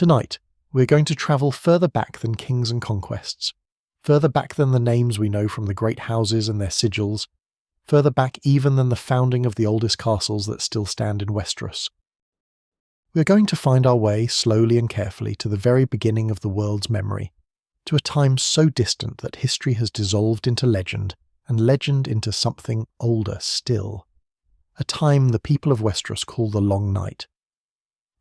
Tonight, we're going to travel further back than kings and conquests, further back than the names we know from the great houses and their sigils, further back even than the founding of the oldest castles that still stand in Westeros. We're going to find our way slowly and carefully to the very beginning of the world's memory, to a time so distant that history has dissolved into legend, and legend into something older still. A time the people of Westeros call the Long Night.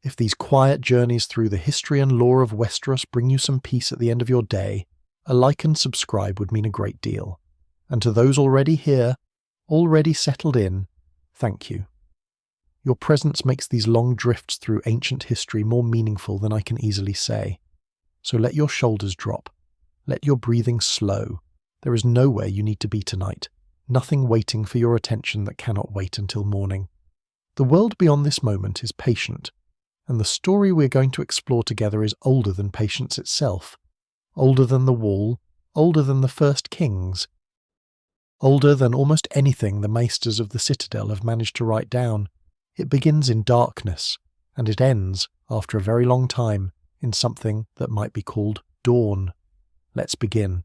If these quiet journeys through the history and lore of Westeros bring you some peace at the end of your day, a like and subscribe would mean a great deal. And to those already here, already settled in, thank you. Your presence makes these long drifts through ancient history more meaningful than I can easily say. So let your shoulders drop. Let your breathing slow. There is nowhere you need to be tonight. Nothing waiting for your attention that cannot wait until morning. The world beyond this moment is patient, and the story we're going to explore together is older than patience itself. Older than the Wall, older than the first kings. Older than almost anything the maesters of the Citadel have managed to write down. It begins in darkness, and it ends, after a very long time, in something that might be called dawn. Let's begin.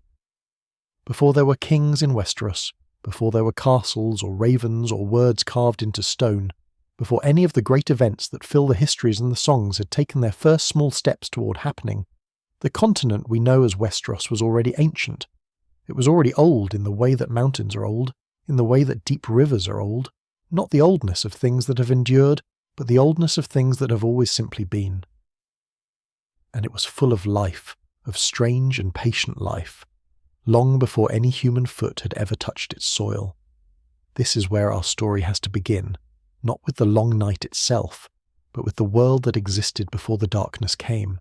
Before there were kings in Westeros, before there were castles or ravens or words carved into stone, before any of the great events that fill the histories and the songs had taken their first small steps toward happening, the continent we know as Westeros was already ancient. It was already old in the way that mountains are old, in the way that deep rivers are old, not the oldness of things that have endured, but the oldness of things that have always simply been. And it was full of life, of strange and patient life, long before any human foot had ever touched its soil. This is where our story has to begin, not with the long night itself, but with the world that existed before the darkness came.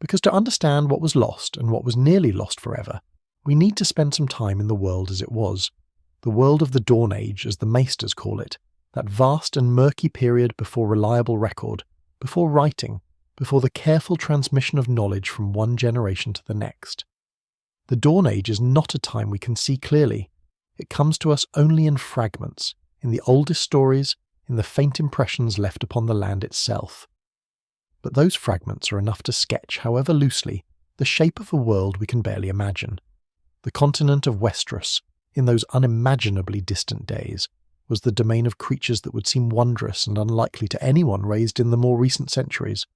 Because to understand what was lost and what was nearly lost forever, we need to spend some time in the world as it was, the world of the Dawn Age as the maesters call it, that vast and murky period before reliable record, before writing, before the careful transmission of knowledge from one generation to the next. The Dawn Age is not a time we can see clearly. It comes to us only in fragments, in the oldest stories, in the faint impressions left upon the land itself. But those fragments are enough to sketch, however loosely, the shape of a world we can barely imagine. The continent of Westeros, in those unimaginably distant days, was the domain of creatures that would seem wondrous and unlikely to anyone raised in the more recent centuries.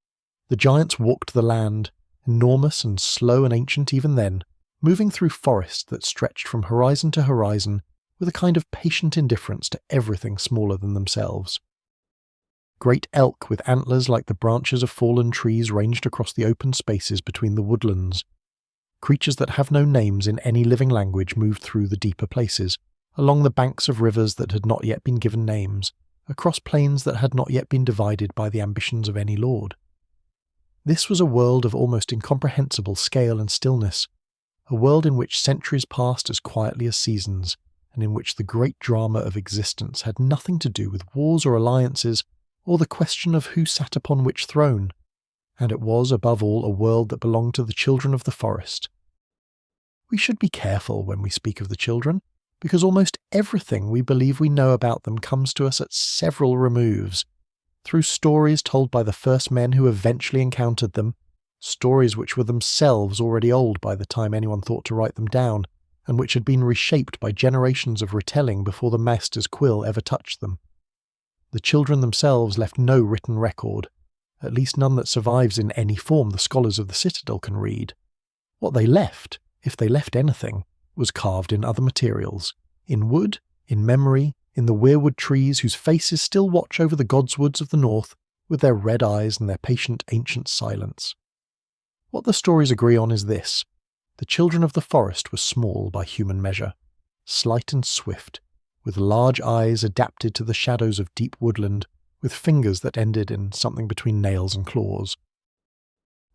The giants walked the land, enormous and slow and ancient even then, moving through forests that stretched from horizon to horizon with a kind of patient indifference to everything smaller than themselves. Great elk with antlers like the branches of fallen trees ranged across the open spaces between the woodlands. Creatures that have no names in any living language moved through the deeper places, along the banks of rivers that had not yet been given names, across plains that had not yet been divided by the ambitions of any lord. This was a world of almost incomprehensible scale and stillness, a world in which centuries passed as quietly as seasons, and in which the great drama of existence had nothing to do with wars or alliances, or the question of who sat upon which throne, and it was, above all, a world that belonged to the children of the forest. We should be careful when we speak of the children, because almost everything we believe we know about them comes to us at several removes, through stories told by the first men who eventually encountered them, stories which were themselves already old by the time anyone thought to write them down, and which had been reshaped by generations of retelling before the master's quill ever touched them. The children themselves left no written record, at least none that survives in any form the scholars of the Citadel can read. What they left, if they left anything, was carved in other materials, in wood, in memory, in the Weirwood trees whose faces still watch over the godswoods of the north with their red eyes and their patient ancient silence. What the stories agree on is this: the children of the forest were small by human measure, slight and swift, with large eyes adapted to the shadows of deep woodland, with fingers that ended in something between nails and claws,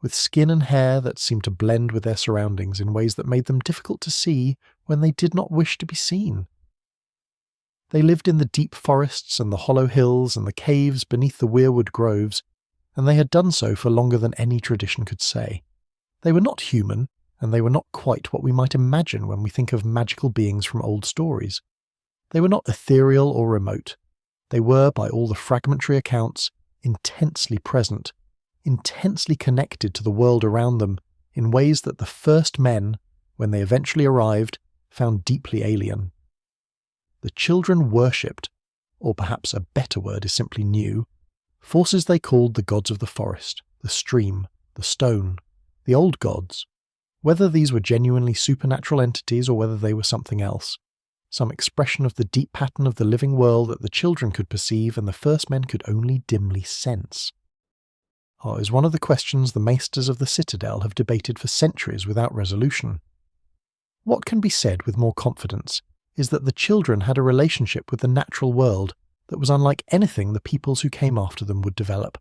with skin and hair that seemed to blend with their surroundings in ways that made them difficult to see when they did not wish to be seen. They lived in the deep forests and the hollow hills and the caves beneath the Weirwood groves, and they had done so for longer than any tradition could say. They were not human, and they were not quite what we might imagine when we think of magical beings from old stories. They were not ethereal or remote. They were, by all the fragmentary accounts, intensely present, intensely connected to the world around them in ways that the first men, when they eventually arrived, found deeply alien. The children worshipped, or perhaps a better word is simply knew, forces they called the gods of the forest, the stream, the stone, the old gods. Whether these were genuinely supernatural entities or whether they were something else, some expression of the deep pattern of the living world that the children could perceive and the first men could only dimly sense, is one of the questions the maesters of the Citadel have debated for centuries without resolution. What can be said with more confidence is that the children had a relationship with the natural world that was unlike anything the peoples who came after them would develop.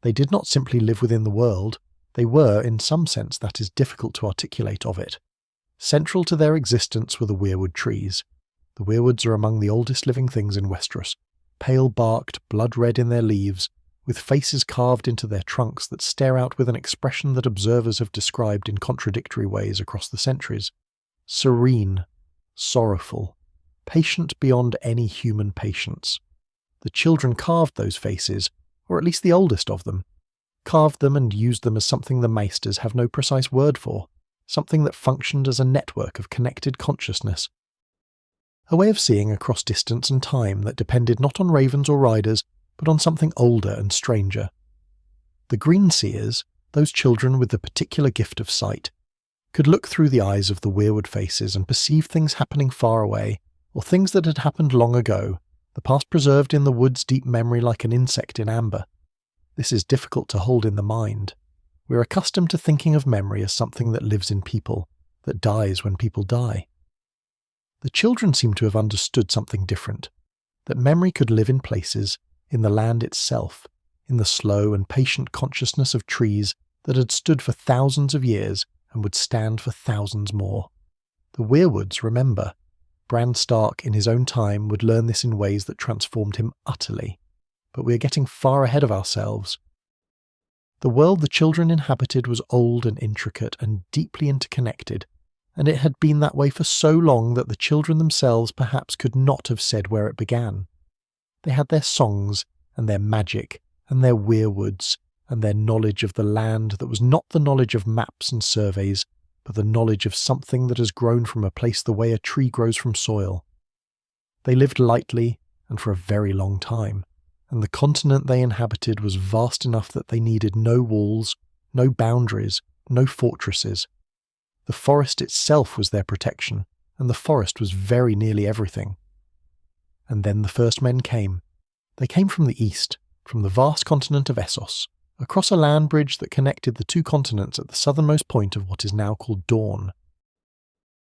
They did not simply live within the world, they were, in some sense that is difficult to articulate of it. Central to their existence were the Weirwood trees. The Weirwoods are among the oldest living things in Westeros, pale-barked, blood-red in their leaves, with faces carved into their trunks that stare out with an expression that observers have described in contradictory ways across the centuries. Serene, sorrowful, patient beyond any human patience. The children carved those faces, or at least the oldest of them, carved them and used them as something the maesters have no precise word for, something that functioned as a network of connected consciousness. A way of seeing across distance and time that depended not on ravens or riders, but on something older and stranger. The green seers, those children with the particular gift of sight, could look through the eyes of the Weirwood faces and perceive things happening far away, or things that had happened long ago, the past preserved in the wood's deep memory like an insect in amber. This is difficult to hold in the mind. We're accustomed to thinking of memory as something that lives in people, that dies when people die. The children seem to have understood something different, that memory could live in places, in the land itself, in the slow and patient consciousness of trees that had stood for thousands of years and would stand for thousands more. The Weirwoods remember. Bran Stark in his own time would learn this in ways that transformed him utterly. But we are getting far ahead of ourselves. The world the children inhabited was old and intricate and deeply interconnected, and it had been that way for so long that the children themselves perhaps could not have said where it began. They had their songs, and their magic, and their Weirwoods, and their knowledge of the land that was not the knowledge of maps and surveys, but the knowledge of something that has grown from a place the way a tree grows from soil. They lived lightly, and for a very long time, and the continent they inhabited was vast enough that they needed no walls, no boundaries, no fortresses. The forest itself was their protection, and the forest was very nearly everything. And then the first men came. They came from the east, from the vast continent of Essos, across a land bridge that connected the two continents at the southernmost point of what is now called Dawn.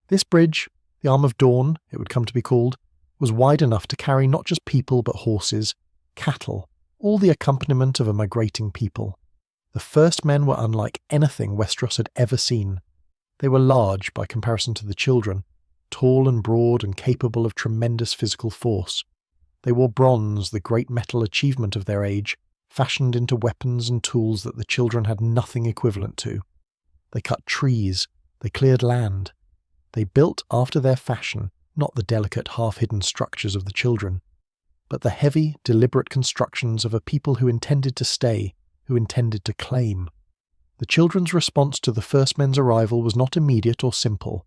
This bridge, the Arm of Dawn, it would come to be called, was wide enough to carry not just people but horses, cattle, all the accompaniment of a migrating people. The first men were unlike anything Westeros had ever seen. They were large by comparison to the children, tall and broad and capable of tremendous physical force. They wore bronze, the great metal achievement of their age, fashioned into weapons and tools that the children had nothing equivalent to. They cut trees, they cleared land. They built after their fashion, not the delicate half-hidden structures of the children, but the heavy, deliberate constructions of a people who intended to stay, who intended to claim. The children's response to the first men's arrival was not immediate or simple.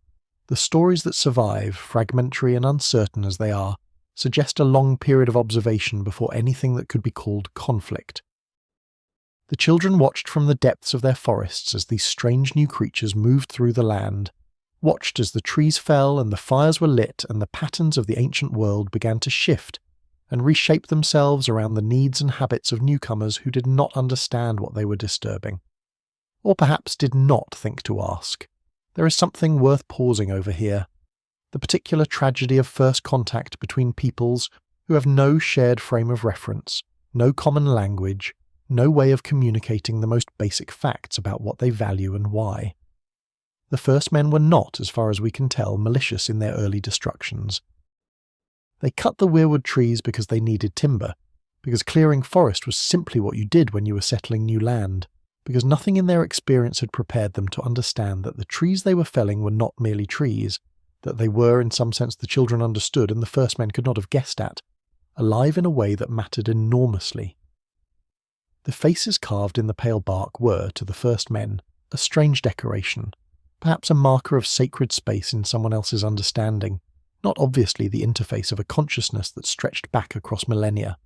The stories that survive, fragmentary and uncertain as they are, suggest a long period of observation before anything that could be called conflict. The children watched from the depths of their forests as these strange new creatures moved through the land, watched as the trees fell and the fires were lit and the patterns of the ancient world began to shift and reshape themselves around the needs and habits of newcomers who did not understand what they were disturbing. Or perhaps did not think to ask. There is something worth pausing over here. The particular tragedy of first contact between peoples who have no shared frame of reference, no common language, no way of communicating the most basic facts about what they value and why. The first men were not, as far as we can tell, malicious in their early destructions. They cut the Weirwood trees because they needed timber, because clearing forest was simply what you did when you were settling new land, because nothing in their experience had prepared them to understand that the trees they were felling were not merely trees, that they were, in some sense, the children understood and the first men could not have guessed at, alive in a way that mattered enormously. The faces carved in the pale bark were, to the first men, a strange decoration, perhaps a marker of sacred space in someone else's understanding, not obviously the interface of a consciousness that stretched back across millennia.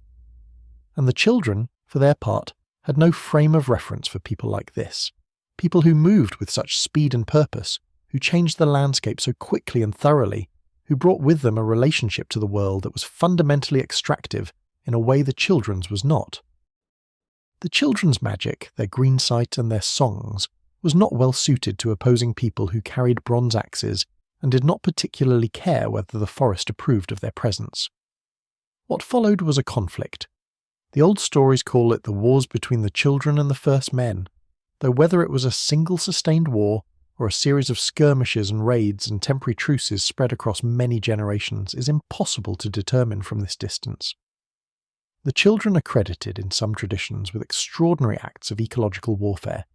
And the children, for their part, had no frame of reference for people like this, people who moved with such speed and purpose, who changed the landscape so quickly and thoroughly, who brought with them a relationship to the world that was fundamentally extractive in a way the children's was not. The children's magic, their green sight and their songs, was not well suited to opposing people who carried bronze axes and did not particularly care whether the forest approved of their presence. What followed was a conflict. The old stories call it the wars between the children and the first men, though whether it was a single sustained war or a series of skirmishes and raids and temporary truces spread across many generations is impossible to determine from this distance. The children are credited in some traditions with extraordinary acts of ecological warfare,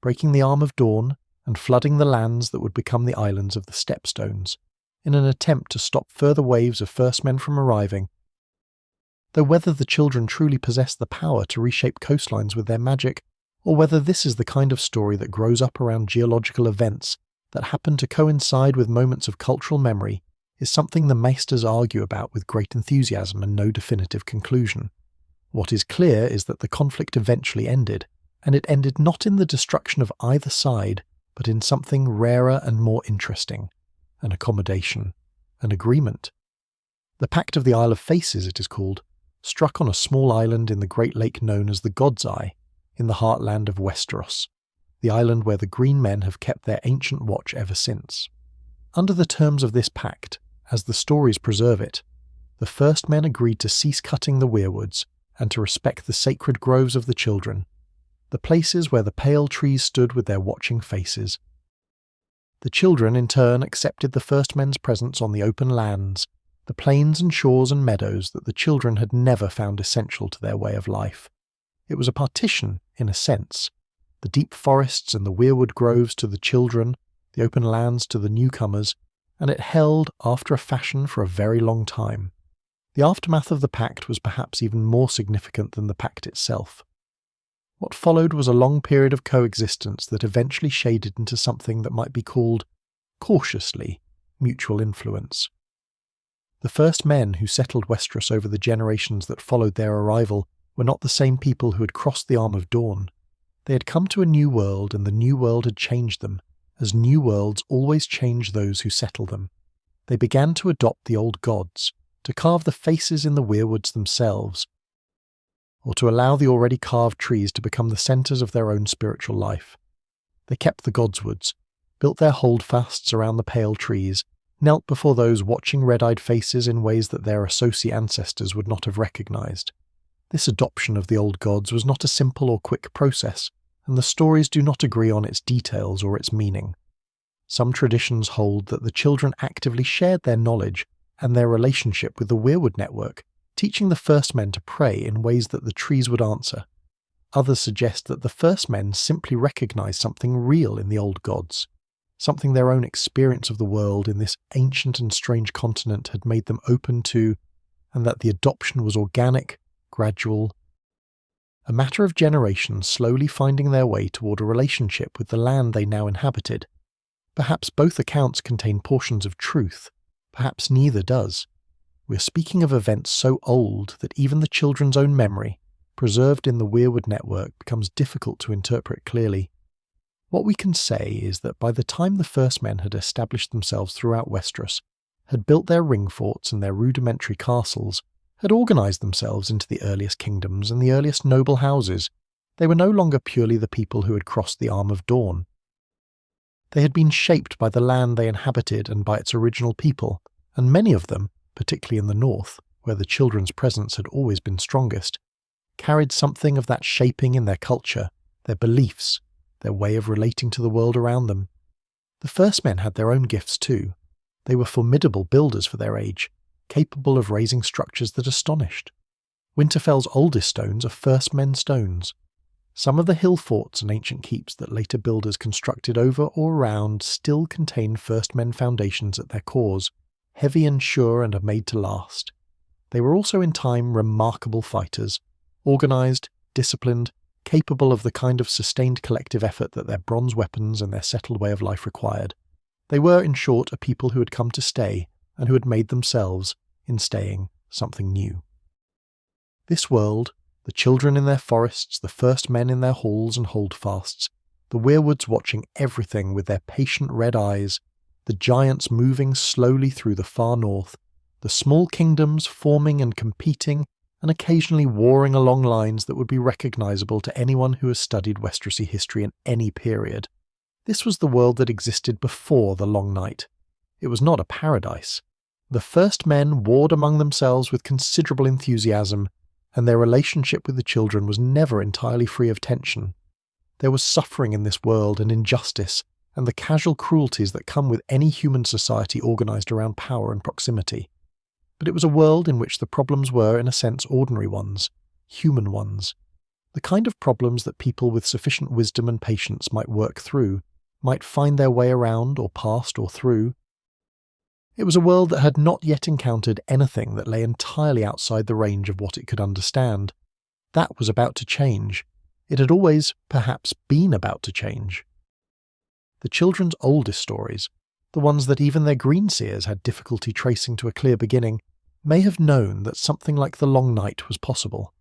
breaking the arm of dawn and flooding the lands that would become the islands of the Stepstones, in an attempt to stop further waves of first men from arriving. Though whether the children truly possess the power to reshape coastlines with their magic, or whether this is the kind of story that grows up around geological events that happen to coincide with moments of cultural memory, is something the Maesters argue about with great enthusiasm and no definitive conclusion. What is clear is that the conflict eventually ended, and it ended not in the destruction of either side, but in something rarer and more interesting, an accommodation, an agreement. The Pact of the Isle of Faces, it is called, struck on a small island in the great lake known as the God's Eye, in the heartland of Westeros, the island where the Green Men have kept their ancient watch ever since. Under the terms of this pact, as the stories preserve it, the first men agreed to cease cutting the weirwoods and to respect the sacred groves of the children, the places where the pale trees stood with their watching faces. The children, in turn, accepted the first men's presence on the open lands, the plains and shores and meadows that the children had never found essential to their way of life. It was a partition, in a sense, the deep forests and the weirwood groves to the children, the open lands to the newcomers, and it held, after a fashion, for a very long time. The aftermath of the pact was perhaps even more significant than the pact itself. What followed was a long period of coexistence that eventually shaded into something that might be called, cautiously, mutual influence. The first men who settled Westeros over the generations that followed their arrival were not the same people who had crossed the arm of dawn. They had come to a new world, and the new world had changed them, as new worlds always change those who settle them. They began to adopt the old gods, to carve the faces in the weirwoods themselves, or to allow the already carved trees to become the centres of their own spiritual life. They kept the godswoods, built their holdfasts around the pale trees, knelt before those watching red-eyed faces in ways that their associate ancestors would not have recognised. This adoption of the old gods was not a simple or quick process, and the stories do not agree on its details or its meaning. Some traditions hold that the children actively shared their knowledge and their relationship with the Weirwood network, teaching the first men to pray in ways that the trees would answer. Others suggest that the first men simply recognised something real in the old gods, something their own experience of the world in this ancient and strange continent had made them open to, and that the adoption was organic, gradual, a matter of generations slowly finding their way toward a relationship with the land they now inhabited. Perhaps both accounts contain portions of truth, perhaps neither does. We are speaking of events so old that even the children's own memory, preserved in the Weirwood network, becomes difficult to interpret clearly. What we can say is that by the time the first men had established themselves throughout Westeros, had built their ring forts and their rudimentary castles, had organised themselves into the earliest kingdoms and the earliest noble houses, they were no longer purely the people who had crossed the arm of dawn. They had been shaped by the land they inhabited and by its original people, and many of them, particularly in the north, where the children's presence had always been strongest, carried something of that shaping in their culture, their beliefs, their way of relating to the world around them. The first men had their own gifts too. They were formidable builders for their age, capable of raising structures that astonished. Winterfell's oldest stones are first men stones. Some of the hill forts and ancient keeps that later builders constructed over or around still contain first men foundations at their cores, heavy and sure and are made to last. They were also in time remarkable fighters, organised, disciplined, capable of the kind of sustained collective effort that their bronze weapons and their settled way of life required. They were, in short, a people who had come to stay, and who had made themselves, in staying, something new. This world, the children in their forests, the first men in their halls and holdfasts, the Weirwoods watching everything with their patient red eyes, the giants moving slowly through the far north, the small kingdoms forming and competing and occasionally warring along lines that would be recognisable to anyone who has studied Westerosi history in any period. This was the world that existed before the Long Night. It was not a paradise. The first men warred among themselves with considerable enthusiasm, and their relationship with the children was never entirely free of tension. There was suffering in this world and injustice, and the casual cruelties that come with any human society organised around power and proximity. But it was a world in which the problems were, in a sense, ordinary ones, human ones. The kind of problems that people with sufficient wisdom and patience might work through, might find their way around or past or through. It was a world that had not yet encountered anything that lay entirely outside the range of what it could understand. That was about to change. It had always, perhaps, been about to change. The children's oldest stories, the ones that even their greenseers had difficulty tracing to a clear beginning, may have known that something like the Long Night was possible,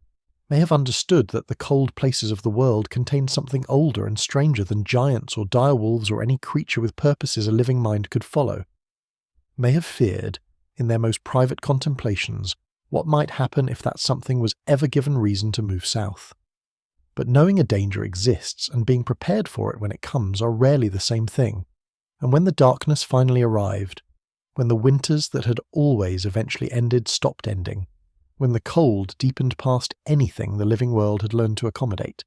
may have understood that the cold places of the world contained something older and stranger than giants or direwolves or any creature with purposes a living mind could follow, may have feared, in their most private contemplations, what might happen if that something was ever given reason to move south. But knowing a danger exists and being prepared for it when it comes are rarely the same thing, and when the darkness finally arrived, when the winters that had always eventually ended stopped ending, when the cold deepened past anything the living world had learned to accommodate,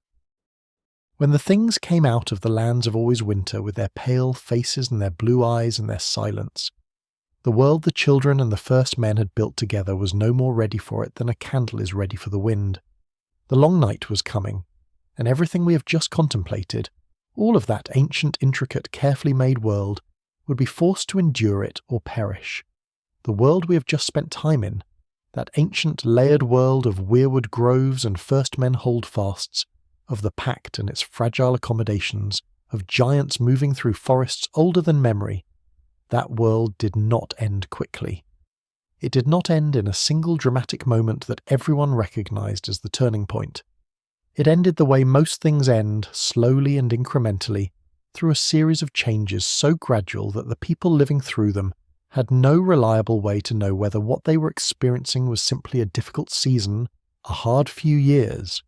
when the things came out of the lands of always winter with their pale faces and their blue eyes and their silence, the world the children and the first men had built together was no more ready for it than a candle is ready for the wind. The Long Night was coming, and everything we have just contemplated, all of that ancient, intricate, carefully made world, would be forced to endure it or perish. The world we have just spent time in, that ancient layered world of Weirwood groves and first men holdfasts, of the Pact and its fragile accommodations, of giants moving through forests older than memory, that world did not end quickly. It did not end in a single dramatic moment that everyone recognised as the turning point. It ended the way most things end, slowly and incrementally, through a series of changes so gradual that the people living through them had no reliable way to know whether what they were experiencing was simply a difficult season, a hard few years.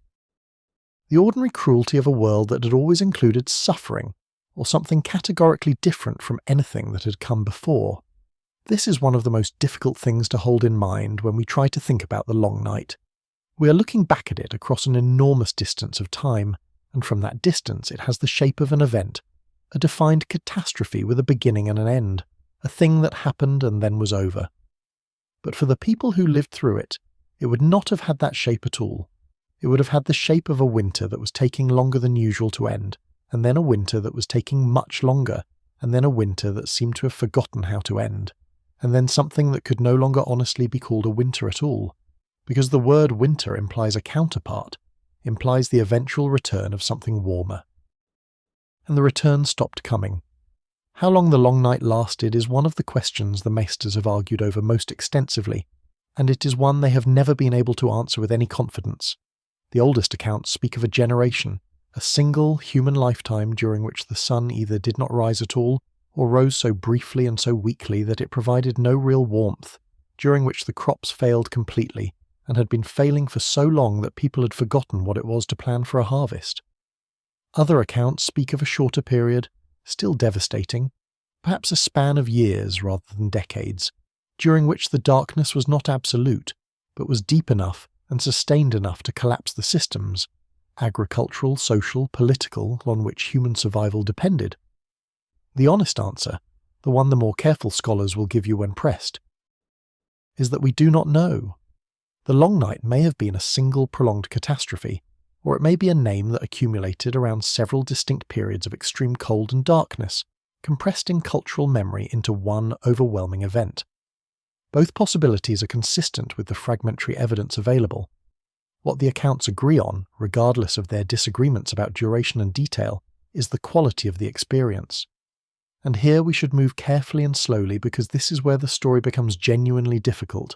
The ordinary cruelty of a world that had always included suffering, or something categorically different from anything that had come before. This is one of the most difficult things to hold in mind when we try to think about the Long Night. We are looking back at it across an enormous distance of time, and from that distance it has the shape of an event, a defined catastrophe with a beginning and an end, a thing that happened and then was over. But for the people who lived through it, it would not have had that shape at all. It would have had the shape of a winter that was taking longer than usual to end, and then a winter that was taking much longer, and then a winter that seemed to have forgotten how to end, and then something that could no longer honestly be called a winter at all, because the word winter implies a counterpart, implies the eventual return of something warmer. And the return stopped coming. How long the Long Night lasted is one of the questions the Maesters have argued over most extensively, and it is one they have never been able to answer with any confidence. The oldest accounts speak of a generation, a single human lifetime during which the sun either did not rise at all, or rose so briefly and so weakly that it provided no real warmth, during which the crops failed completely, and had been failing for so long that people had forgotten what it was to plan for a harvest. Other accounts speak of a shorter period, still devastating, perhaps a span of years rather than decades, during which the darkness was not absolute, but was deep enough and sustained enough to collapse the systems, agricultural, social, political, on which human survival depended. The honest answer, the one the more careful scholars will give you when pressed, is that we do not know. The Long Night may have been a single prolonged catastrophe, or it may be a name that accumulated around several distinct periods of extreme cold and darkness, compressed in cultural memory into one overwhelming event. Both possibilities are consistent with the fragmentary evidence available. What the accounts agree on, regardless of their disagreements about duration and detail, is the quality of the experience. And here we should move carefully and slowly because this is where the story becomes genuinely difficult.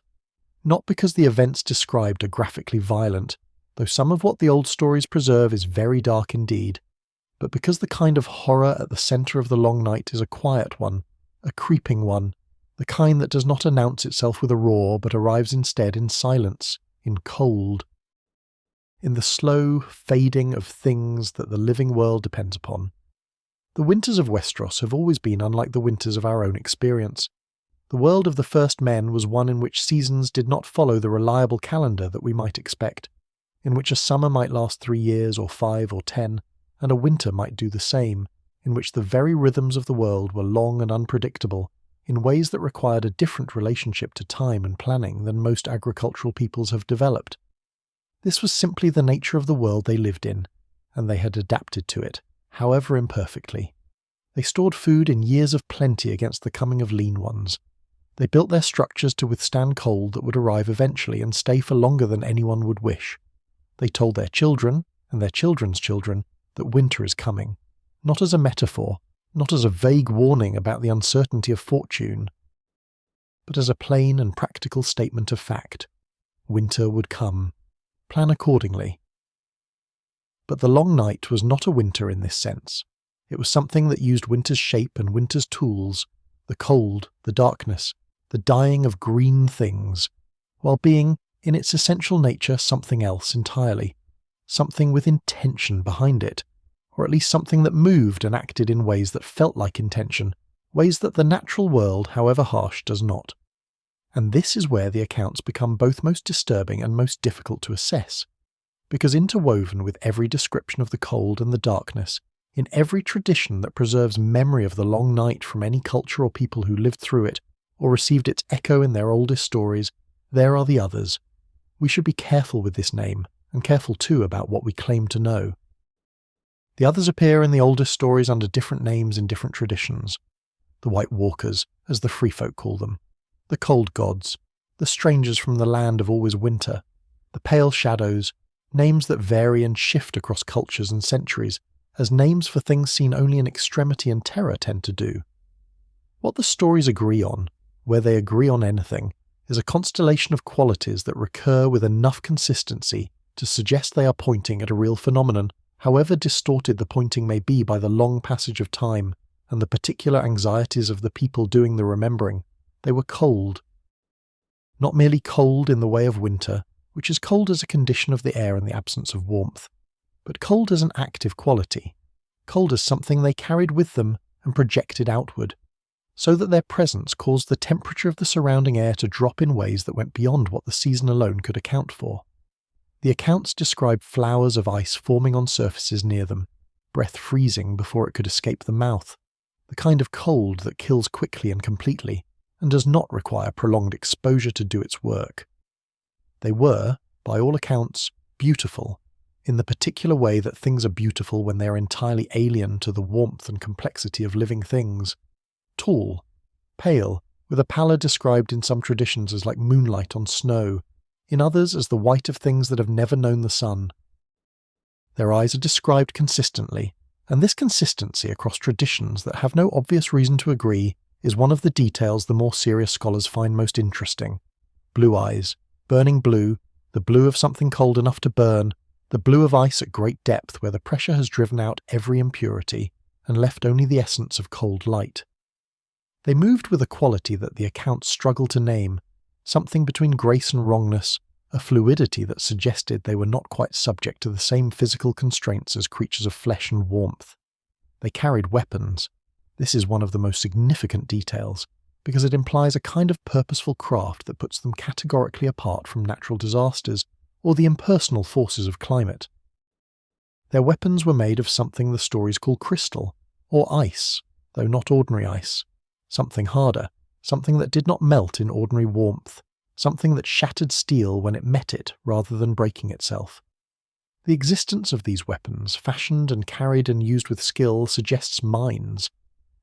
Not because the events described are graphically violent, though some of what the old stories preserve is very dark indeed, but because the kind of horror at the centre of the long night is a quiet one, a creeping one, the kind that does not announce itself with a roar but arrives instead in silence, in cold, in the slow fading of things that the living world depends upon. The winters of Westeros have always been unlike the winters of our own experience. The world of the first men was one in which seasons did not follow the reliable calendar that we might expect, in which a summer might last 3 years or 5 or 10, and a winter might do the same, in which the very rhythms of the world were long and unpredictable, in ways that required a different relationship to time and planning than most agricultural peoples have developed. This was simply the nature of the world they lived in, and they had adapted to it, however imperfectly. They stored food in years of plenty against the coming of lean ones. They built their structures to withstand cold that would arrive eventually and stay for longer than anyone would wish. They told their children, and their children's children, that winter is coming, not as a metaphor, not as a vague warning about the uncertainty of fortune, but as a plain and practical statement of fact. Winter would come. Plan accordingly. But the long night was not a winter in this sense. It was something that used winter's shape and winter's tools, the cold, the darkness, the dying of green things, while being, in its essential nature, something else entirely, something with intention behind it, or at least something that moved and acted in ways that felt like intention, ways that the natural world, however harsh, does not. And this is where the accounts become both most disturbing and most difficult to assess, because interwoven with every description of the cold and the darkness, in every tradition that preserves memory of the long night from any culture or people who lived through it, or received its echo in their oldest stories, there are the others. We should be careful with this name, and careful too about what we claim to know. The others appear in the oldest stories under different names in different traditions. The White Walkers, as the free folk call them, the Cold Gods, the strangers from the land of always winter, the Pale Shadows, names that vary and shift across cultures and centuries, as names for things seen only in extremity and terror tend to do. What the stories agree on, where they agree on anything, is a constellation of qualities that recur with enough consistency to suggest they are pointing at a real phenomenon, however distorted the pointing may be by the long passage of time and the particular anxieties of the people doing the remembering. They were cold. Not merely cold in the way of winter, which is cold as a condition of the air in the absence of warmth, but cold as an active quality, cold as something they carried with them and projected outward, so that their presence caused the temperature of the surrounding air to drop in ways that went beyond what the season alone could account for. The accounts describe flowers of ice forming on surfaces near them, breath freezing before it could escape the mouth, the kind of cold that kills quickly and completely, and does not require prolonged exposure to do its work. They were, by all accounts, beautiful, in the particular way that things are beautiful when they are entirely alien to the warmth and complexity of living things. Tall, pale, with a pallor described in some traditions as like moonlight on snow, in others as the white of things that have never known the sun. Their eyes are described consistently, and this consistency across traditions that have no obvious reason to agree is one of the details the more serious scholars find most interesting. Blue eyes, burning blue, the blue of something cold enough to burn, the blue of ice at great depth where the pressure has driven out every impurity and left only the essence of cold light. They moved with a quality that the accounts struggle to name, something between grace and wrongness, a fluidity that suggested they were not quite subject to the same physical constraints as creatures of flesh and warmth. They carried weapons. This is one of the most significant details, because it implies a kind of purposeful craft that puts them categorically apart from natural disasters or the impersonal forces of climate. Their weapons were made of something the stories call crystal, or ice, though not ordinary ice, something harder, something that did not melt in ordinary warmth, something that shattered steel when it met it rather than breaking itself. The existence of these weapons, fashioned and carried and used with skill, suggests minds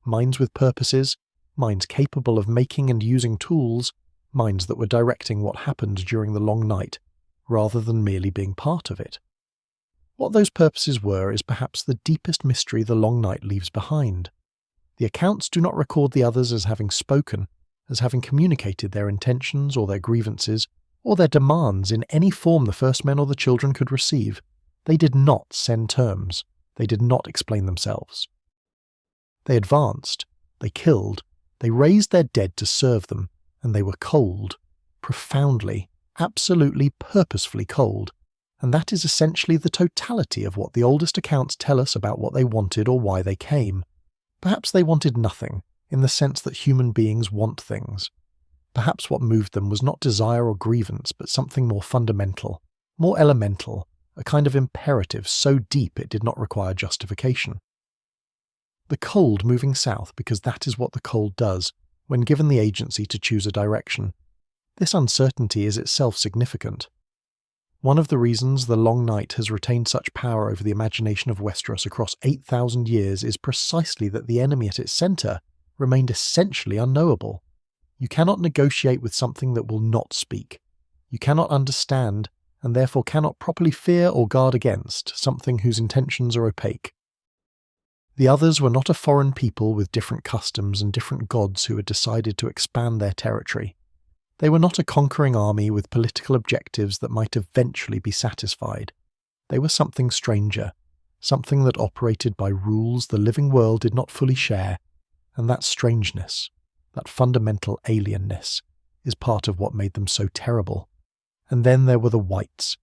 with purposes, minds capable of making and using tools, minds that were directing what happened during the long night, rather than merely being part of it. What those purposes were is perhaps the deepest mystery the Long Night leaves behind. The accounts do not record the others as having spoken, as having communicated their intentions or their grievances, or their demands in any form the first men or the children could receive. They did not send terms. They did not explain themselves. They advanced, they killed, they raised their dead to serve them, and they were cold, profoundly, absolutely purposefully cold, and that is essentially the totality of what the oldest accounts tell us about what they wanted or why they came. Perhaps they wanted nothing, in the sense that human beings want things. Perhaps what moved them was not desire or grievance, but something more fundamental, more elemental, a kind of imperative so deep it did not require justification. The cold moving south because that is what the cold does, when given the agency to choose a direction. This uncertainty is itself significant. One of the reasons the Long Night has retained such power over the imagination of Westeros across 8,000 years is precisely that the enemy at its centre remained essentially unknowable. You cannot negotiate with something that will not speak. You cannot understand, and therefore cannot properly fear or guard against, something whose intentions are opaque. The others were not a foreign people with different customs and different gods who had decided to expand their territory. They were not a conquering army with political objectives that might eventually be satisfied. They were something stranger, something that operated by rules the living world did not fully share, and that strangeness, that fundamental alienness, is part of what made them so terrible. And then there were the Wights.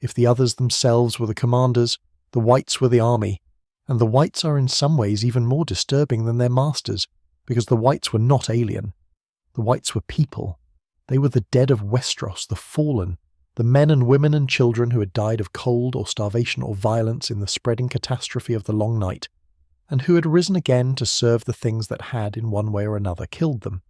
If the others themselves were the commanders, the Wights were the army, and the Wights are in some ways even more disturbing than their masters, because the Wights were not alien. The Wights were people. They were the dead of Westeros, the fallen, the men and women and children who had died of cold or starvation or violence in the spreading catastrophe of the Long Night, and who had risen again to serve the things that had, in one way or another, killed them.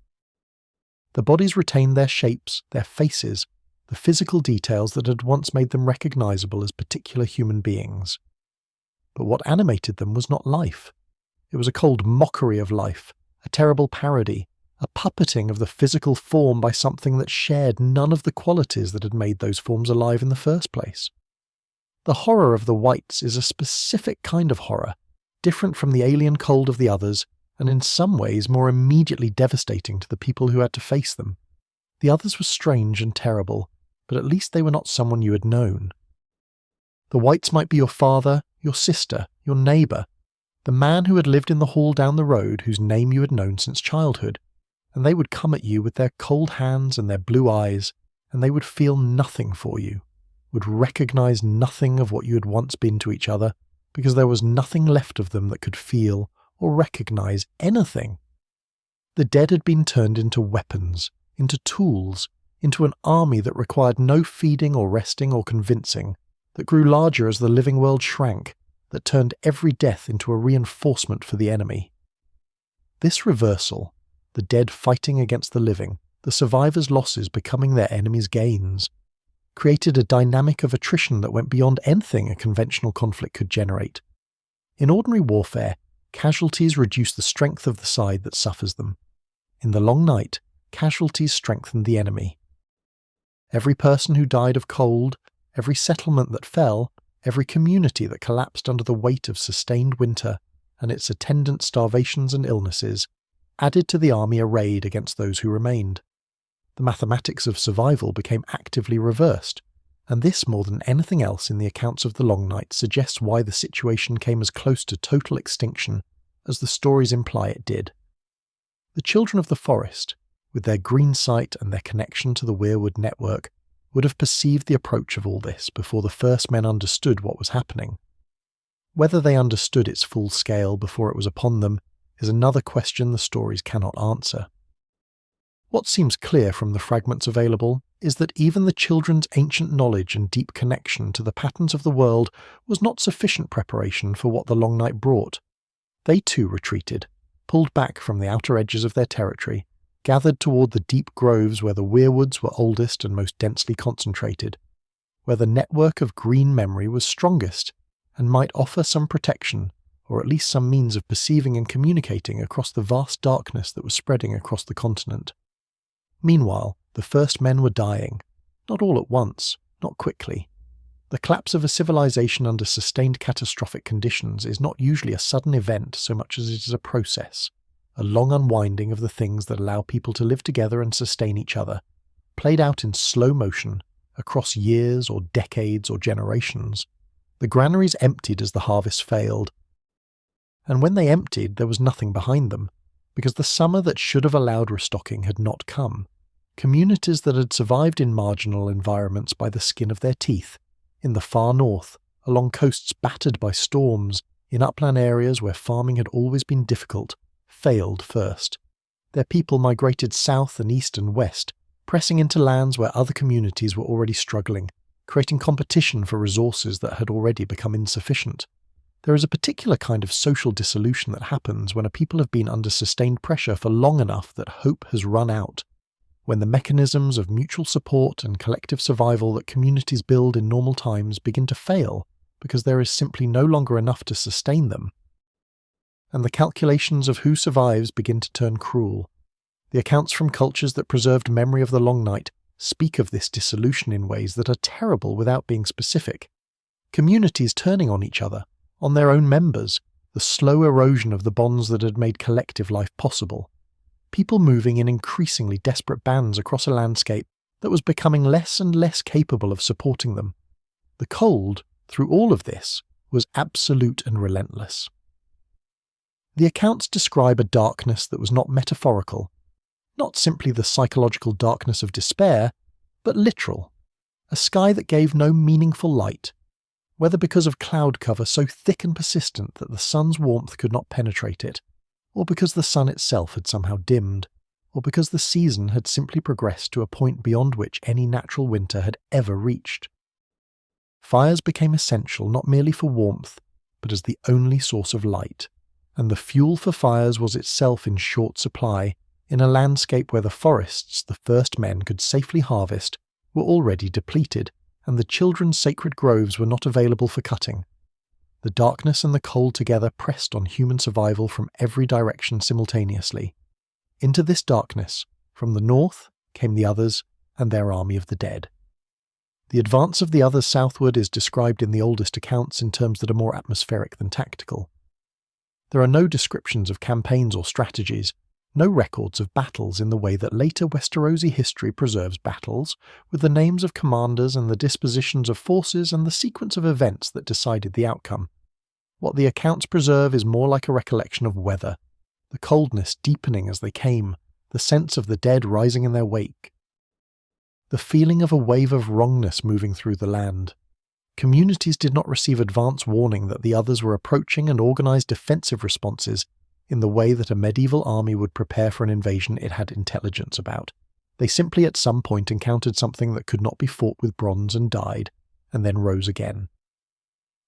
The bodies retained their shapes, their faces, the physical details that had once made them recognizable as particular human beings. But what animated them was not life. It was a cold mockery of life, a terrible parody, a puppeting of the physical form by something that shared none of the qualities that had made those forms alive in the first place. The horror of the Wights is a specific kind of horror, different from the alien cold of the others, and in some ways more immediately devastating to the people who had to face them. The others were strange and terrible, but at least they were not someone you had known. The Wights might be your father, your sister, your neighbour, the man who had lived in the hall down the road whose name you had known since childhood, and they would come at you with their cold hands and their blue eyes, and they would feel nothing for you, would recognise nothing of what you had once been to each other, because there was nothing left of them that could feel or recognise anything. The dead had been turned into weapons, into tools, into an army that required no feeding or resting or convincing, that grew larger as the living world shrank, that turned every death into a reinforcement for the enemy. This reversal, the dead fighting against the living, the survivors' losses becoming their enemies' gains, created a dynamic of attrition that went beyond anything a conventional conflict could generate. In ordinary warfare, casualties reduce the strength of the side that suffers them. In the Long Night, casualties strengthened the enemy. Every person who died of cold, every settlement that fell, every community that collapsed under the weight of sustained winter and its attendant starvations and illnesses, added to the army arrayed against those who remained. The mathematics of survival became actively reversed, and this more than anything else in the accounts of the Long Night suggests why the situation came as close to total extinction as the stories imply it did. The children of the forest, with their green sight and their connection to the Weirwood network, would have perceived the approach of all this before the first men understood what was happening. Whether they understood its full scale before it was upon them is another question the stories cannot answer. What seems clear from the fragments available is that even the children's ancient knowledge and deep connection to the patterns of the world was not sufficient preparation for what the Long Night brought. They too retreated, pulled back from the outer edges of their territory, gathered toward the deep groves where the weirwoods were oldest and most densely concentrated, where the network of green memory was strongest and might offer some protection, or at least some means of perceiving and communicating across the vast darkness that was spreading across the continent. Meanwhile, the first men were dying, not all at once, not quickly. The collapse of a civilization under sustained catastrophic conditions is not usually a sudden event so much as it is a process, a long unwinding of the things that allow people to live together and sustain each other, played out in slow motion across years or decades or generations. The granaries emptied as the harvest failed. And when they emptied, there was nothing behind them, because the summer that should have allowed restocking had not come. Communities that had survived in marginal environments by the skin of their teeth, in the far north, along coasts battered by storms, in upland areas where farming had always been difficult, failed first. Their people migrated south and east and west, pressing into lands where other communities were already struggling, creating competition for resources that had already become insufficient. There is a particular kind of social dissolution that happens when a people have been under sustained pressure for long enough that hope has run out, when the mechanisms of mutual support and collective survival that communities build in normal times begin to fail because there is simply no longer enough to sustain them. And the calculations of who survives begin to turn cruel. The accounts from cultures that preserved memory of the long night speak of this dissolution in ways that are terrible without being specific. Communities turning on each other, on their own members, the slow erosion of the bonds that had made collective life possible. People moving in increasingly desperate bands across a landscape that was becoming less and less capable of supporting them. The cold, through all of this, was absolute and relentless. The accounts describe a darkness that was not metaphorical, not simply the psychological darkness of despair, but literal, a sky that gave no meaningful light, whether because of cloud cover so thick and persistent that the sun's warmth could not penetrate it, or because the sun itself had somehow dimmed, or because the season had simply progressed to a point beyond which any natural winter had ever reached. Fires became essential not merely for warmth, but as the only source of light, and the fuel for fires was itself in short supply, in a landscape where the forests the first men could safely harvest were already depleted, and the children's sacred groves were not available for cutting. The darkness and the cold together pressed on human survival from every direction simultaneously. Into this darkness, from the north, came the others and their army of the dead. The advance of the others southward is described in the oldest accounts in terms that are more atmospheric than tactical. There are no descriptions of campaigns or strategies, no records of battles in the way that later Westerosi history preserves battles, with the names of commanders and the dispositions of forces and the sequence of events that decided the outcome. What the accounts preserve is more like a recollection of weather, the coldness deepening as they came, the sense of the dead rising in their wake, the feeling of a wave of wrongness moving through the land. Communities did not receive advance warning that the others were approaching and organized defensive responses in the way that a medieval army would prepare for an invasion it had intelligence about. They simply at some point encountered something that could not be fought with bronze and died, and then rose again.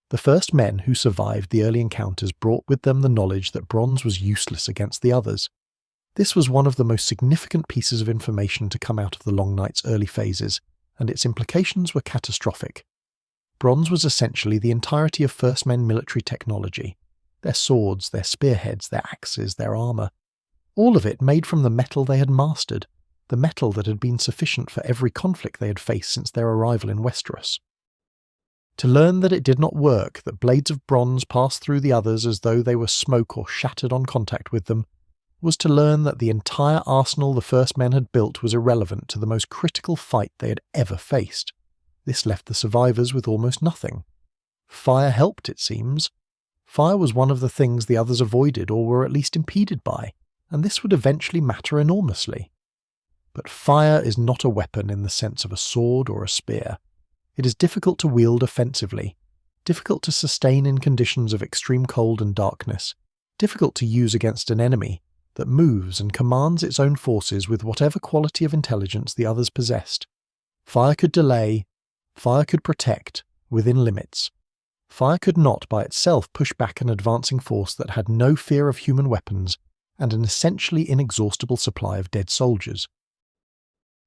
The first men who survived the early encounters brought with them the knowledge that bronze was useless against the others. This was one of the most significant pieces of information to come out of the Long Night's early phases, and its implications were catastrophic. Bronze was essentially the entirety of First Men military technology. Their swords, their spearheads, their axes, their armour. All of it made from the metal they had mastered, the metal that had been sufficient for every conflict they had faced since their arrival in Westeros. To learn that it did not work, that blades of bronze passed through the others as though they were smoke or shattered on contact with them, was to learn that the entire arsenal the First Men had built was irrelevant to the most critical fight they had ever faced. This left the survivors with almost nothing. Fire helped, it seems. Fire was one of the things the others avoided or were at least impeded by, and this would eventually matter enormously. But fire is not a weapon in the sense of a sword or a spear. It is difficult to wield offensively, difficult to sustain in conditions of extreme cold and darkness, difficult to use against an enemy that moves and commands its own forces with whatever quality of intelligence the others possessed. Fire could delay, fire could protect, within limits. Fire could not by itself push back an advancing force that had no fear of human weapons and an essentially inexhaustible supply of dead soldiers.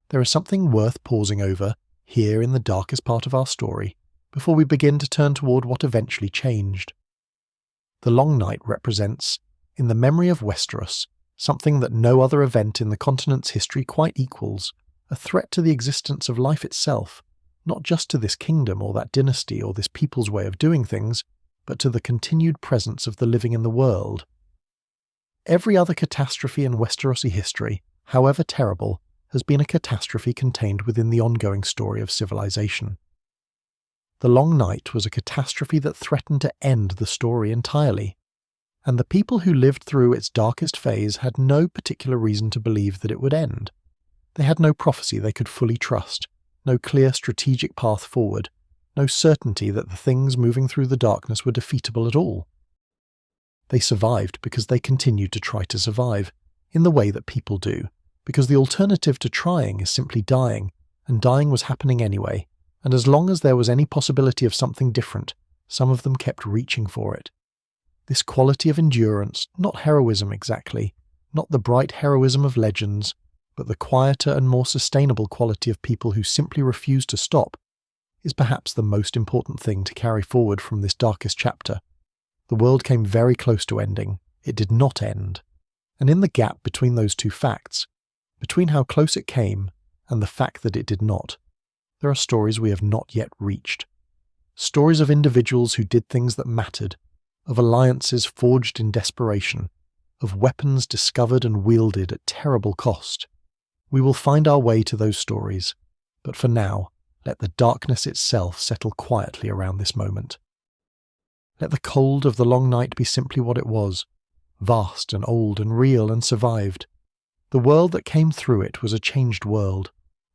There is something worth pausing over here in the darkest part of our story before we begin to turn toward what eventually changed. The Long Night represents, in the memory of Westeros, something that no other event in the continent's history quite equals, a threat to the existence of life itself, not just to this kingdom or that dynasty or this people's way of doing things, but to the continued presence of the living in the world. Every other catastrophe in Westerosi history, however terrible, has been a catastrophe contained within the ongoing story of civilization. The Long Night was a catastrophe that threatened to end the story entirely, and the people who lived through its darkest phase had no particular reason to believe that it would end. They had no prophecy they could fully trust, no clear strategic path forward, no certainty that the things moving through the darkness were defeatable at all. They survived because they continued to try to survive, in the way that people do, because the alternative to trying is simply dying, and dying was happening anyway, and as long as there was any possibility of something different, some of them kept reaching for it. This quality of endurance, not heroism exactly, not the bright heroism of legends, but the quieter and more sustainable quality of people who simply refuse to stop, is perhaps the most important thing to carry forward from this darkest chapter. The world came very close to ending. It did not end. And in the gap between those two facts, between how close it came and the fact that it did not, there are stories we have not yet reached. Stories of individuals who did things that mattered, of alliances forged in desperation, of weapons discovered and wielded at terrible cost. We will find our way to those stories, but for now, let the darkness itself settle quietly around this moment. Let the cold of the Long Night be simply what it was, vast and old and real and survived. The world that came through it was a changed world,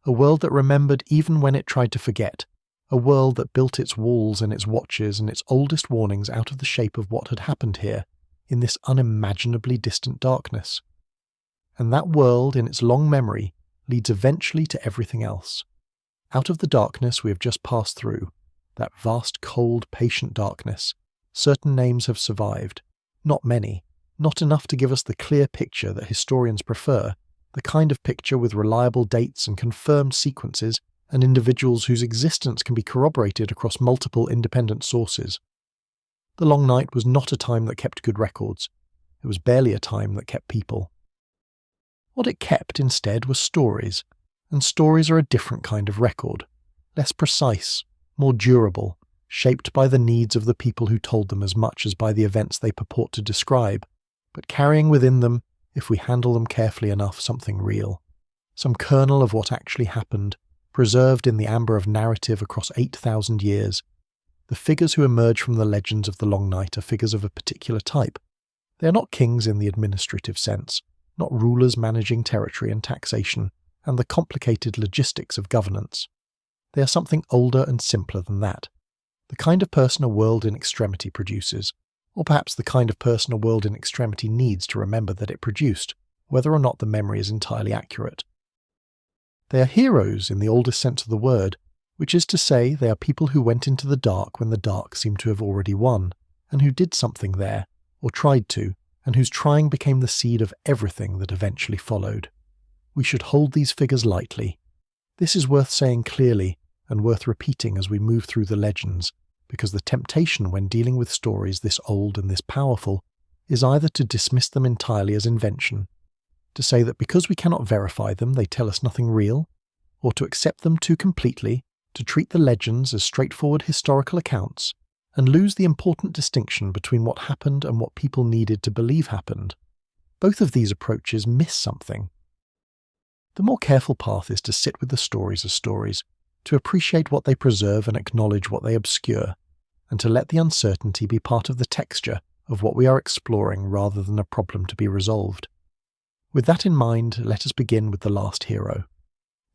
a world that remembered even when it tried to forget, a world that built its walls and its watches and its oldest warnings out of the shape of what had happened here, in this unimaginably distant darkness. And that world, in its long memory, leads eventually to everything else. Out of the darkness we have just passed through, that vast, cold, patient darkness, certain names have survived. Not many, not enough to give us the clear picture that historians prefer, the kind of picture with reliable dates and confirmed sequences and individuals whose existence can be corroborated across multiple independent sources. The Long Night was not a time that kept good records. It was barely a time that kept people. What it kept instead was stories, and stories are a different kind of record, less precise, more durable, shaped by the needs of the people who told them as much as by the events they purport to describe, but carrying within them, if we handle them carefully enough, something real, some kernel of what actually happened, preserved in the amber of narrative across 8,000 years. The figures who emerge from the legends of the Long Night are figures of a particular type. They are not kings in the administrative sense, not rulers managing territory and taxation, and the complicated logistics of governance. They are something older and simpler than that. The kind of person a world in extremity produces, or perhaps the kind of person a world in extremity needs to remember that it produced, whether or not the memory is entirely accurate. They are heroes in the oldest sense of the word, which is to say they are people who went into the dark when the dark seemed to have already won, and who did something there, or tried to, and whose trying became the seed of everything that eventually followed. We should hold these figures lightly. This is worth saying clearly, and worth repeating as we move through the legends, because the temptation when dealing with stories this old and this powerful is either to dismiss them entirely as invention, to say that because we cannot verify them they tell us nothing real, or to accept them too completely, to treat the legends as straightforward historical accounts, and lose the important distinction between what happened and what people needed to believe happened. Both of these approaches miss something. The more careful path is to sit with the stories as stories, to appreciate what they preserve and acknowledge what they obscure, and to let the uncertainty be part of the texture of what we are exploring rather than a problem to be resolved. With that in mind, let us begin with the last hero.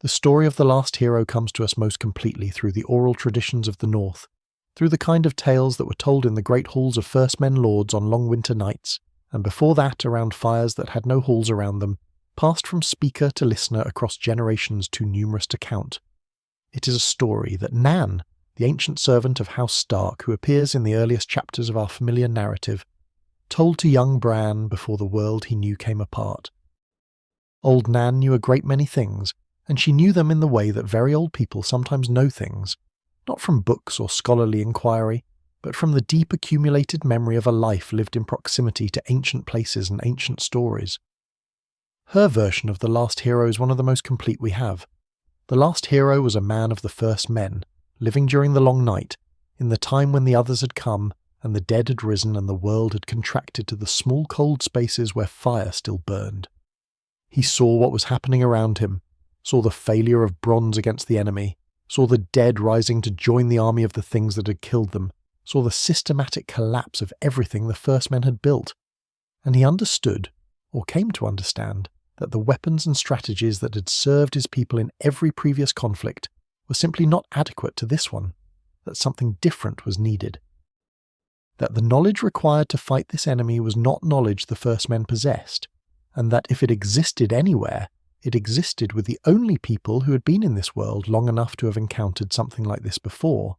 The story of the last hero comes to us most completely through the oral traditions of the North, through the kind of tales that were told in the great halls of First Men Lords on long winter nights, and before that around fires that had no halls around them, passed from speaker to listener across generations too numerous to count. It is a story that Nan, the ancient servant of House Stark who appears in the earliest chapters of our familiar narrative, told to young Bran before the world he knew came apart. Old Nan knew a great many things, and she knew them in the way that very old people sometimes know things, not from books or scholarly inquiry, but from the deep accumulated memory of a life lived in proximity to ancient places and ancient stories. Her version of the last hero is one of the most complete we have. The last hero was a man of the first men, living during the long night, in the time when the others had come, and the dead had risen and the world had contracted to the small cold spaces where fire still burned. He saw what was happening around him, saw the failure of bronze against the enemy, saw the dead rising to join the army of the things that had killed them, saw the systematic collapse of everything the first men had built, and he understood, or came to understand, that the weapons and strategies that had served his people in every previous conflict were simply not adequate to this one, that something different was needed. That the knowledge required to fight this enemy was not knowledge the first men possessed, and that if it existed anywhere, it existed with the only people who had been in this world long enough to have encountered something like this before,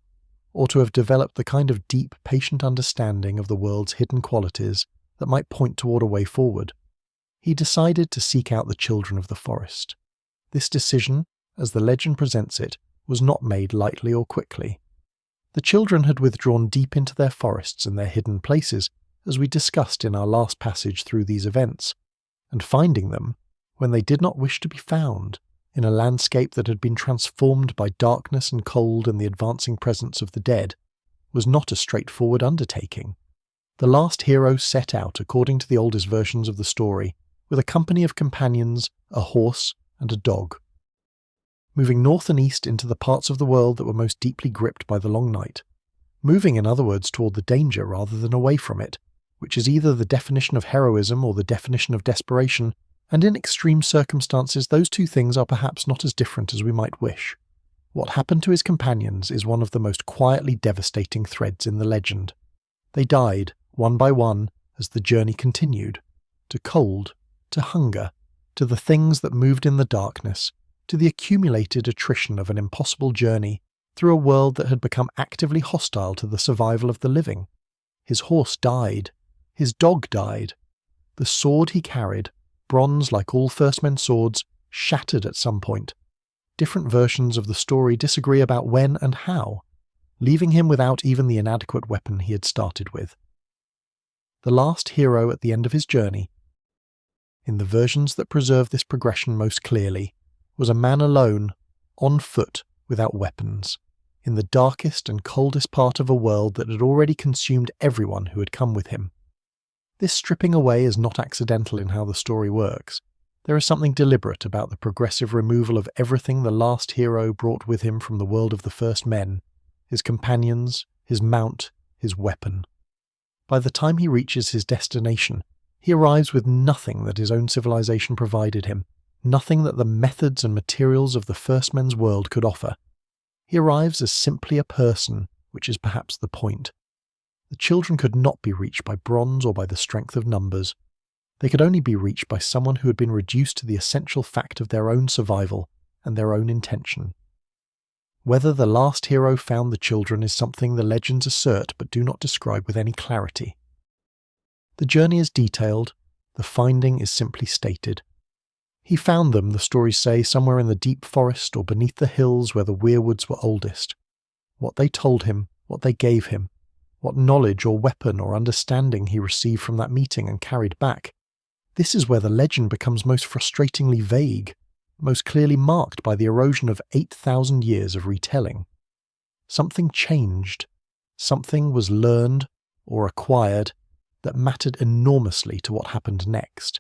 or to have developed the kind of deep, patient understanding of the world's hidden qualities that might point toward a way forward. He decided to seek out the children of the forest. This decision, as the legend presents it, was not made lightly or quickly. The children had withdrawn deep into their forests and their hidden places, as we discussed in our last passage through these events, and finding them, when they did not wish to be found, in a landscape that had been transformed by darkness and cold and the advancing presence of the dead, was not a straightforward undertaking. The last hero set out, according to the oldest versions of the story, with a company of companions, a horse, and a dog. Moving north and east into the parts of the world that were most deeply gripped by the long night. Moving, in other words, toward the danger rather than away from it, which is either the definition of heroism or the definition of desperation, and in extreme circumstances those two things are perhaps not as different as we might wish. What happened to his companions is one of the most quietly devastating threads in the legend. They died, one by one, as the journey continued, to cold, to hunger, to the things that moved in the darkness, to the accumulated attrition of an impossible journey through a world that had become actively hostile to the survival of the living. His horse died. His dog died. The sword he carried, bronze like all First Men swords, shattered at some point. Different versions of the story disagree about when and how, leaving him without even the inadequate weapon he had started with. The last hero at the end of his journey, in the versions that preserve this progression most clearly, was a man alone, on foot, without weapons, in the darkest and coldest part of a world that had already consumed everyone who had come with him. This stripping away is not accidental in how the story works. There is something deliberate about the progressive removal of everything the last hero brought with him from the world of the first men, his companions, his mount, his weapon. By the time he reaches his destination, he arrives with nothing that his own civilization provided him, nothing that the methods and materials of the first men's world could offer. He arrives as simply a person, which is perhaps the point. The children could not be reached by bronze or by the strength of numbers. They could only be reached by someone who had been reduced to the essential fact of their own survival and their own intention. Whether the last hero found the children is something the legends assert but do not describe with any clarity. The journey is detailed, the finding is simply stated. He found them, the stories say, somewhere in the deep forest or beneath the hills where the Weirwoods were oldest. What they told him, what they gave him, what knowledge or weapon or understanding he received from that meeting and carried back, this is where the legend becomes most frustratingly vague, most clearly marked by the erosion of 8,000 years of retelling. Something changed, something was learned or acquired that mattered enormously to what happened next.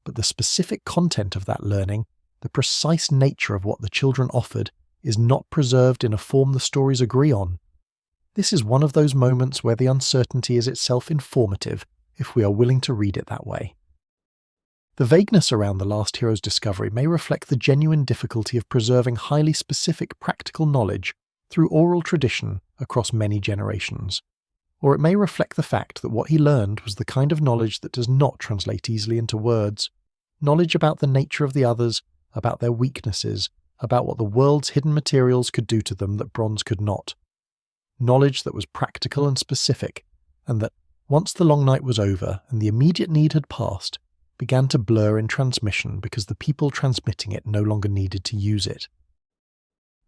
But the specific content of that learning, the precise nature of what the children offered, is not preserved in a form the stories agree on. This is one of those moments where the uncertainty is itself informative, if we are willing to read it that way. The vagueness around the last hero's discovery may reflect the genuine difficulty of preserving highly specific practical knowledge through oral tradition across many generations. Or it may reflect the fact that what he learned was the kind of knowledge that does not translate easily into words, knowledge about the nature of the others, about their weaknesses, about what the world's hidden materials could do to them that bronze could not. Knowledge that was practical and specific, and that, once the long night was over and the immediate need had passed, began to blur in transmission because the people transmitting it no longer needed to use it.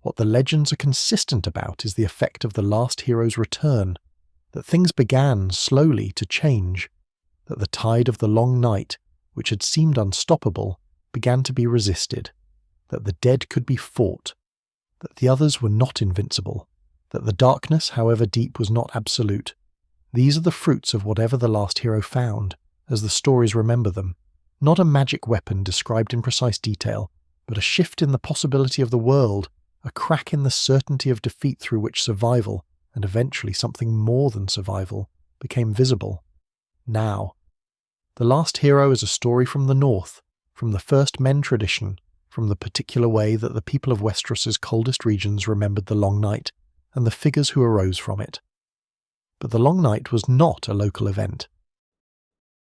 What the legends are consistent about is the effect of the last hero's return, that things began slowly to change, that the tide of the long night, which had seemed unstoppable, began to be resisted, that the dead could be fought, that the others were not invincible, that the darkness, however deep, was not absolute. These are the fruits of whatever the last hero found, as the stories remember them. Not a magic weapon described in precise detail, but a shift in the possibility of the world, a crack in the certainty of defeat through which survival, and eventually something more than survival, became visible. Now. The last hero is a story from the north, from the first men tradition, from the particular way that the people of Westeros's coldest regions remembered the Long Night, and the figures who arose from it. But the Long Night was not a local event.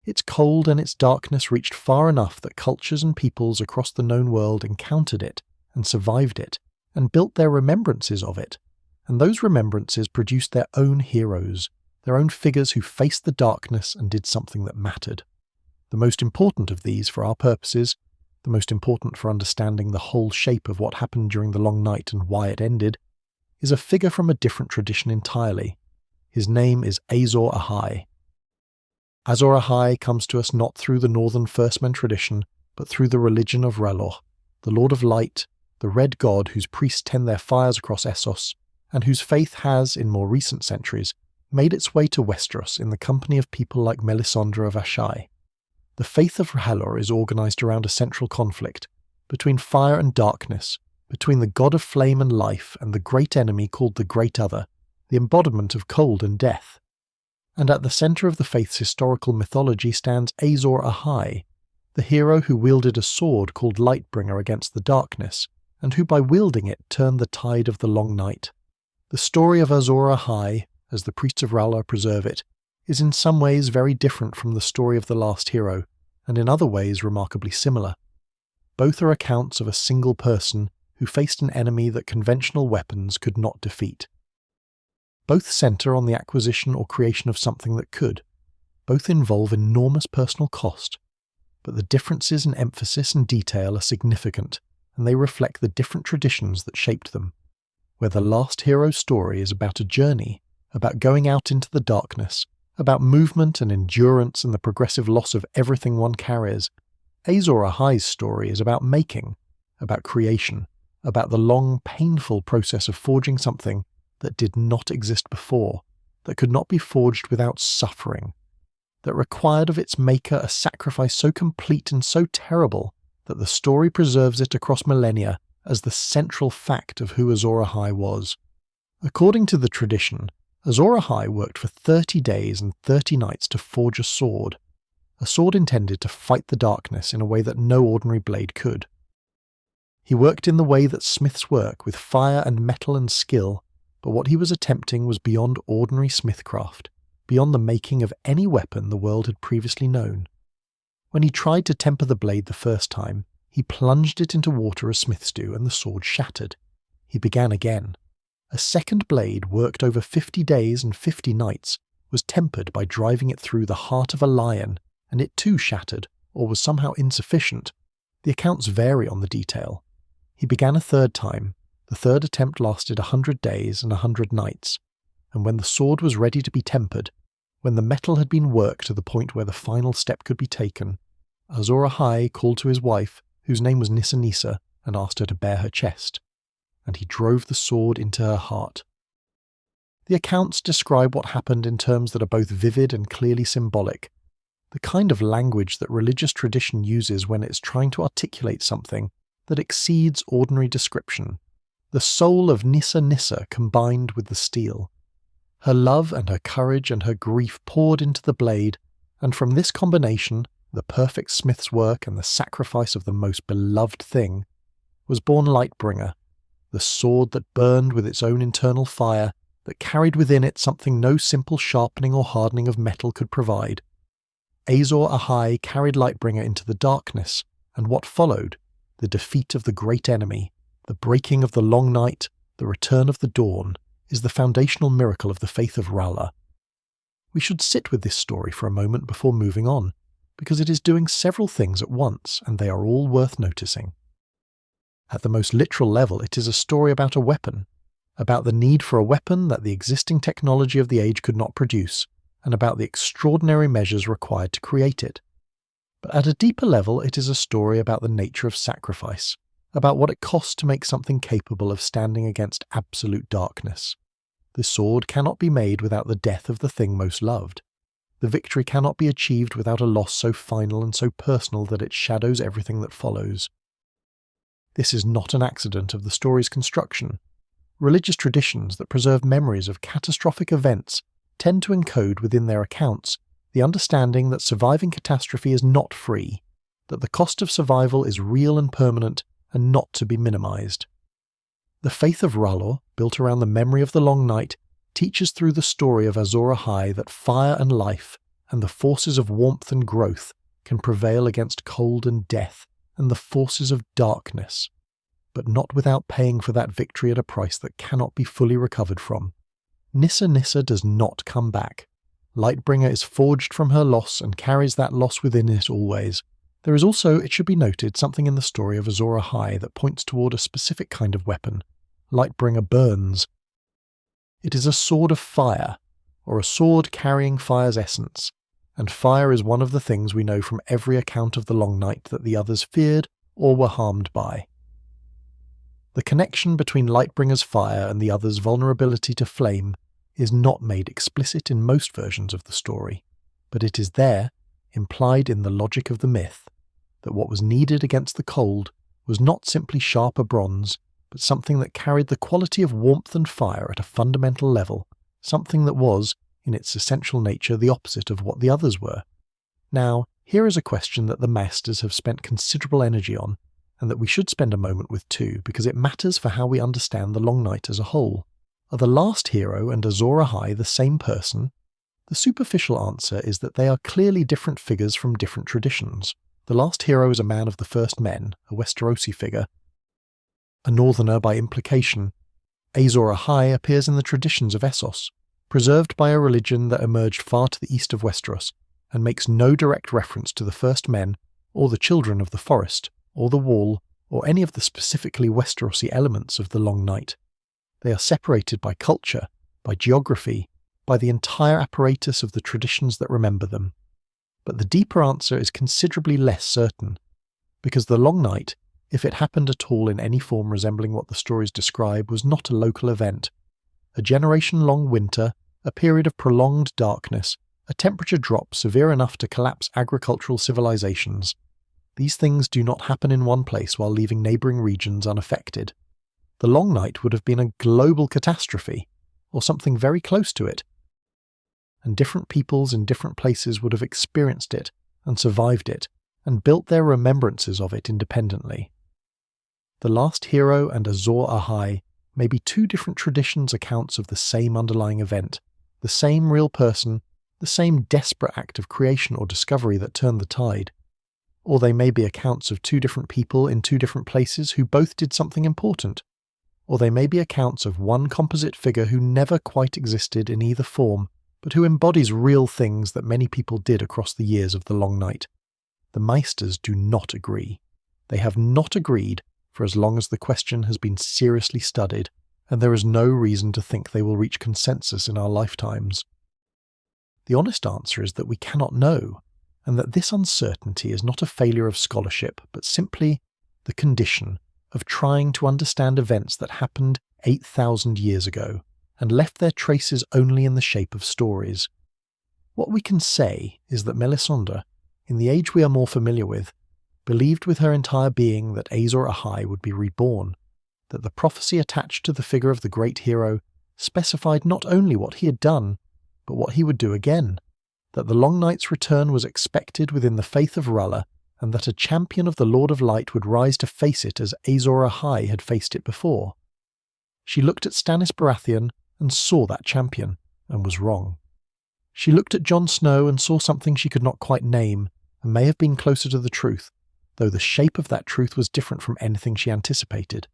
Its cold and its darkness reached far enough that cultures and peoples across the known world encountered it, and survived it, and built their remembrances of it, and those remembrances produced their own heroes, their own figures who faced the darkness and did something that mattered. The most important of these, for our purposes, the most important for understanding the whole shape of what happened during the Long Night and why it ended, is a figure from a different tradition entirely. His name is Azor Ahai. Azor Ahai comes to us not through the northern First Men tradition, but through the religion of R'hllor, the Lord of Light, the Red God whose priests tend their fires across Essos, and whose faith has, in more recent centuries, made its way to Westeros in the company of people like Melisandre of Ahai. The faith of R'hllor is organised around a central conflict, between fire and darkness, between the god of flame and life and the great enemy called the Great Other, the embodiment of cold and death. And at the centre of the faith's historical mythology stands Azor Ahai, the hero who wielded a sword called Lightbringer against the darkness, and who by wielding it turned the tide of the Long Night. The story of Azor Ahai, as the priests of R'hllor preserve it, is in some ways very different from the story of the last hero, and in other ways remarkably similar. Both are accounts of a single person who faced an enemy that conventional weapons could not defeat. Both centre on the acquisition or creation of something that could. Both involve enormous personal cost, but the differences in emphasis and detail are significant, and they reflect the different traditions that shaped them. Where the last hero's story is about a journey, about going out into the darkness, about movement and endurance and the progressive loss of everything one carries, Azor Ahai's story is about making, about creation, about the long, painful process of forging something that did not exist before, that could not be forged without suffering, that required of its maker a sacrifice so complete and so terrible that the story preserves it across millennia as the central fact of who Azor Ahai was. According to the tradition, Azor Ahai worked for 30 days and 30 nights to forge a sword intended to fight the darkness in a way that no ordinary blade could. He worked in the way that smiths work, with fire and metal and skill, but what he was attempting was beyond ordinary smithcraft, beyond the making of any weapon the world had previously known. When he tried to temper the blade the first time, he plunged it into water as smiths do, and the sword shattered. He began again. A second blade, worked over 50 days and 50 nights, was tempered by driving it through the heart of a lion, and it too shattered, or was somehow insufficient. The accounts vary on the detail. He began a third time. The third attempt lasted 100 days and 100 nights, and when the sword was ready to be tempered, when the metal had been worked to the point where the final step could be taken, Azor Ahai called to his wife, whose name was Nissa, and asked her to bare her chest, and he drove the sword into her heart. The accounts describe what happened in terms that are both vivid and clearly symbolic, the kind of language that religious tradition uses when it's trying to articulate something that exceeds ordinary description. The soul of Nissa combined with the steel. Her love and her courage and her grief poured into the blade, and from this combination, the perfect smith's work and the sacrifice of the most beloved thing, was born Lightbringer, the sword that burned with its own internal fire, that carried within it something no simple sharpening or hardening of metal could provide. Azor Ahai carried Lightbringer into the darkness, and what followed, the defeat of the great enemy, the breaking of the Long Night, the return of the dawn, is the foundational miracle of the faith of R'hllor. We should sit with this story for a moment before moving on, because it is doing several things at once, and they are all worth noticing. At the most literal level, it is a story about a weapon, about the need for a weapon that the existing technology of the age could not produce, and about the extraordinary measures required to create it. But at a deeper level, it is a story about the nature of sacrifice, about what it costs to make something capable of standing against absolute darkness. The sword cannot be made without the death of the thing most loved. The victory cannot be achieved without a loss so final and so personal that it shadows everything that follows. This is not an accident of the story's construction. Religious traditions that preserve memories of catastrophic events tend to encode within their accounts the understanding that surviving catastrophe is not free, that the cost of survival is real and permanent and not to be minimized. The faith of R'hllor, built around the memory of the Long Night, teaches through the story of Azor Ahai that fire and life, and the forces of warmth and growth, can prevail against cold and death, and the forces of darkness, but not without paying for that victory at a price that cannot be fully recovered from. Nissa does not come back. Lightbringer is forged from her loss and carries that loss within it always. There is also, it should be noted, something in the story of Azor Ahai that points toward a specific kind of weapon. Lightbringer burns. It is a sword of fire, or a sword carrying fire's essence, and fire is one of the things we know from every account of the Long Night that the others feared or were harmed by. The connection between Lightbringer's fire and the others' vulnerability to flame is not made explicit in most versions of the story, but it is there, implied in the logic of the myth, that what was needed against the cold was not simply sharper bronze, but something that carried the quality of warmth and fire at a fundamental level, something that was, in its essential nature, the opposite of what the others were. Now, here is a question that the masters have spent considerable energy on, and that we should spend a moment with too, because it matters for how we understand the Long Night as a whole. Are the last hero and Azor Ahai the same person? The superficial answer is that they are clearly different figures from different traditions. The last hero is a man of the first men, a Westerosi figure, a northerner by implication. Azor Ahai appears in the traditions of Essos, preserved by a religion that emerged far to the east of Westeros, and makes no direct reference to the first men, or the children of the forest, or the wall, or any of the specifically Westerosi elements of the Long Night. They are separated by culture, by geography, by the entire apparatus of the traditions that remember them. But the deeper answer is considerably less certain, because the Long Night, if it happened at all in any form resembling what the stories describe, was not a local event. A generation-long winter, a period of prolonged darkness, a temperature drop severe enough to collapse agricultural civilizations. These things do not happen in one place while leaving neighbouring regions unaffected. The Long Night would have been a global catastrophe, or something very close to it, and different peoples in different places would have experienced it and survived it, and built their remembrances of it independently. The last hero and Azor Ahai may be two different traditions' accounts of the same underlying event, the same real person, the same desperate act of creation or discovery that turned the tide. Or they may be accounts of two different people in two different places who both did something important. Or they may be accounts of one composite figure who never quite existed in either form, but who embodies real things that many people did across the years of the Long Night. The Meisters do not agree. They have not agreed for as long as the question has been seriously studied, and there is no reason to think they will reach consensus in our lifetimes. The honest answer is that we cannot know, and that this uncertainty is not a failure of scholarship, but simply the condition of trying to understand events that happened 8,000 years ago, and left their traces only in the shape of stories. What we can say is that Melisandre, in the age we are more familiar with, believed with her entire being that Azor Ahai would be reborn, that the prophecy attached to the figure of the great hero specified not only what he had done, but what he would do again, that the Long Night's return was expected within the faith of R'hllor, and that a champion of the Lord of Light would rise to face it as Azor Ahai had faced it before. She looked at Stannis Baratheon and saw that champion, and was wrong. She looked at Jon Snow and saw something she could not quite name, and may have been closer to the truth, though the shape of that truth was different from anything she anticipated.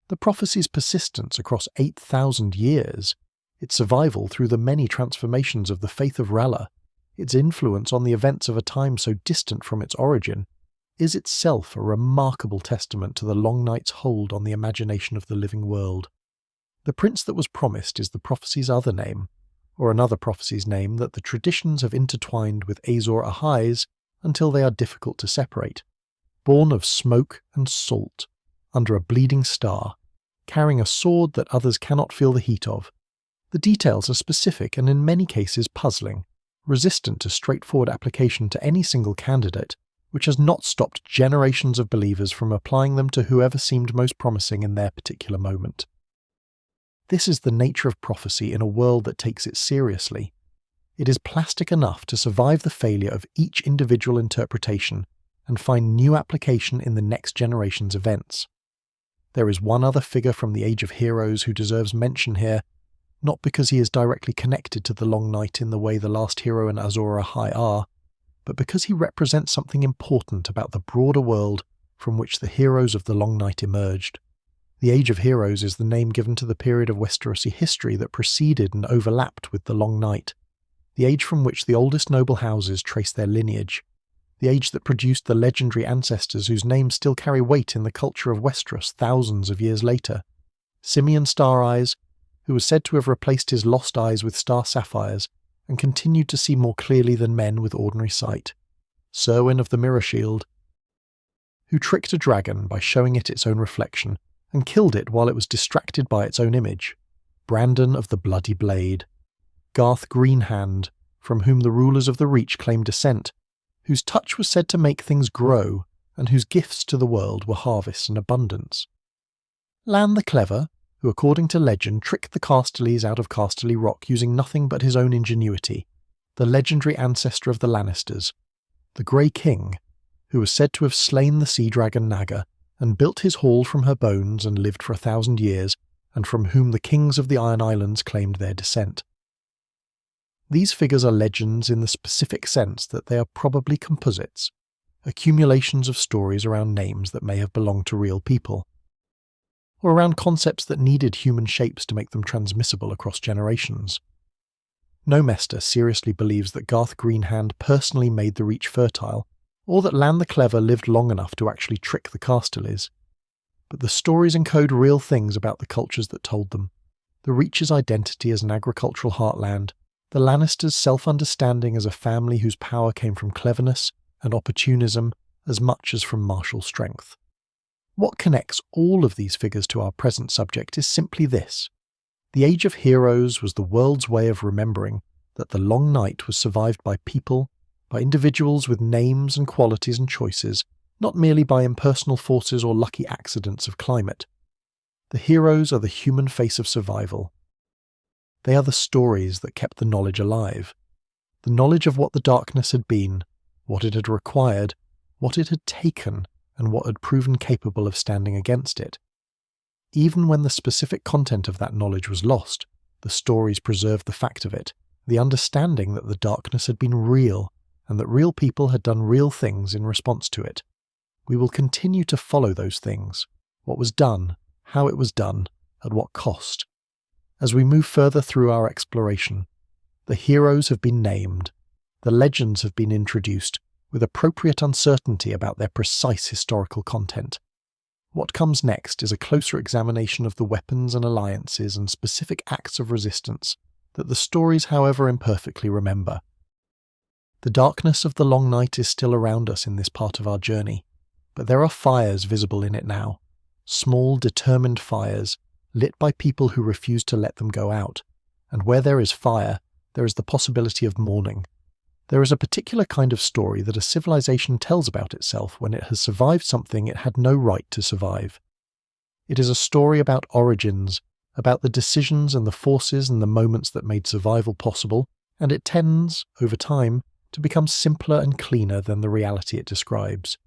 The prophecy's persistence across 8,000 years, its survival through the many transformations of the faith of R'hllor, its influence on the events of a time so distant from its origin, is itself a remarkable testament to the Long Night's hold on the imagination of the living world. The prince that was promised is the prophecy's other name, or another prophecy's name that the traditions have intertwined with Azor Ahai's until they are difficult to separate. born of smoke and salt, under a bleeding star, carrying a sword that others cannot feel the heat of. The details are specific and in many cases puzzling, resistant to straightforward application to any single candidate, which has not stopped generations of believers from applying them to whoever seemed most promising in their particular moment. This is the nature of prophecy in a world that takes it seriously. It is plastic enough to survive the failure of each individual interpretation and find new application in the next generation's events. There is one other figure from the Age of Heroes who deserves mention here, not because he is directly connected to the Long Night in the way the last hero and Azor Ahai are, but because he represents something important about the broader world from which the heroes of the Long Night emerged. The Age of Heroes is the name given to the period of Westerosi history that preceded and overlapped with the Long Night, the age from which the oldest noble houses trace their lineage, the age that produced the legendary ancestors whose names still carry weight in the culture of Westeros thousands of years later. Simeon Stareyes, who was said to have replaced his lost eyes with star sapphires and continued to see more clearly than men with ordinary sight. Serwyn of the Mirror Shield, who tricked a dragon by showing it its own reflection and killed it while it was distracted by its own image. Brandon of the Bloody Blade. Garth Greenhand, from whom the rulers of the Reach claimed descent, whose touch was said to make things grow and whose gifts to the world were harvests and abundance. Lan the Clever, who according to legend tricked the Casterlys out of Casterly Rock using nothing but his own ingenuity, the legendary ancestor of the Lannisters. The Grey King, who was said to have slain the sea dragon Naga and built his hall from her bones and lived for 1,000 years, and from whom the kings of the Iron Islands claimed their descent. These figures are legends in the specific sense that they are probably composites, accumulations of stories around names that may have belonged to real people, or around concepts that needed human shapes to make them transmissible across generations. No Mester seriously believes that Garth Greenhand personally made the Reach fertile, or that Lan the Clever lived long enough to actually trick the Casterlys. But the stories encode real things about the cultures that told them, the Reach's identity as an agricultural heartland, the Lannisters' self-understanding as a family whose power came from cleverness and opportunism as much as from martial strength. What connects all of these figures to our present subject is simply this. The Age of Heroes was the world's way of remembering that the Long Night was survived by people, by individuals with names and qualities and choices, not merely by impersonal forces or lucky accidents of climate. The heroes are the human face of survival. They are the stories that kept the knowledge alive. The knowledge of what the darkness had been, what it had required, what it had taken, and what had proven capable of standing against it. Even when the specific content of that knowledge was lost, the stories preserved the fact of it, the understanding that the darkness had been real, and that real people had done real things in response to it. We will continue to follow those things, what was done, how it was done, at what cost. As we move further through our exploration, the heroes have been named, the legends have been introduced, with appropriate uncertainty about their precise historical content. What comes next is a closer examination of the weapons and alliances and specific acts of resistance that the stories, however imperfectly, remember. The darkness of the Long Night is still around us in this part of our journey, but there are fires visible in it now, small, determined fires, lit by people who refuse to let them go out, and where there is fire, there is the possibility of mourning. There is a particular kind of story that a civilization tells about itself when it has survived something it had no right to survive. It is a story about origins, about the decisions and the forces and the moments that made survival possible, and it tends, over time, to become simpler and cleaner than the reality it describes.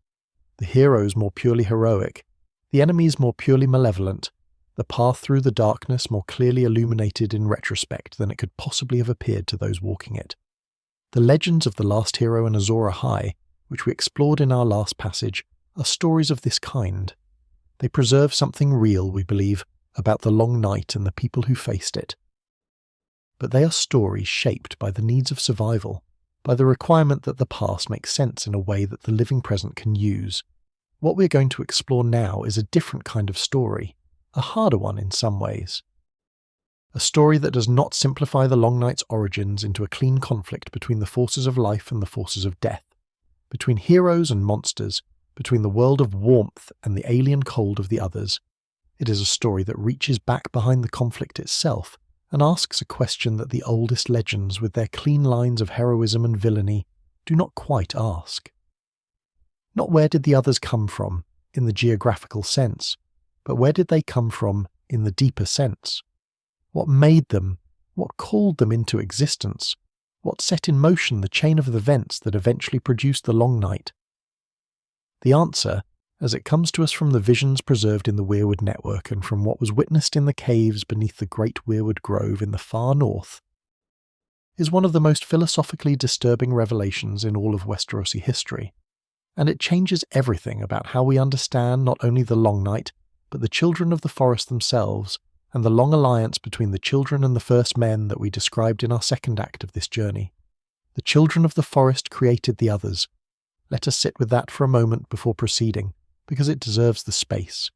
The heroes more purely heroic, the enemies more purely malevolent, the path through the darkness more clearly illuminated in retrospect than it could possibly have appeared to those walking it. The legends of the last hero and Azor Ahai, which we explored in our last passage, are stories of this kind. They preserve something real, we believe, about the Long Night and the people who faced it. But they are stories shaped by the needs of survival, by the requirement that the past makes sense in a way that the living present can use. What we're going to explore now is a different kind of story, a harder one in some ways. A story that does not simplify the Long Night's origins into a clean conflict between the forces of life and the forces of death, between heroes and monsters, between the world of warmth and the alien cold of the others. It is a story that reaches back behind the conflict itself and asks a question that the oldest legends, with their clean lines of heroism and villainy, do not quite ask. Not where did the others come from, in the geographical sense, but where did they come from in the deeper sense? What made them? What called them into existence? What set in motion the chain of events that eventually produced the Long Night? The answer, as it comes to us from the visions preserved in the Weirwood network and from what was witnessed in the caves beneath the great Weirwood Grove in the far north, is one of the most philosophically disturbing revelations in all of Westerosi history, and it changes everything about how we understand not only the Long Night, but the children of the forest themselves, and the long alliance between the children and the first men that we described in our second act of this journey. The children of the forest created the others. Let us sit with that for a moment before proceeding, because it deserves the space.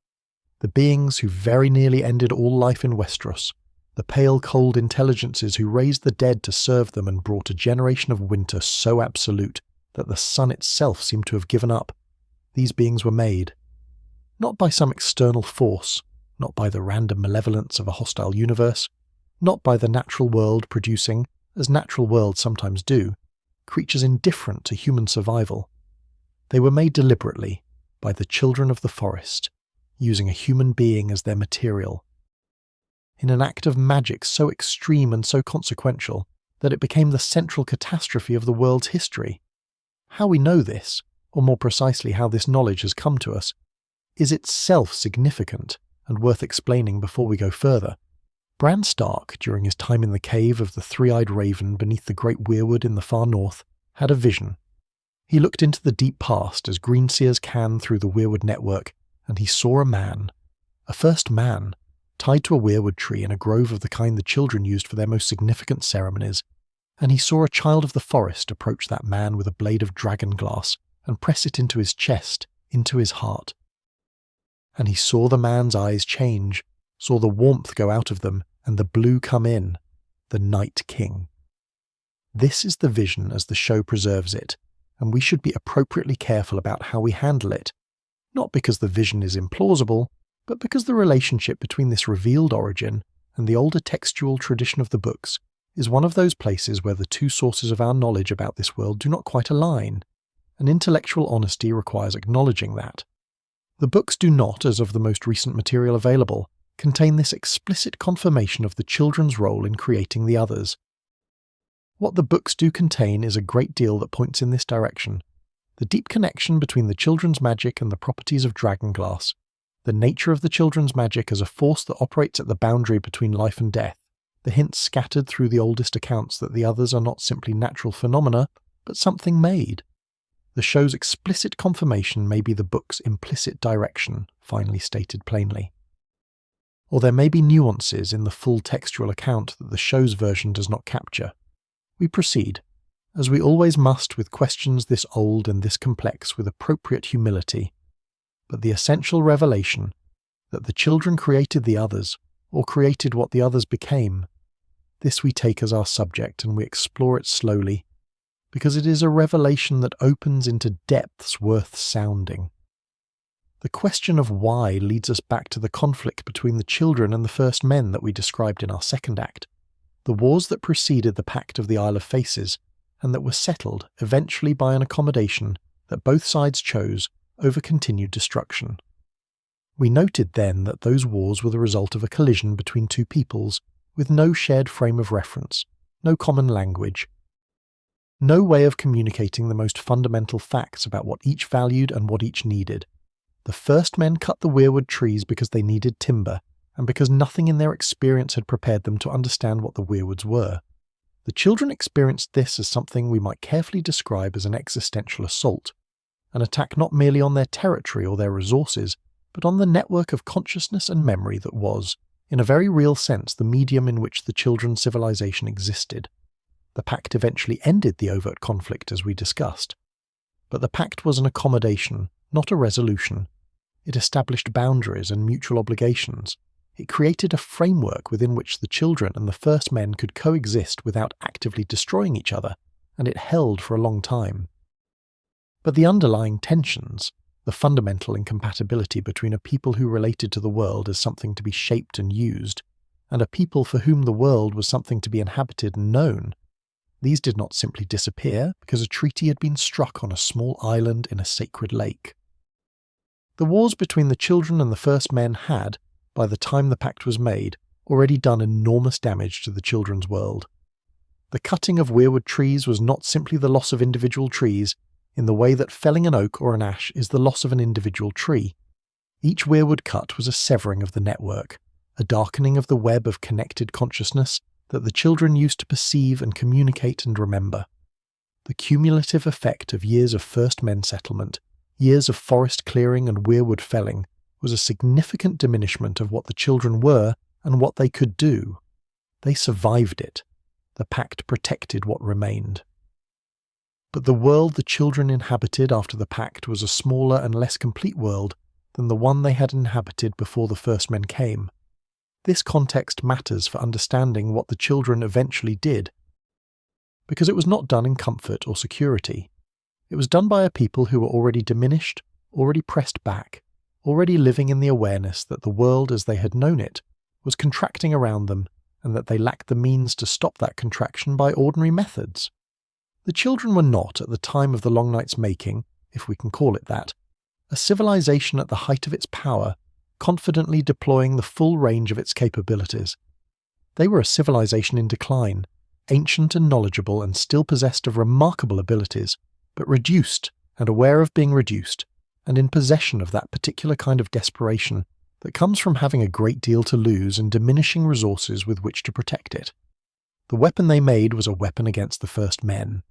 The beings who very nearly ended all life in Westeros, the pale cold intelligences who raised the dead to serve them and brought a generation of winter so absolute that the sun itself seemed to have given up. These beings were made, not by some external force, not by the random malevolence of a hostile universe, not by the natural world producing, as natural worlds sometimes do, creatures indifferent to human survival. They were made deliberately by the children of the forest, using a human being as their material, in an act of magic so extreme and so consequential that it became the central catastrophe of the world's history. How we know this, or more precisely how this knowledge has come to us, is itself significant and worth explaining before we go further. Bran Stark, during his time in the cave of the three-eyed raven beneath the great Weirwood in the far north, had a vision. He looked into the deep past as greenseers can through the Weirwood network, and he saw a man, a first man, tied to a Weirwood tree in a grove of the kind the children used for their most significant ceremonies, and he saw a child of the forest approach that man with a blade of dragon glass and press it into his chest, into his heart. And he saw the man's eyes change, saw the warmth go out of them, and the blue come in, the Night King. This is the vision as the show preserves it, and we should be appropriately careful about how we handle it, not because the vision is implausible, but because the relationship between this revealed origin and the older textual tradition of the books is one of those places where the two sources of our knowledge about this world do not quite align, and intellectual honesty requires acknowledging that. The books do not, as of the most recent material available, contain this explicit confirmation of the children's role in creating the others. What the books do contain is a great deal that points in this direction. The deep connection between the children's magic and the properties of dragonglass, the nature of the children's magic as a force that operates at the boundary between life and death, the hints scattered through the oldest accounts that the others are not simply natural phenomena, but something made. The show's explicit confirmation may be the book's implicit direction, finally stated plainly. Or there may be nuances in the full textual account that the show's version does not capture. We proceed, as we always must with questions this old and this complex, with appropriate humility. But the essential revelation, that the children created the others, or created what the others became, this we take as our subject and we explore it slowly, because it is a revelation that opens into depths worth sounding. The question of why leads us back to the conflict between the children and the first men that we described in our second act, the wars that preceded the Pact of the Isle of Faces, and that were settled eventually by an accommodation that both sides chose over continued destruction. We noted then that those wars were the result of a collision between two peoples with no shared frame of reference, no common language, no way of communicating the most fundamental facts about what each valued and what each needed. The first men cut the Weirwood trees because they needed timber, and because nothing in their experience had prepared them to understand what the Weirwoods were. The children experienced this as something we might carefully describe as an existential assault, an attack not merely on their territory or their resources, but on the network of consciousness and memory that was, in a very real sense, the medium in which the children's civilization existed. The Pact eventually ended the overt conflict, as we discussed. But the Pact was an accommodation, not a resolution. It established boundaries and mutual obligations. It created a framework within which the children and the first men could coexist without actively destroying each other, and it held for a long time. But the underlying tensions, the the fundamental incompatibility between a people who related to the world as something to be shaped and used, and a people for whom the world was something to be inhabited and known. These did not simply disappear because a treaty had been struck on a small island in a sacred lake. The wars between the children and the first men had, by the time the pact was made, already done enormous damage to the children's world. The cutting of weirwood trees was not simply the loss of individual trees, in the way that felling an oak or an ash is the loss of an individual tree. Each weirwood cut was a severing of the network, a darkening of the web of connected consciousness that the children used to perceive and communicate and remember. The cumulative effect of years of first men settlement, years of forest clearing and weirwood felling, was a significant diminishment of what the children were and what they could do. They survived it. The pact protected what remained. But the world the children inhabited after the pact was a smaller and less complete world than the one they had inhabited before the first men came. This context matters for understanding what the children eventually did, because it was not done in comfort or security. It was done by a people who were already diminished, already pressed back, already living in the awareness that the world as they had known it was contracting around them and that they lacked the means to stop that contraction by ordinary methods. The children were not, at the time of the Long Night's making, if we can call it that, a civilization at the height of its power, confidently deploying the full range of its capabilities. They were a civilization in decline, ancient and knowledgeable and still possessed of remarkable abilities, but reduced and aware of being reduced, and in possession of that particular kind of desperation that comes from having a great deal to lose and diminishing resources with which to protect it. The weapon they made was a weapon against the first men.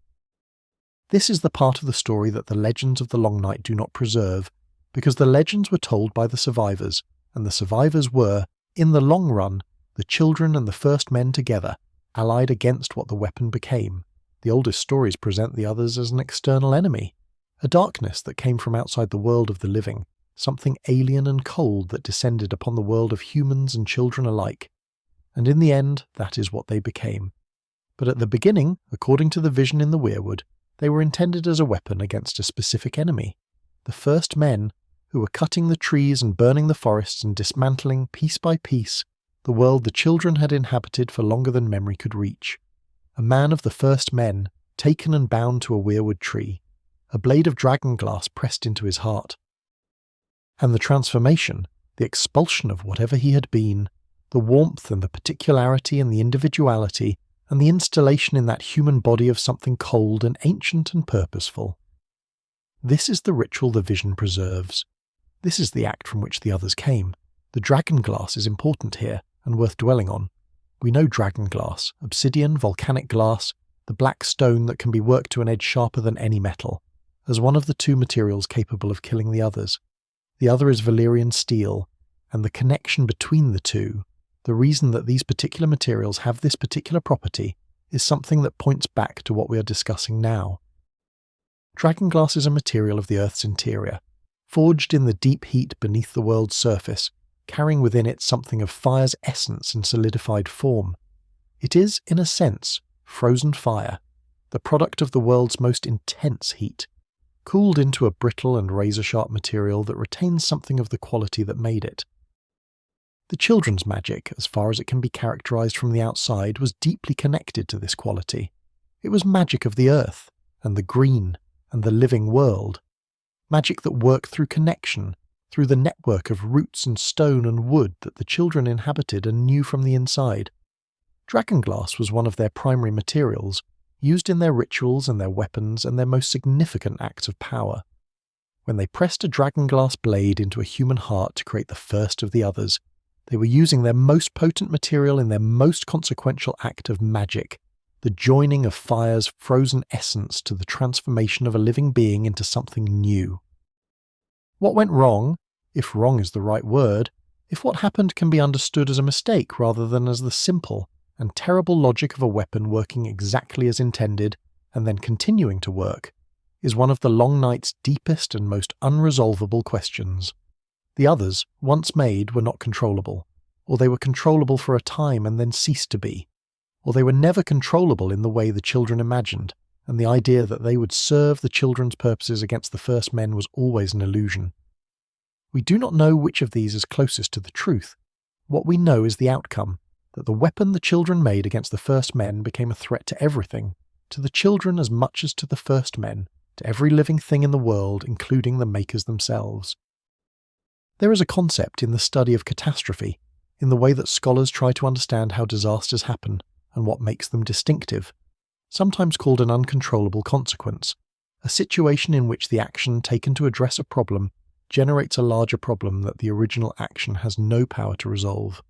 This is the part of the story that the legends of the Long Night do not preserve, because the legends were told by the survivors, and the survivors were, in the long run, the children and the first men together, allied against what the weapon became. The oldest stories present the others as an external enemy, a darkness that came from outside the world of the living, something alien and cold that descended upon the world of humans and children alike. And in the end, that is what they became. But at the beginning, according to the vision in the Weirwood, they were intended as a weapon against a specific enemy, the first men, who were cutting the trees and burning the forests and dismantling, piece by piece, the world the children had inhabited for longer than memory could reach. A man of the first men, taken and bound to a weirwood tree, a blade of dragon glass pressed into his heart. And the transformation, the expulsion of whatever he had been, the warmth and the particularity and the individuality, and the installation in that human body of something cold and ancient and purposeful. This is the ritual the vision preserves. This is the act from which the others came. The dragon glass is important here, and worth dwelling on. We know dragon glass, obsidian, volcanic glass, the black stone that can be worked to an edge sharper than any metal, as one of the two materials capable of killing the others. The other is Valyrian steel, and the connection between the two, the reason that these particular materials have this particular property, is something that points back to what we are discussing now. Dragonglass is a material of the Earth's interior, forged in the deep heat beneath the world's surface, carrying within it something of fire's essence in solidified form. It is, in a sense, frozen fire, the product of the world's most intense heat, cooled into a brittle and razor-sharp material that retains something of the quality that made it. The children's magic, as far as it can be characterized from the outside, was deeply connected to this quality. It was magic of the earth, and the green, and the living world. Magic that worked through connection, through the network of roots and stone and wood that the children inhabited and knew from the inside. Dragonglass was one of their primary materials, used in their rituals and their weapons and their most significant acts of power. When they pressed a dragonglass blade into a human heart to create the first of the others, they were using their most potent material in their most consequential act of magic, the joining of fire's frozen essence to the transformation of a living being into something new. What went wrong, if wrong is the right word, if what happened can be understood as a mistake rather than as the simple and terrible logic of a weapon working exactly as intended and then continuing to work, is one of the Long Night's deepest and most unresolvable questions. The others, once made, were not controllable, or they were controllable for a time and then ceased to be, or they were never controllable in the way the children imagined, and the idea that they would serve the children's purposes against the first men was always an illusion. We do not know which of these is closest to the truth. What we know is the outcome, that the weapon the children made against the first men became a threat to everything, to the children as much as to the first men, to every living thing in the world, including the makers themselves. There is a concept in the study of catastrophe, in the way that scholars try to understand how disasters happen and what makes them distinctive, sometimes called an uncontrollable consequence, a situation in which the action taken to address a problem generates a larger problem that the original action has no power to resolve.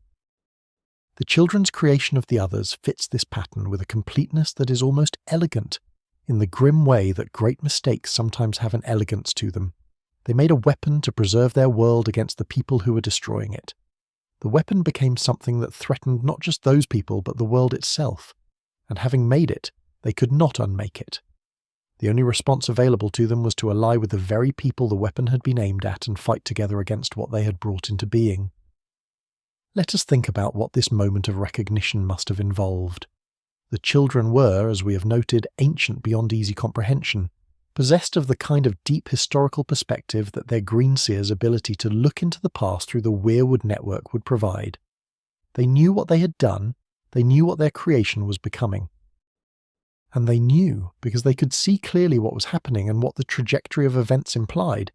The children's creation of the others fits this pattern with a completeness that is almost elegant, in the grim way that great mistakes sometimes have an elegance to them. They made a weapon to preserve their world against the people who were destroying it. The weapon became something that threatened not just those people but the world itself, and having made it, they could not unmake it. The only response available to them was to ally with the very people the weapon had been aimed at and fight together against what they had brought into being. Let us think about what this moment of recognition must have involved. The children were, as we have noted, ancient beyond easy comprehension, possessed of the kind of deep historical perspective that their greenseer's ability to look into the past through the Weirwood network would provide. They knew what they had done, they knew what their creation was becoming. And they knew, because they could see clearly what was happening and what the trajectory of events implied,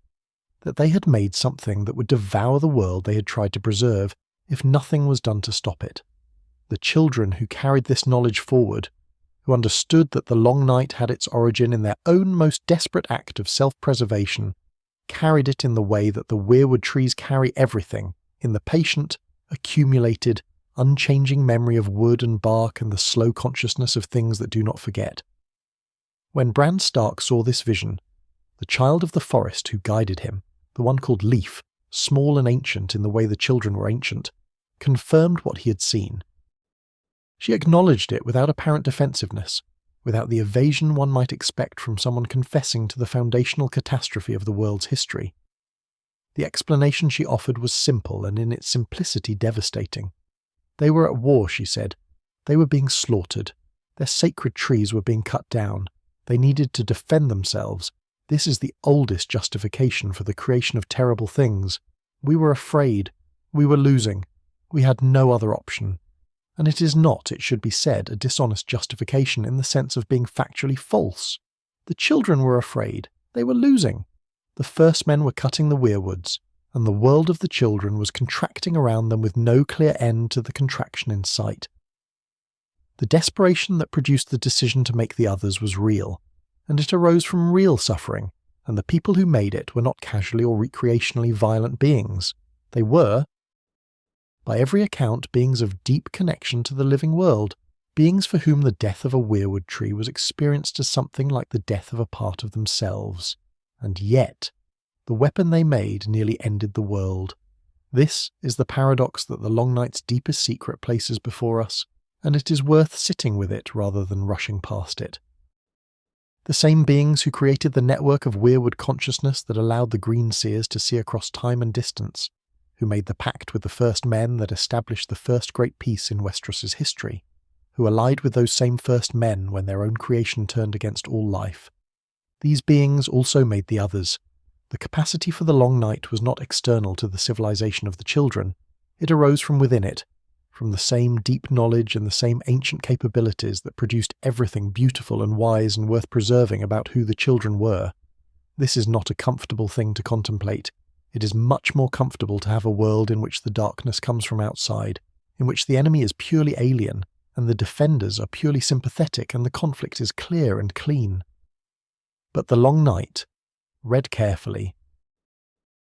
that they had made something that would devour the world they had tried to preserve if nothing was done to stop it. The children who carried this knowledge forward, who understood that the long night had its origin in their own most desperate act of self-preservation, carried it in the way that the Weirwood trees carry everything, in the patient, accumulated, unchanging memory of wood and bark and the slow consciousness of things that do not forget. When Bran Stark saw this vision, the child of the forest who guided him, the one called Leaf, small and ancient in the way the children were ancient, confirmed what he had seen. She acknowledged it without apparent defensiveness, without the evasion one might expect from someone confessing to the foundational catastrophe of the world's history. The explanation she offered was simple and in its simplicity devastating. They were at war, she said. They were being slaughtered. Their sacred trees were being cut down. They needed to defend themselves. This is the oldest justification for the creation of terrible things. We were afraid. We were losing. We had no other option. And it is not, it should be said, a dishonest justification in the sense of being factually false. The children were afraid. They were losing. The first men were cutting the Weirwoods, and the world of the children was contracting around them with no clear end to the contraction in sight. The desperation that produced the decision to make the others was real, and it arose from real suffering, and the people who made it were not casually or recreationally violent beings. They were, by every account, beings of deep connection to the living world, beings for whom the death of a Weirwood tree was experienced as something like the death of a part of themselves. And yet, the weapon they made nearly ended the world. This is the paradox that the Long Night's deepest secret places before us, and it is worth sitting with it rather than rushing past it. The same beings who created the network of Weirwood consciousness that allowed the Greenseers to see across time and distance, who made the pact with the first men that established the first great peace in Westeros's history, who allied with those same first men when their own creation turned against all life. These beings also made the others. The capacity for the Long Night was not external to the civilization of the children. It arose from within it, from the same deep knowledge and the same ancient capabilities that produced everything beautiful and wise and worth preserving about who the children were. This is not a comfortable thing to contemplate. It is much more comfortable to have a world in which the darkness comes from outside, in which the enemy is purely alien, and the defenders are purely sympathetic and the conflict is clear and clean. But the Long Night, read carefully,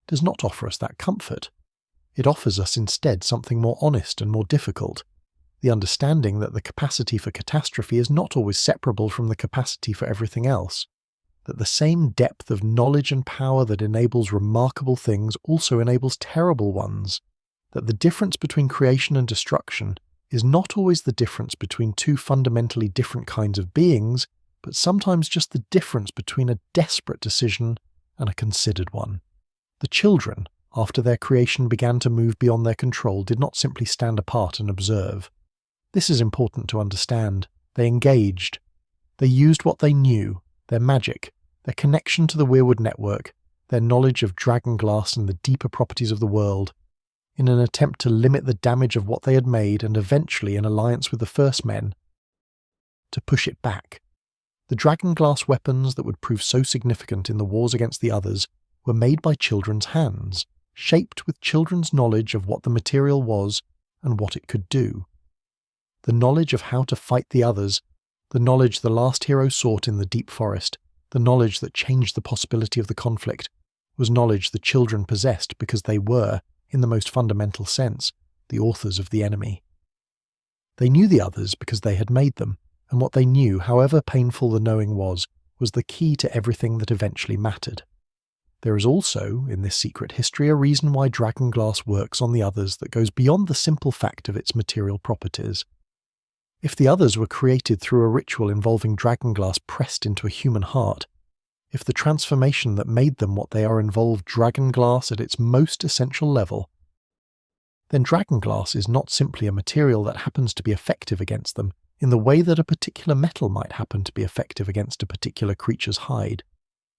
does not offer us that comfort. It offers us instead something more honest and more difficult, the understanding that the capacity for catastrophe is not always separable from the capacity for everything else, that the same depth of knowledge and power that enables remarkable things also enables terrible ones, that the difference between creation and destruction is not always the difference between two fundamentally different kinds of beings, but sometimes just the difference between a desperate decision and a considered one. The children, after their creation began to move beyond their control, did not simply stand apart and observe. This is important to understand. They engaged. They used what they knew, their magic, their connection to the Weirwood network, their knowledge of dragonglass and the deeper properties of the world, in an attempt to limit the damage of what they had made and eventually, in alliance with the First Men, to push it back. The dragonglass weapons that would prove so significant in the wars against the others were made by children's hands, shaped with children's knowledge of what the material was and what it could do. The knowledge of how to fight the others, the knowledge the last hero sought in the deep forest, the knowledge that changed the possibility of the conflict, was knowledge the children possessed because they were, in the most fundamental sense, the authors of the enemy. They knew the others because they had made them, and what they knew, however painful the knowing was the key to everything that eventually mattered. There is also, in this secret history, a reason why dragonglass works on the others that goes beyond the simple fact of its material properties. If the others were created through a ritual involving dragonglass pressed into a human heart, if the transformation that made them what they are involved dragonglass at its most essential level, then dragonglass is not simply a material that happens to be effective against them in the way that a particular metal might happen to be effective against a particular creature's hide.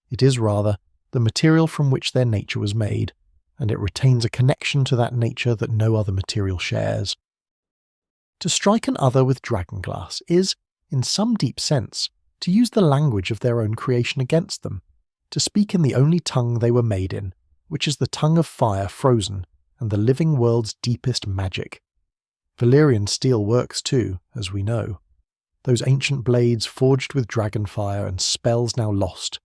It is rather the material from which their nature was made, and it retains a connection to that nature that no other material shares. To strike an other with dragonglass is, in some deep sense, to use the language of their own creation against them, to speak in the only tongue they were made in, which is the tongue of fire frozen and the living world's deepest magic. Valyrian steel works too, as we know. Those ancient blades forged with dragonfire and spells now lost,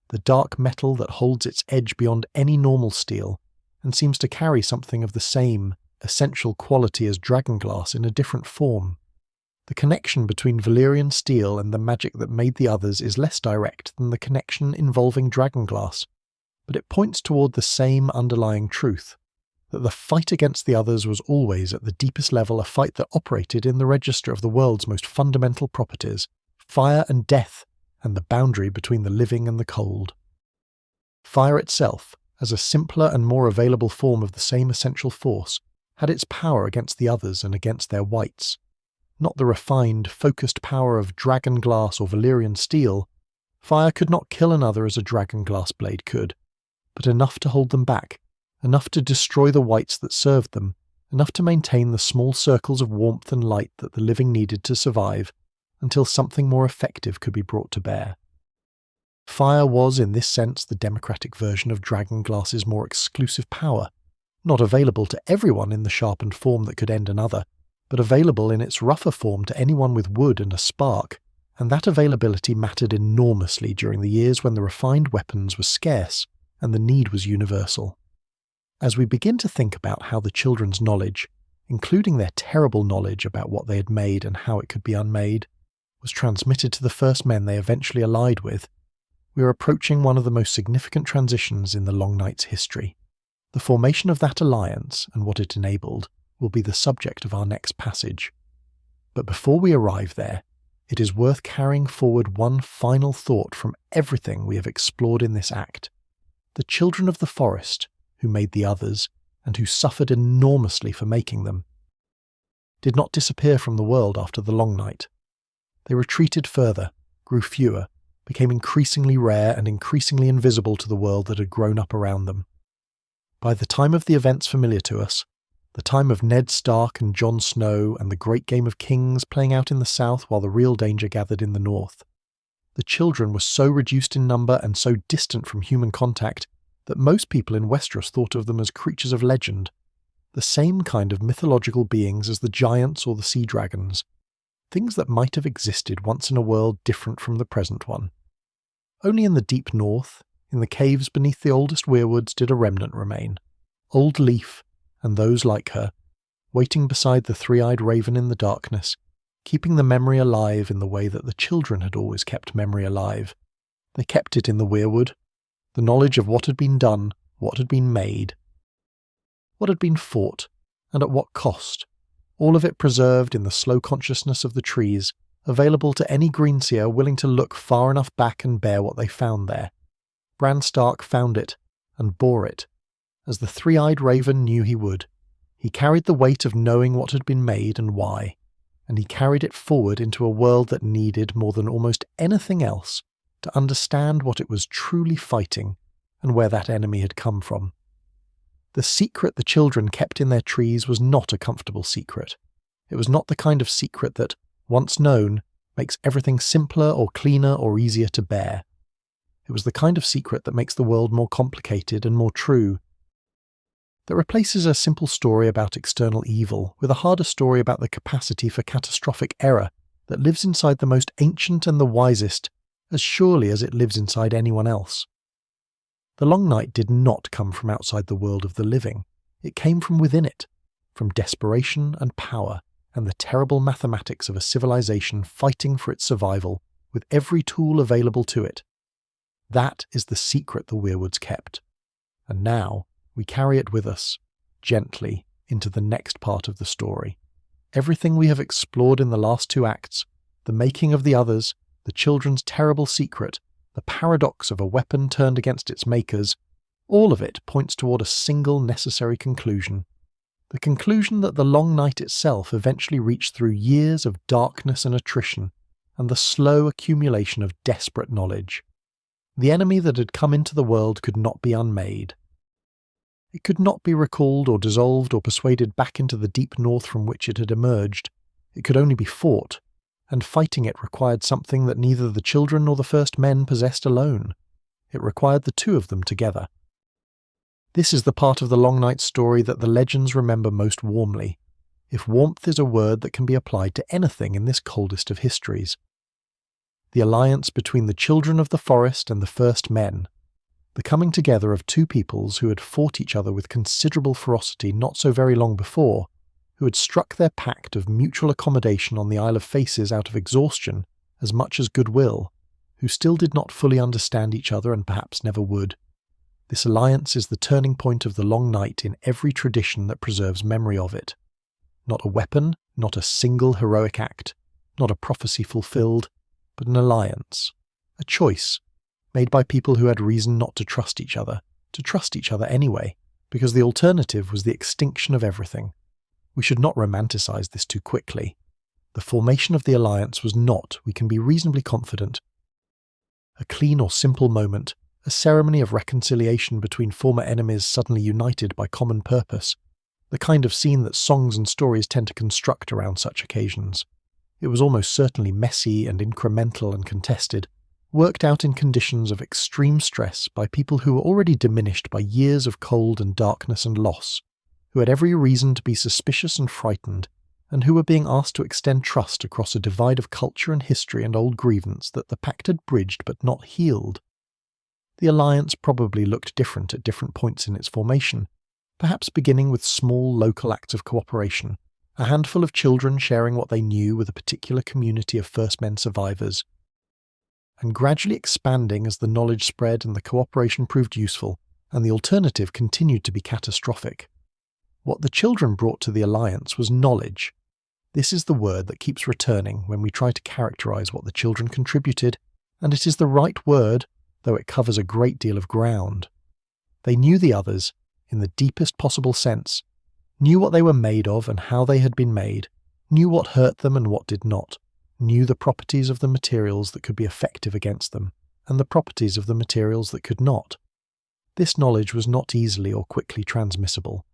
the dark metal that holds its edge beyond any normal steel and seems to carry something of the same essential quality as dragonglass in a different form. The connection between Valyrian steel and the magic that made the others is less direct than the connection involving dragonglass, but it points toward the same underlying truth, that the fight against the others was always at the deepest level a fight that operated in the register of the world's most fundamental properties, fire and death, and the boundary between the living and the cold. Fire itself, as a simpler and more available form of the same essential force, had its power against the others and against their Wights. Not the refined, focused power of dragonglass or Valyrian steel. Fire could not kill another as a dragonglass blade could, but enough to hold them back, enough to destroy the Wights that served them, enough to maintain the small circles of warmth and light that the living needed to survive, until something more effective could be brought to bear. Fire was, in this sense, the democratic version of dragonglass's more exclusive power, not available to everyone in the sharpened form that could end another, but available in its rougher form to anyone with wood and a spark, and that availability mattered enormously during the years when the refined weapons were scarce and the need was universal. As we begin to think about how the children's knowledge, including their terrible knowledge about what they had made and how it could be unmade, was transmitted to the First Men they eventually allied with, we are approaching one of the most significant transitions in the Long Night's history. The formation of that alliance and what it enabled will be the subject of our next passage. But before we arrive there, it is worth carrying forward one final thought from everything we have explored in this act. The children of the forest, who made the others, and who suffered enormously for making them, did not disappear from the world after the Long Night. They retreated further, grew fewer, became increasingly rare and increasingly invisible to the world that had grown up around them. By the time of the events familiar to us, the time of Ned Stark and Jon Snow and the great game of kings playing out in the south while the real danger gathered in the north, the children were so reduced in number and so distant from human contact that most people in Westeros thought of them as creatures of legend, the same kind of mythological beings as the giants or the sea dragons, things that might have existed once in a world different from the present one. Only in the deep north, in the caves beneath the oldest Weirwoods, did a remnant remain. Old Leaf, and those like her, waiting beside the three-eyed raven in the darkness, keeping the memory alive in the way that the children had always kept memory alive. They kept it in the Weirwood, the knowledge of what had been done, what had been made, what had been fought, and at what cost, all of it preserved in the slow consciousness of the trees, available to any greenseer willing to look far enough back and bear what they found there. Bran Stark found it, and bore it, as the three-eyed raven knew he would. He carried the weight of knowing what had been made and why, and he carried it forward into a world that needed, more than almost anything else, to understand what it was truly fighting, and where that enemy had come from. The secret the children kept in their trees was not a comfortable secret. It was not the kind of secret that, once known, makes everything simpler or cleaner or easier to bear. It was the kind of secret that makes the world more complicated and more true, that replaces a simple story about external evil with a harder story about the capacity for catastrophic error that lives inside the most ancient and the wisest as surely as it lives inside anyone else. The long night did not come from outside the world of the living. It came from within it, from desperation and power and the terrible mathematics of a civilization fighting for its survival with every tool available to it. That is the secret the Weirwoods kept. And now we carry it with us, gently, into the next part of the story. Everything we have explored in the last 2 acts, the making of the others, the children's terrible secret, the paradox of a weapon turned against its makers, all of it points toward a single necessary conclusion. The conclusion that the long night itself eventually reached through years of darkness and attrition, and the slow accumulation of desperate knowledge. The enemy that had come into the world could not be unmade. It could not be recalled or dissolved or persuaded back into the deep north from which it had emerged. It could only be fought, and fighting it required something that neither the children nor the first men possessed alone. It required the 2 of them together. This is the part of the Long Night story that the legends remember most warmly, if warmth is a word that can be applied to anything in this coldest of histories. The alliance between the children of the forest and the first men, the coming together of 2 peoples who had fought each other with considerable ferocity not so very long before, who had struck their pact of mutual accommodation on the Isle of Faces out of exhaustion as much as goodwill, who still did not fully understand each other and perhaps never would. This alliance is the turning point of the long night in every tradition that preserves memory of it. Not a weapon, not a single heroic act, not a prophecy fulfilled, but an alliance, a choice, made by people who had reason not to trust each other anyway, because the alternative was the extinction of everything. We should not romanticize this too quickly. The formation of the alliance was not, we can be reasonably confident, a clean or simple moment, a ceremony of reconciliation between former enemies suddenly united by common purpose, the kind of scene that songs and stories tend to construct around such occasions. It was almost certainly messy and incremental and contested, worked out in conditions of extreme stress by people who were already diminished by years of cold and darkness and loss, who had every reason to be suspicious and frightened, and who were being asked to extend trust across a divide of culture and history and old grievance that the Pact had bridged but not healed. The alliance probably looked different at different points in its formation, perhaps beginning with small local acts of cooperation, a handful of children sharing what they knew with a particular community of First Men survivors, and gradually expanding as the knowledge spread and the cooperation proved useful, and the alternative continued to be catastrophic. What the children brought to the alliance was knowledge. This is the word that keeps returning when we try to characterize what the children contributed, and it is the right word, though it covers a great deal of ground. They knew the others, in the deepest possible sense, knew what they were made of and how they had been made, knew what hurt them and what did not, knew the properties of the materials that could be effective against them, and the properties of the materials that could not. This knowledge was not easily or quickly transmissible,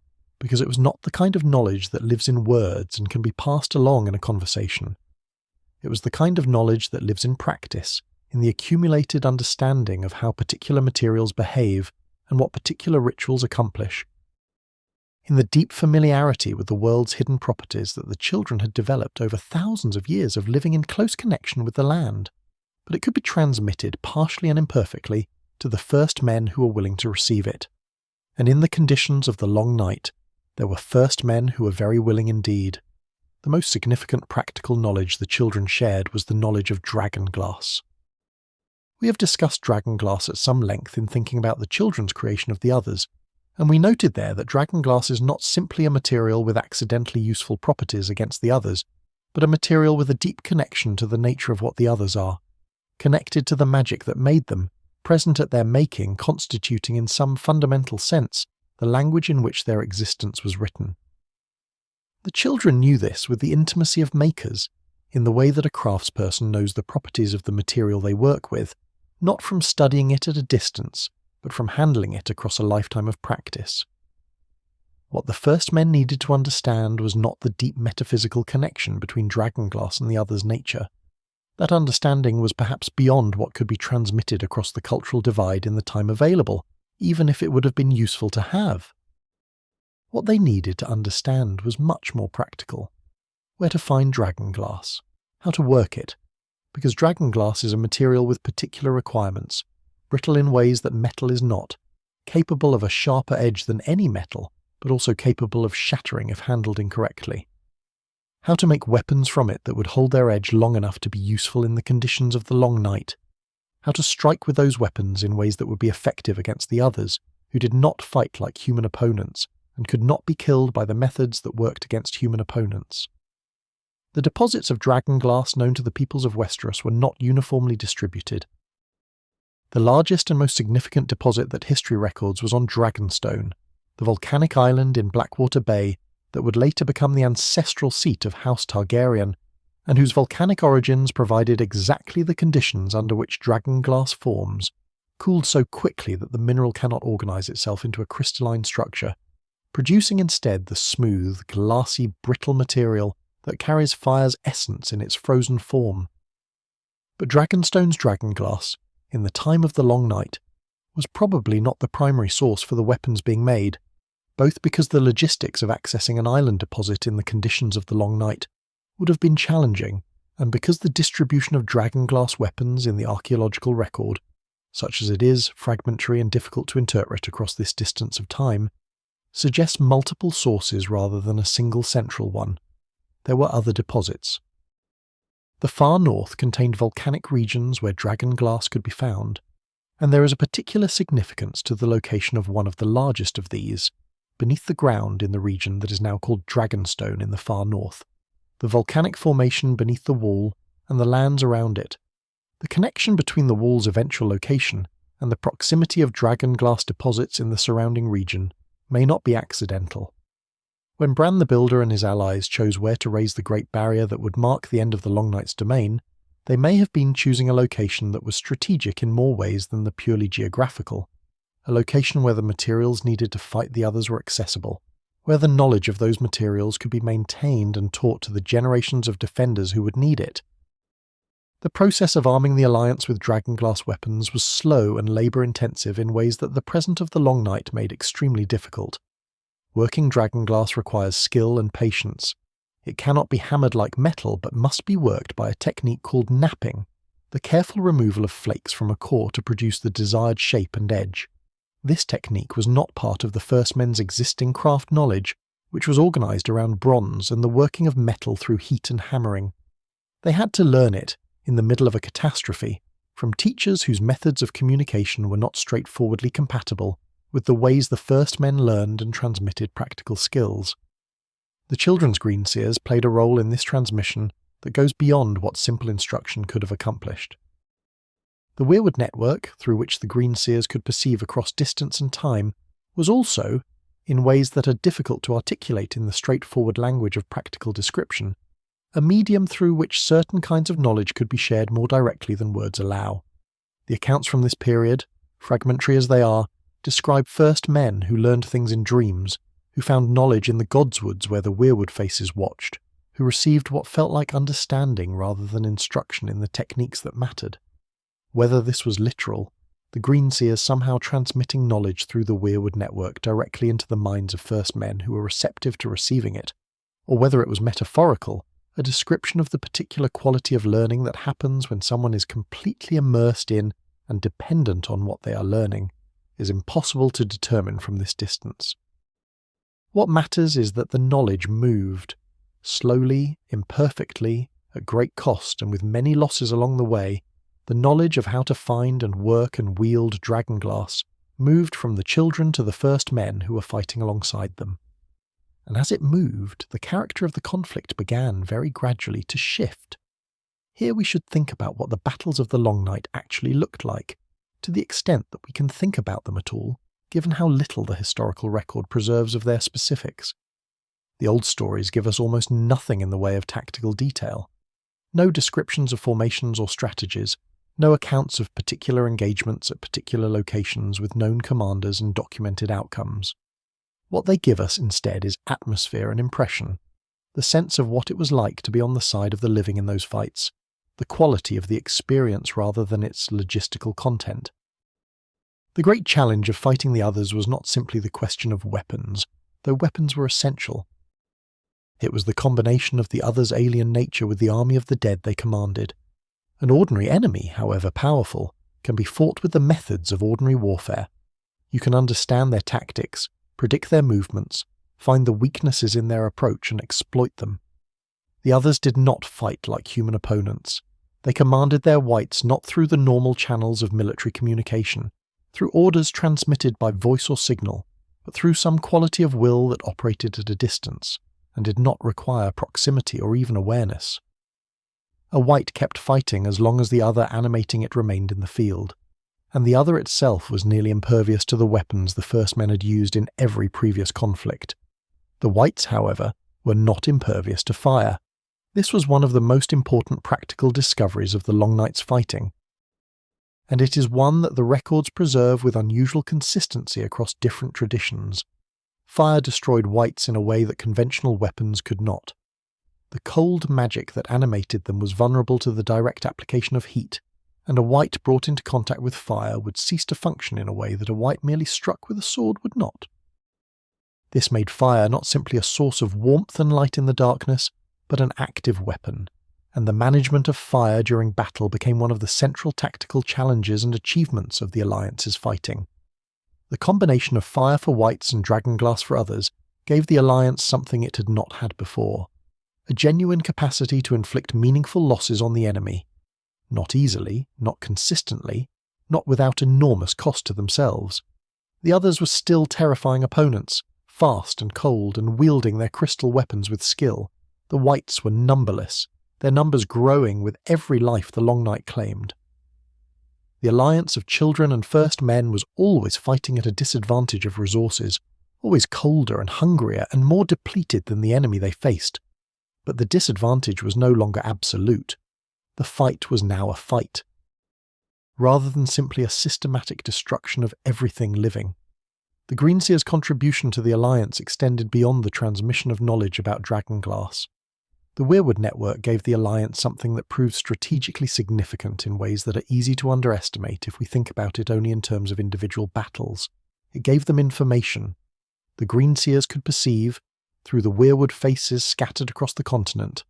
because it was not the kind of knowledge that lives in words and can be passed along in a conversation. It was the kind of knowledge that lives in practice, in the accumulated understanding of how particular materials behave and what particular rituals accomplish, in the deep familiarity with the world's hidden properties that the children had developed over thousands of years of living in close connection with the land. But it could be transmitted, partially and imperfectly, to the first men who were willing to receive it. And in the conditions of the long night, there were first men who were very willing indeed. The most significant practical knowledge the children shared was the knowledge of dragonglass. We have discussed dragonglass at some length in thinking about the children's creation of the others, and we noted there that dragonglass is not simply a material with accidentally useful properties against the others, but a material with a deep connection to the nature of what the others are, connected to the magic that made them, present at their making, constituting in some fundamental sense the language in which their existence was written. The children knew this with the intimacy of makers, in the way that a craftsperson knows the properties of the material they work with, not from studying it at a distance, but from handling it across a lifetime of practice. What the first men needed to understand was not the deep metaphysical connection between dragonglass and the other's nature. That understanding was perhaps beyond what could be transmitted across the cultural divide in the time available, even if it would have been useful to have. What they needed to understand was much more practical. Where to find dragonglass, how to work it, because dragonglass is a material with particular requirements, brittle in ways that metal is not, capable of a sharper edge than any metal, but also capable of shattering if handled incorrectly. How to make weapons from it that would hold their edge long enough to be useful in the conditions of the long night. How to strike with those weapons in ways that would be effective against the others, who did not fight like human opponents, and could not be killed by the methods that worked against human opponents. The deposits of dragonglass known to the peoples of Westeros were not uniformly distributed. The largest and most significant deposit that history records was on Dragonstone, the volcanic island in Blackwater Bay that would later become the ancestral seat of House Targaryen, and whose volcanic origins provided exactly the conditions under which dragonglass forms, cooled so quickly that the mineral cannot organize itself into a crystalline structure, producing instead the smooth, glassy, brittle material that carries fire's essence in its frozen form. But Dragonstone's dragonglass, in the time of the Long Night, was probably not the primary source for the weapons being made, both because the logistics of accessing an island deposit in the conditions of the Long Night would have been challenging, and because the distribution of dragonglass weapons in the archaeological record, such as it is fragmentary and difficult to interpret across this distance of time, suggests multiple sources rather than a single central one. There were other deposits. The far north contained volcanic regions where dragonglass could be found, and there is a particular significance to the location of one of the largest of these, beneath the ground in the region that is now called Dragonstone in the far north, the volcanic formation beneath the wall and the lands around it. The connection between the wall's eventual location and the proximity of dragonglass deposits in the surrounding region may not be accidental. When Bran the Builder and his allies chose where to raise the Great Barrier that would mark the end of the Long Night's domain, they may have been choosing a location that was strategic in more ways than the purely geographical, a location where the materials needed to fight the others were accessible, where the knowledge of those materials could be maintained and taught to the generations of defenders who would need it. The process of arming the Alliance with dragonglass weapons was slow and labour-intensive in ways that the present of the Long Night made extremely difficult. Working dragonglass requires skill and patience. It cannot be hammered like metal but must be worked by a technique called knapping, the careful removal of flakes from a core to produce the desired shape and edge. This technique was not part of the first men's existing craft knowledge, which was organised around bronze and the working of metal through heat and hammering. They had to learn it, in the middle of a catastrophe, from teachers whose methods of communication were not straightforwardly compatible with the ways the first men learned and transmitted practical skills. The children's greenseers played a role in this transmission that goes beyond what simple instruction could have accomplished. The Weirwood network, through which the greenseers could perceive across distance and time, was also, in ways that are difficult to articulate in the straightforward language of practical description, a medium through which certain kinds of knowledge could be shared more directly than words allow. The accounts from this period, fragmentary as they are, describe first men who learned things in dreams, who found knowledge in the godswoods where the Weirwood faces watched, who received what felt like understanding rather than instruction in the techniques that mattered. Whether this was literal, the greenseers somehow transmitting knowledge through the Weirwood network directly into the minds of first men who were receptive to receiving it, or whether it was metaphorical, a description of the particular quality of learning that happens when someone is completely immersed in and dependent on what they are learning, is impossible to determine from this distance. What matters is that the knowledge moved, slowly, imperfectly, at great cost and with many losses along the way. The knowledge of how to find and work and wield dragonglass moved from the children to the first men who were fighting alongside them. And as it moved, the character of the conflict began very gradually to shift. Here we should think about what the battles of the Long Night actually looked like, to the extent that we can think about them at all, given how little the historical record preserves of their specifics. The old stories give us almost nothing in the way of tactical detail. No descriptions of formations or strategies, No accounts of particular engagements at particular locations with known commanders and documented outcomes. What they give us instead is atmosphere and impression, the sense of what it was like to be on the side of the living in those fights, the quality of the experience rather than its logistical content. The great challenge of fighting the others was not simply the question of weapons, though weapons were essential. It was the combination of the others' alien nature with the army of the dead they commanded. An ordinary enemy, however powerful, can be fought with the methods of ordinary warfare. You can understand their tactics, predict their movements, find the weaknesses in their approach and exploit them. The others did not fight like human opponents. They commanded their Wights not through the normal channels of military communication, through orders transmitted by voice or signal, but through some quality of will that operated at a distance, and did not require proximity or even awareness. A Wight kept fighting as long as the other animating it remained in the field, and the other itself was nearly impervious to the weapons the first men had used in every previous conflict. The Wights, however, were not impervious to fire. This was one of the most important practical discoveries of the Long Night's fighting, and it is one that the records preserve with unusual consistency across different traditions. Fire destroyed Wights in a way that conventional weapons could not. The cold magic that animated them was vulnerable to the direct application of heat, and a Wight brought into contact with fire would cease to function in a way that a Wight merely struck with a sword would not. This made fire not simply a source of warmth and light in the darkness, but an active weapon, and the management of fire during battle became one of the central tactical challenges and achievements of the Alliance's fighting. The combination of fire for Wights and dragonglass for others gave the Alliance something it had not had before, a genuine capacity to inflict meaningful losses on the enemy, not easily, not consistently, not without enormous cost to themselves. The others were still terrifying opponents, fast and cold and wielding their crystal weapons with skill. The Wights were numberless, their numbers growing with every life the Long Night claimed. The alliance of children and first men was always fighting at a disadvantage of resources, always colder and hungrier and more depleted than the enemy they faced. But the disadvantage was no longer absolute. The fight was now a fight, rather than simply a systematic destruction of everything living. The Greenseer's contribution to the Alliance extended beyond the transmission of knowledge about dragonglass. The Weirwood network gave the Alliance something that proved strategically significant in ways that are easy to underestimate if we think about it only in terms of individual battles. It gave them information. The Greenseers could perceive, through the Weirwood faces scattered across the continent,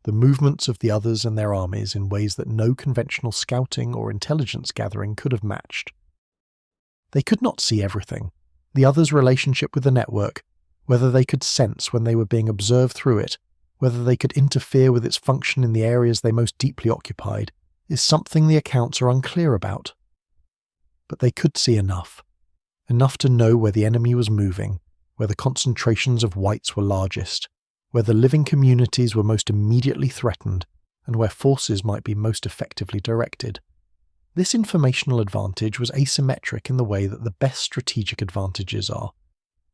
the movements of the others and their armies in ways that no conventional scouting or intelligence gathering could have matched. They could not see everything. The others' relationship with the network, whether they could sense when they were being observed through it, whether they could interfere with its function in the areas they most deeply occupied, is something the accounts are unclear about. But they could see enough to know where the enemy was moving, where the concentrations of Wights were largest, where the living communities were most immediately threatened, and where forces might be most effectively directed. This informational advantage was asymmetric in the way that the best strategic advantages are.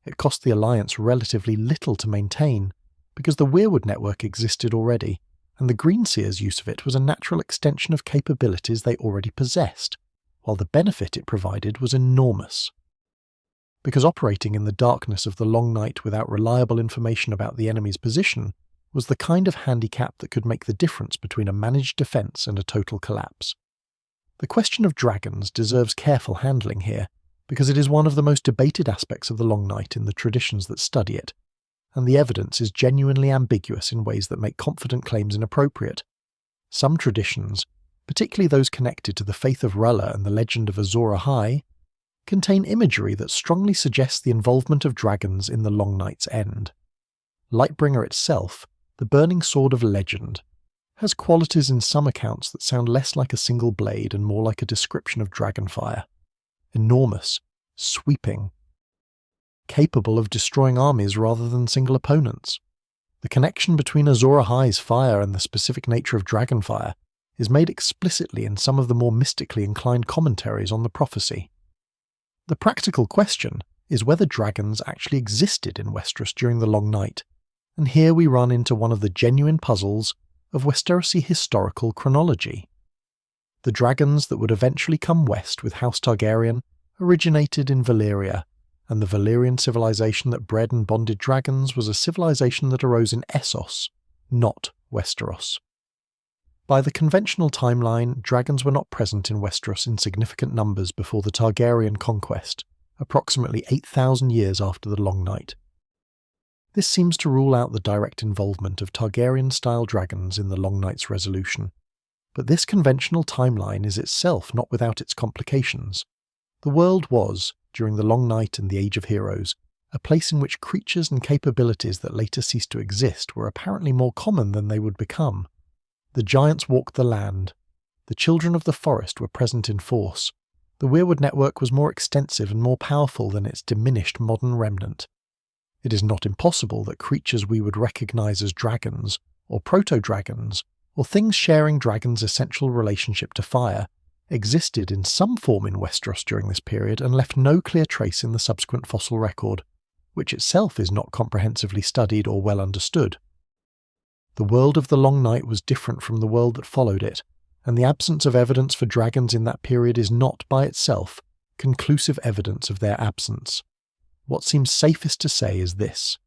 It cost the Alliance relatively little to maintain, because the Weirwood network existed already, and the Greenseer's use of it was a natural extension of capabilities they already possessed, while the benefit it provided was enormous. Because operating in the darkness of the long night without reliable information about the enemy's position was the kind of handicap that could make the difference between a managed defense and a total collapse. The question of dragons deserves careful handling here, because it is one of the most debated aspects of the long night in the traditions that study it, and the evidence is genuinely ambiguous in ways that make confident claims inappropriate. Some traditions, particularly those connected to the faith of R'lyeh and the legend of Azor Ahai, contain imagery that strongly suggests the involvement of dragons in the long night's end. Lightbringer itself, the burning sword of legend, has qualities in some accounts that sound less like a single blade and more like a description of dragonfire. Enormous, sweeping, capable of destroying armies rather than single opponents. The connection between Azor Ahai's fire and the specific nature of dragonfire is made explicitly in some of the more mystically inclined commentaries on the prophecy. The practical question is whether dragons actually existed in Westeros during the long night, and here we run into one of the genuine puzzles of Westerosi historical chronology. The dragons that would eventually come west with House Targaryen originated in Valyria, and the Valyrian civilization that bred and bonded dragons was a civilization that arose in Essos, not Westeros. By the conventional timeline, dragons were not present in Westeros in significant numbers before the Targaryen conquest, approximately 8,000 years after the Long Night. This seems to rule out the direct involvement of Targaryen-style dragons in the Long Night's resolution. But this conventional timeline is itself not without its complications. The world was, during the Long Night and the Age of Heroes, a place in which creatures and capabilities that later ceased to exist were apparently more common than they would become. The giants walked the land. The children of the forest were present in force. The Weirwood network was more extensive and more powerful than its diminished modern remnant. It is not impossible that creatures we would recognize as dragons, or proto-dragons, or things sharing dragons' essential relationship to fire, existed in some form in Westeros during this period and left no clear trace in the subsequent fossil record, which itself is not comprehensively studied or well understood. The world of the Long Night was different from the world that followed it, and the absence of evidence for dragons in that period is not, by itself, conclusive evidence of their absence. What seems safest to say is this: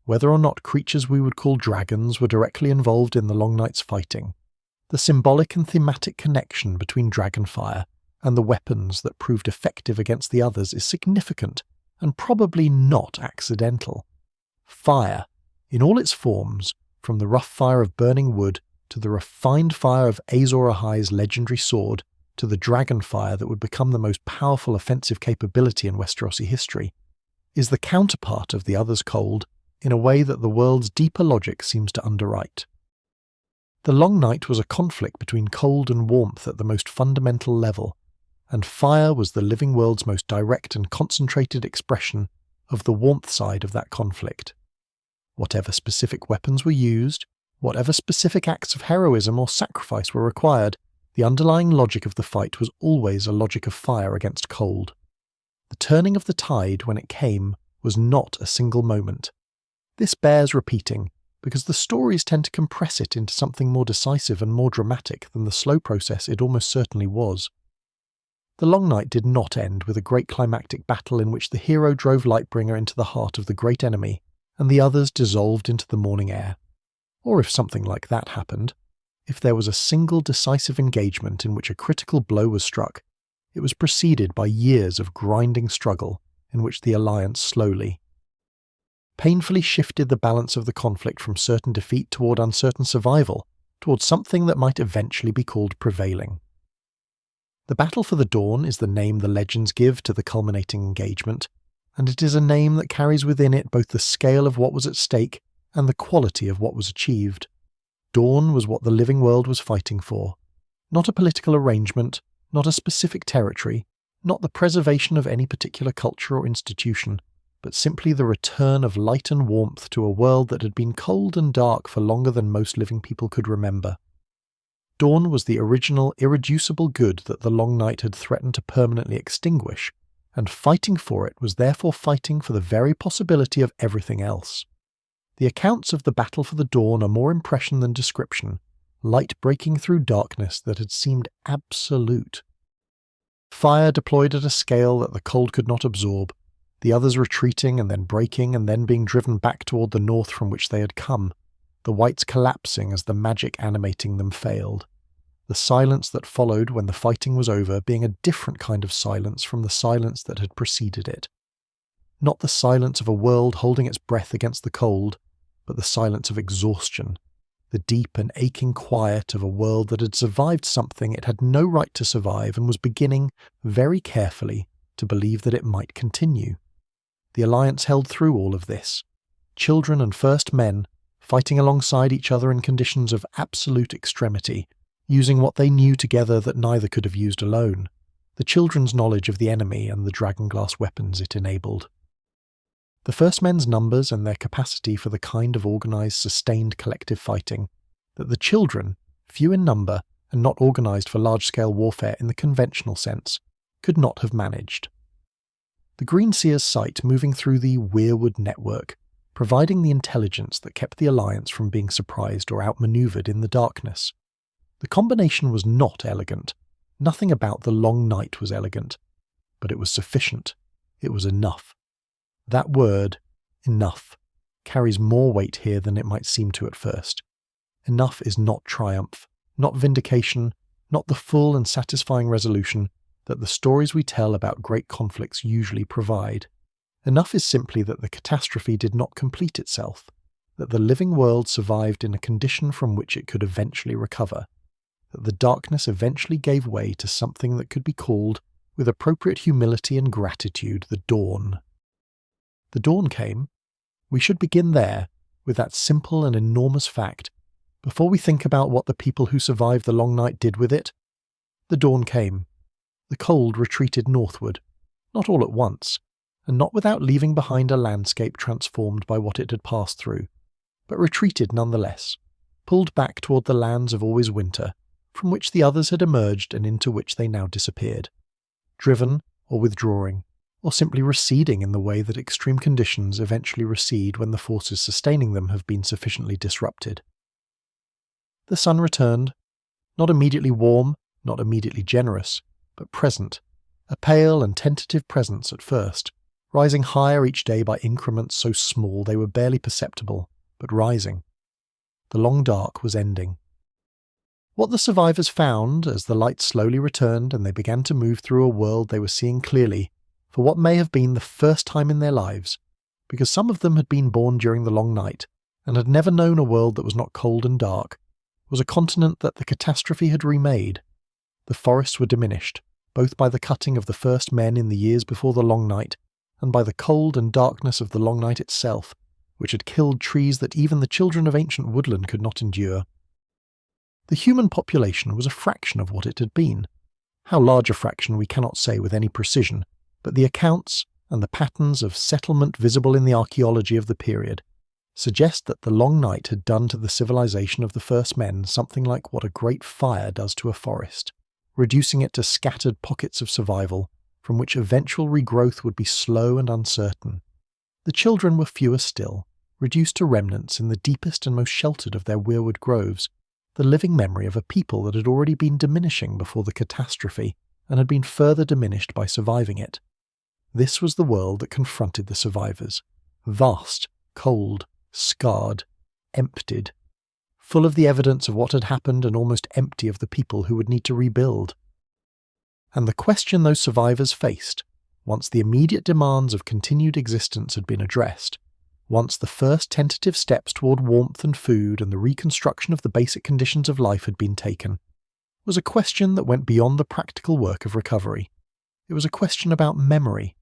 whether or not creatures we would call dragons were directly involved in the Long Night's fighting, the symbolic and thematic connection between dragonfire and the weapons that proved effective against the others is significant and probably not accidental. Fire, in all its forms, from the rough fire of burning wood to the refined fire of Azor Ahai's legendary sword to the dragon fire that would become the most powerful offensive capability in Westerosi history, is the counterpart of the other's cold in a way that the world's deeper logic seems to underwrite. The Long Night was a conflict between cold and warmth at the most fundamental level, and fire was the living world's most direct and concentrated expression of the warmth side of that conflict. Whatever specific weapons were used, whatever specific acts of heroism or sacrifice were required, the underlying logic of the fight was always a logic of fire against cold. The turning of the tide when it came was not a single moment. This bears repeating, because the stories tend to compress it into something more decisive and more dramatic than the slow process it almost certainly was. The Long Night did not end with a great climactic battle in which the hero drove Lightbringer into the heart of the great enemy, and the others dissolved into the morning air. Or if something like that happened, if there was a single decisive engagement in which a critical blow was struck, it was preceded by years of grinding struggle in which the Alliance slowly, painfully shifted the balance of the conflict from certain defeat toward uncertain survival, toward something that might eventually be called prevailing. The Battle for the Dawn is the name the legends give to the culminating engagement, and it is a name that carries within it both the scale of what was at stake and the quality of what was achieved. Dawn was what the living world was fighting for, not a political arrangement, not a specific territory, not the preservation of any particular culture or institution, but simply the return of light and warmth to a world that had been cold and dark for longer than most living people could remember. Dawn was the original, irreducible good that the Long Night had threatened to permanently extinguish, and fighting for it was therefore fighting for the very possibility of everything else. The accounts of the Battle for the Dawn are more impression than description, light breaking through darkness that had seemed absolute. Fire deployed at a scale that the cold could not absorb, the others retreating and then breaking and then being driven back toward the north from which they had come, the Wights collapsing as the magic animating them failed. The silence that followed when the fighting was over being a different kind of silence from the silence that had preceded it. Not the silence of a world holding its breath against the cold, but the silence of exhaustion, the deep and aching quiet of a world that had survived something it had no right to survive and was beginning, very carefully, to believe that it might continue. The Alliance held through all of this. Children and first men, fighting alongside each other in conditions of absolute extremity, using what they knew together that neither could have used alone, the children's knowledge of the enemy and the dragonglass weapons it enabled. The first men's numbers and their capacity for the kind of organised, sustained collective fighting that the children, few in number and not organised for large-scale warfare in the conventional sense, could not have managed. The Greenseer's sight moving through the Weirwood network, providing the intelligence that kept the Alliance from being surprised or outmanoeuvred in the darkness. The combination was not elegant, Nothing about the long night was elegant, but it was sufficient. It was enough. That word, enough, carries more weight here than it might seem to at first. Enough is not triumph, not vindication, not the full and satisfying resolution that the stories we tell about great conflicts usually provide. Enough is simply that the catastrophe did not complete itself, that the living world survived in a condition from which it could eventually recover, that the darkness eventually gave way to something that could be called, with appropriate humility and gratitude, the dawn. The dawn came. We should begin there, with that simple and enormous fact, before we think about what the people who survived the long night did with it. The dawn came. The cold retreated northward, not all at once, and not without leaving behind a landscape transformed by what it had passed through, but retreated nonetheless, pulled back toward the lands of always winter, from which the others had emerged and into which they now disappeared, driven or withdrawing, or simply receding in the way that extreme conditions eventually recede when the forces sustaining them have been sufficiently disrupted. The sun returned, not immediately warm, not immediately generous, but present, a pale and tentative presence at first, rising higher each day by increments so small they were barely perceptible, but rising. The long dark was ending. What the survivors found, as the light slowly returned and they began to move through a world they were seeing clearly, for what may have been the first time in their lives, because some of them had been born during the long night, and had never known a world that was not cold and dark, was a continent that the catastrophe had remade. The forests were diminished, both by the cutting of the first men in the years before the long night, and by the cold and darkness of the long night itself, which had killed trees that even the children of ancient woodland could not endure. The human population was a fraction of what it had been. How large a fraction we cannot say with any precision, but the accounts and the patterns of settlement visible in the archaeology of the period suggest that the long night had done to the civilization of the first men something like what a great fire does to a forest, reducing it to scattered pockets of survival, from which eventual regrowth would be slow and uncertain. The children were fewer still, reduced to remnants in the deepest and most sheltered of their weirwood groves, the living memory of a people that had already been diminishing before the catastrophe and had been further diminished by surviving it. This was the world that confronted the survivors, vast, cold, scarred, emptied, full of the evidence of what had happened and almost empty of the people who would need to rebuild. And the question those survivors faced, once the immediate demands of continued existence had been addressed, once the first tentative steps toward warmth and food and the reconstruction of the basic conditions of life had been taken, was a question that went beyond the practical work of recovery. It was a question about memory,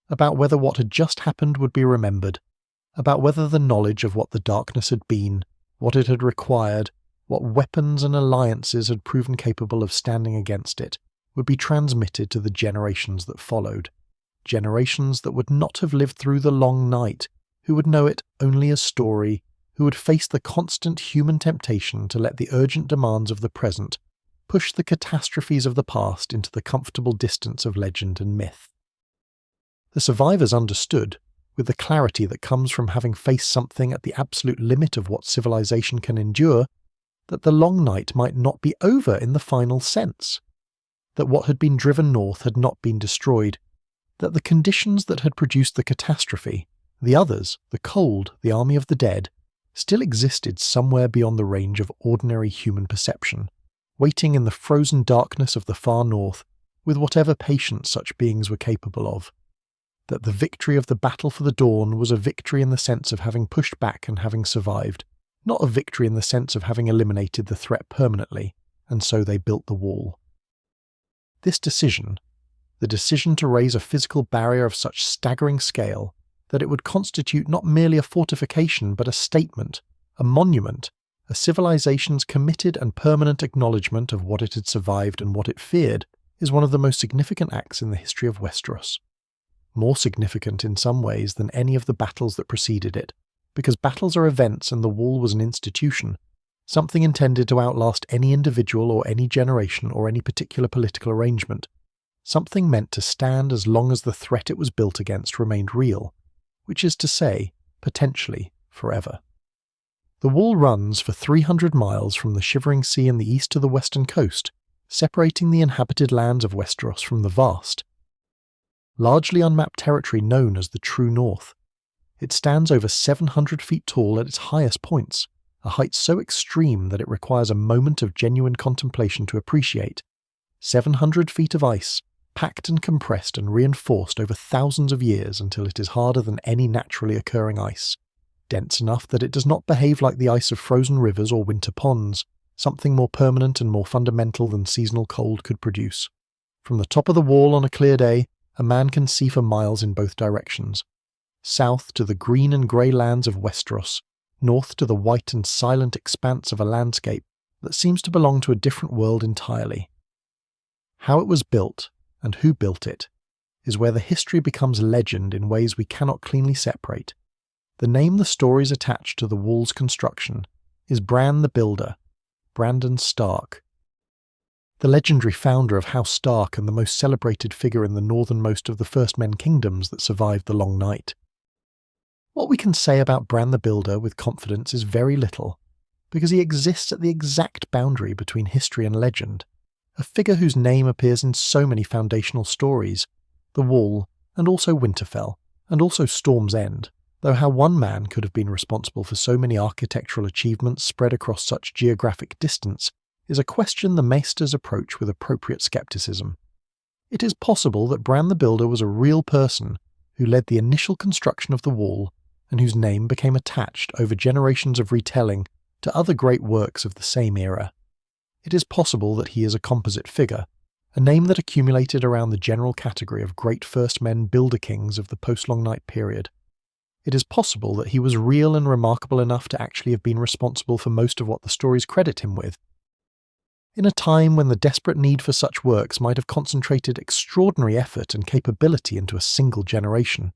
about whether what had just happened would be remembered, about whether the knowledge of what the darkness had been, what it had required, what weapons and alliances had proven capable of standing against it, would be transmitted to the generations that followed, generations that would not have lived through the long night, who would know it only as story, who would face the constant human temptation to let the urgent demands of the present push the catastrophes of the past into the comfortable distance of legend and myth. The survivors understood, with the clarity that comes from having faced something at the absolute limit of what civilization can endure, that the long night might not be over in the final sense, that what had been driven north had not been destroyed, that the conditions that had produced the catastrophe, the others, the cold, the army of the dead, still existed somewhere beyond the range of ordinary human perception, waiting in the frozen darkness of the far north with whatever patience such beings were capable of. That the victory of the battle for the dawn was a victory in the sense of having pushed back and having survived, not a victory in the sense of having eliminated the threat permanently, and so they built the wall. This decision, the decision to raise a physical barrier of such staggering scale that it would constitute not merely a fortification but a statement, a monument, a civilization's committed and permanent acknowledgement of what it had survived and what it feared, is one of the most significant acts in the history of Westeros. More significant in some ways than any of the battles that preceded it, because battles are events and the wall was an institution, something intended to outlast any individual or any generation or any particular political arrangement, something meant to stand as long as the threat it was built against remained real, which is to say, potentially, forever. The wall runs for 300 miles from the Shivering Sea in the east to the western coast, separating the inhabited lands of Westeros from the vast, largely unmapped territory known as the True North. It stands over 700 feet tall at its highest points, a height so extreme that it requires a moment of genuine contemplation to appreciate. 700 feet of ice, packed and compressed and reinforced over thousands of years until it is harder than any naturally occurring ice, dense enough that it does not behave like the ice of frozen rivers or winter ponds, something more permanent and more fundamental than seasonal cold could produce. From the top of the wall on a clear day, a man can see for miles in both directions. South to the green and grey lands of Westeros, north to the white and silent expanse of a landscape that seems to belong to a different world entirely. How it was built, and who built it, is where the history becomes legend in ways we cannot cleanly separate. The name the stories attach to the wall's construction is Bran the Builder, Brandon Stark, the legendary founder of House Stark and the most celebrated figure in the northernmost of the First Men kingdoms that survived the Long Night. What we can say about Bran the Builder with confidence is very little, because he exists at the exact boundary between history and legend, a figure whose name appears in so many foundational stories, The Wall, and also Winterfell, and also Storm's End, though how one man could have been responsible for so many architectural achievements spread across such geographic distance is a question the Maesters approach with appropriate skepticism. It is possible that Bran the Builder was a real person who led the initial construction of the wall and whose name became attached over generations of retelling to other great works of the same era. It is possible that he is a composite figure, a name that accumulated around the general category of great First Men builder kings of the post-Long Night period. It is possible that he was real and remarkable enough to actually have been responsible for most of what the stories credit him with. In a time when the desperate need for such works might have concentrated extraordinary effort and capability into a single generation.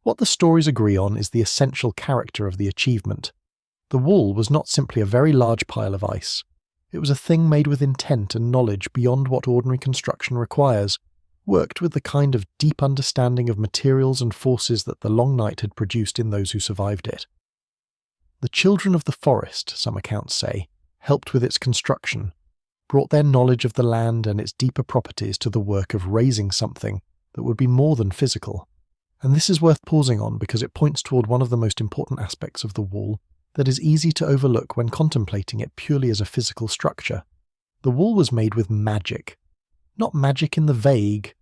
What the stories agree on is the essential character of the achievement. The wall was not simply a very large pile of ice. It was a thing made with intent and knowledge beyond what ordinary construction requires, worked with the kind of deep understanding of materials and forces that the Long Night had produced in those who survived it. The children of the forest, some accounts say, helped with its construction, brought their knowledge of the land and its deeper properties to the work of raising something that would be more than physical. And this is worth pausing on because it points toward one of the most important aspects of the wall that is easy to overlook when contemplating it purely as a physical structure. The wall was made with magic. Not magic in the vague,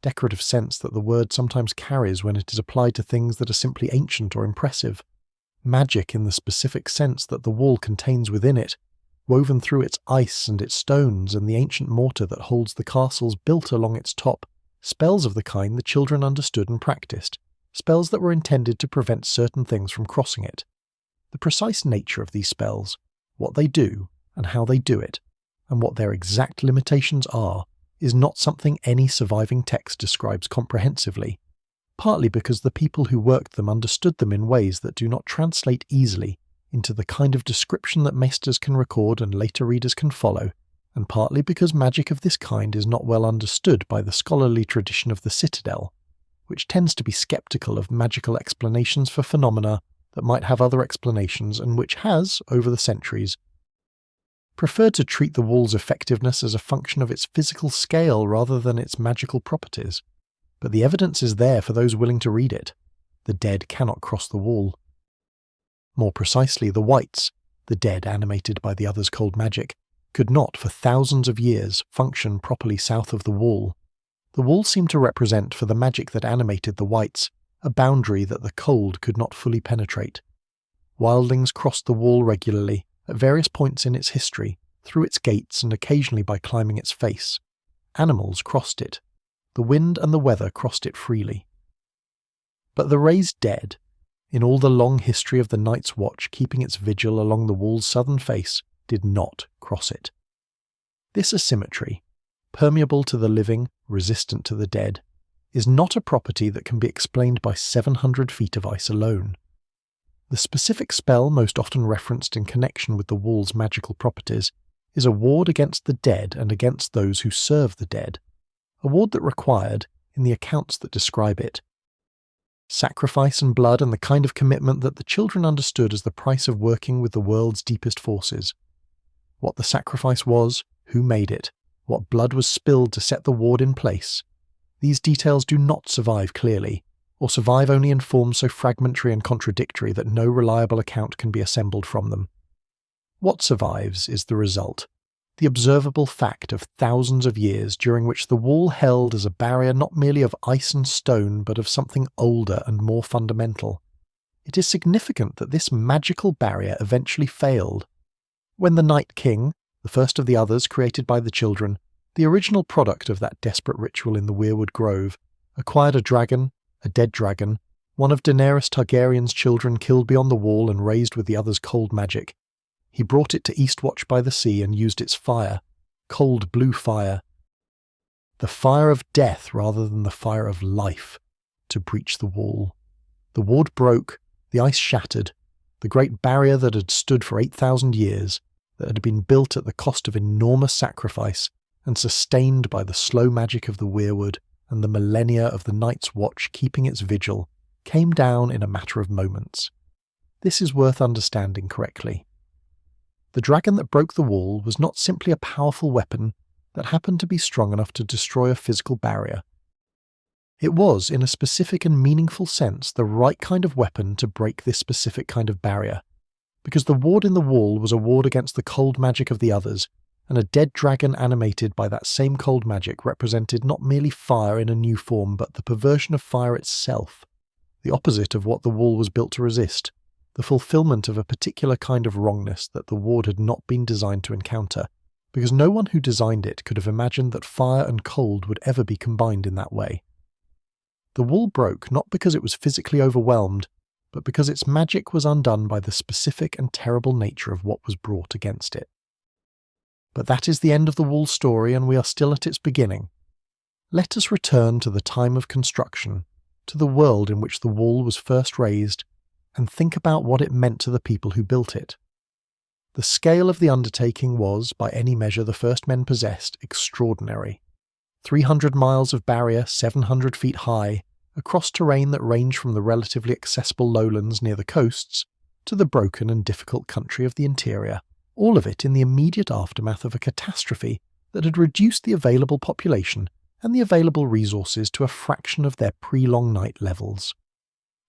decorative sense that the word sometimes carries when it is applied to things that are simply ancient or impressive. Magic in the specific sense that the wall contains within it, woven through its ice and its stones and the ancient mortar that holds the castles built along its top, spells of the kind the children understood and practiced, spells that were intended to prevent certain things from crossing it. The precise nature of these spells, what they do and how they do it, and what their exact limitations are, is not something any surviving text describes comprehensively, partly because the people who worked them understood them in ways that do not translate easily into the kind of description that Maesters can record and later readers can follow, and partly because magic of this kind is not well understood by the scholarly tradition of the Citadel, which tends to be skeptical of magical explanations for phenomena that might have other explanations and which has, over the centuries, preferred to treat the wall's effectiveness as a function of its physical scale rather than its magical properties. But the evidence is there for those willing to read it. The dead cannot cross the wall. More precisely, the Wights, the dead animated by the other's cold magic, could not for thousands of years function properly south of the wall. The wall seemed to represent for the magic that animated the Wights a boundary that the cold could not fully penetrate. Wildlings crossed the wall regularly, at various points in its history, through its gates and occasionally by climbing its face. Animals crossed it. The wind and the weather crossed it freely. But the raised dead, in all the long history of the Night's Watch keeping its vigil along the wall's southern face, did not cross it. This asymmetry, permeable to the living, resistant to the dead, is not a property that can be explained by 700 feet of ice alone. The specific spell most often referenced in connection with the wall's magical properties is a ward against the dead and against those who serve the dead, a ward that required, in the accounts that describe it, sacrifice and blood and the kind of commitment that the children understood as the price of working with the world's deepest forces. What the sacrifice was, who made it, what blood was spilled to set the ward in place. These details do not survive clearly, or survive only in forms so fragmentary and contradictory that no reliable account can be assembled from them. What survives is the result, the observable fact of thousands of years during which the wall held as a barrier not merely of ice and stone but of something older and more fundamental. It is significant that this magical barrier eventually failed. When the Night King, the first of the others created by the children, the original product of that desperate ritual in the Weirwood Grove, acquired a dragon, a dead dragon, one of Daenerys Targaryen's children killed beyond the wall and raised with the others' cold magic, he brought it to Eastwatch by the sea and used its fire, cold blue fire, the fire of death rather than the fire of life, to breach the wall. The ward broke, the ice shattered, the great barrier that had stood for 8,000 years, that had been built at the cost of enormous sacrifice and sustained by the slow magic of the Weirwood and the millennia of the Night's Watch keeping its vigil, came down in a matter of moments. This is worth understanding correctly. The dragon that broke the wall was not simply a powerful weapon that happened to be strong enough to destroy a physical barrier. It was, in a specific and meaningful sense, the right kind of weapon to break this specific kind of barrier, because the ward in the wall was a ward against the cold magic of the others, and a dead dragon animated by that same cold magic represented not merely fire in a new form but the perversion of fire itself, the opposite of what the wall was built to resist, the fulfillment of a particular kind of wrongness that the ward had not been designed to encounter, because no one who designed it could have imagined that fire and cold would ever be combined in that way. The wall broke not because it was physically overwhelmed, but because its magic was undone by the specific and terrible nature of what was brought against it. But that is the end of the wall story, and we are still at its beginning. Let us return to the time of construction, to the world in which the wall was first raised, and think about what it meant to the people who built it. The scale of the undertaking was, by any measure the first men possessed, extraordinary. 300 miles of barrier 700 feet high, across terrain that ranged from the relatively accessible lowlands near the coasts to the broken and difficult country of the interior, all of it in the immediate aftermath of a catastrophe that had reduced the available population and the available resources to a fraction of their pre-Long Night levels.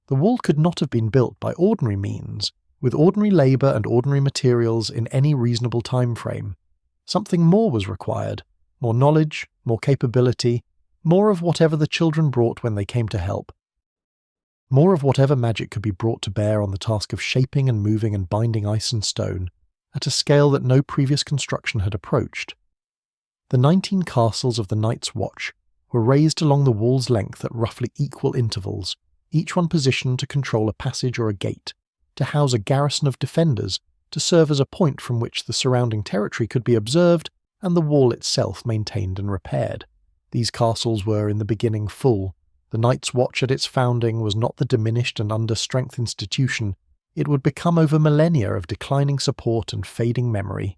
The wall could not have been built by ordinary means, with ordinary labour and ordinary materials in any reasonable time frame. Something more was required, more knowledge, more capability, more of whatever the children brought when they came to help. More of whatever magic could be brought to bear on the task of shaping and moving and binding ice and stone, at a scale that no previous construction had approached. The 19 castles of the Night's Watch were raised along the wall's length at roughly equal intervals, each one positioned to control a passage or a gate, to house a garrison of defenders, to serve as a point from which the surrounding territory could be observed and the wall itself maintained and repaired. These castles were in the beginning full. The Night's Watch at its founding was not the diminished and under-strength institution it would become over millennia of declining support and fading memory.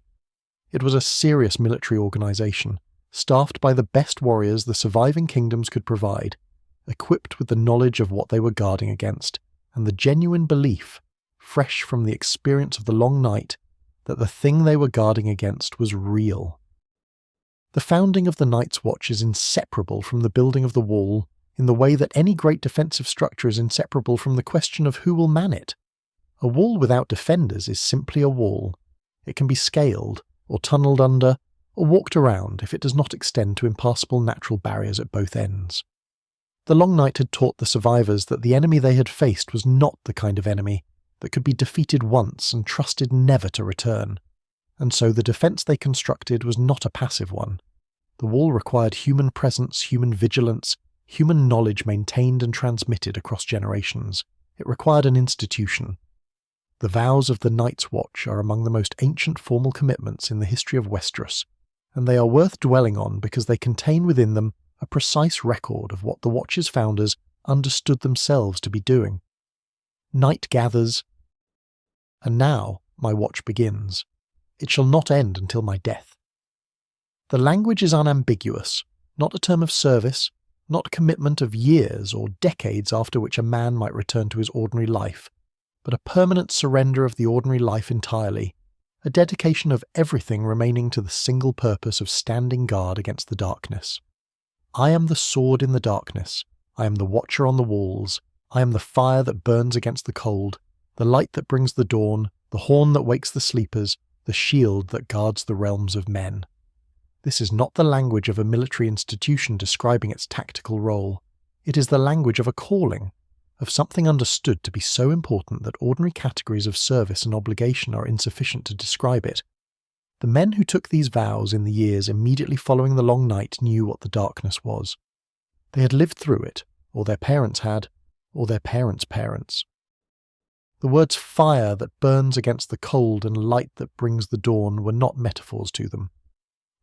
It was a serious military organisation, staffed by the best warriors the surviving kingdoms could provide, equipped with the knowledge of what they were guarding against, and the genuine belief, fresh from the experience of the long night, that the thing they were guarding against was real. The founding of the Night's Watch is inseparable from the building of the wall, in the way that any great defensive structure is inseparable from the question of who will man it. A wall without defenders is simply a wall. It can be scaled, or tunnelled under, or walked around if it does not extend to impassable natural barriers at both ends. The long night had taught the survivors that the enemy they had faced was not the kind of enemy that could be defeated once and trusted never to return, and so the defence they constructed was not a passive one. The wall required human presence, human vigilance, human knowledge maintained and transmitted across generations. It required an institution. The vows of the Night's Watch are among the most ancient formal commitments in the history of Westeros, and they are worth dwelling on because they contain within them a precise record of what the Watch's founders understood themselves to be doing. Night gathers, and now my watch begins. It shall not end until my death. The language is unambiguous, not a term of service, not a commitment of years or decades after which a man might return to his ordinary life, but a permanent surrender of the ordinary life entirely, a dedication of everything remaining to the single purpose of standing guard against the darkness. I am the sword in the darkness, I am the watcher on the walls, I am the fire that burns against the cold, the light that brings the dawn, the horn that wakes the sleepers, the shield that guards the realms of men. This is not the language of a military institution describing its tactical role. It is the language of a calling, of something understood to be so important that ordinary categories of service and obligation are insufficient to describe it. The men who took these vows in the years immediately following the long night knew what the darkness was. They had lived through it, or their parents had, or their parents' parents. The words fire that burns against the cold and light that brings the dawn were not metaphors to them.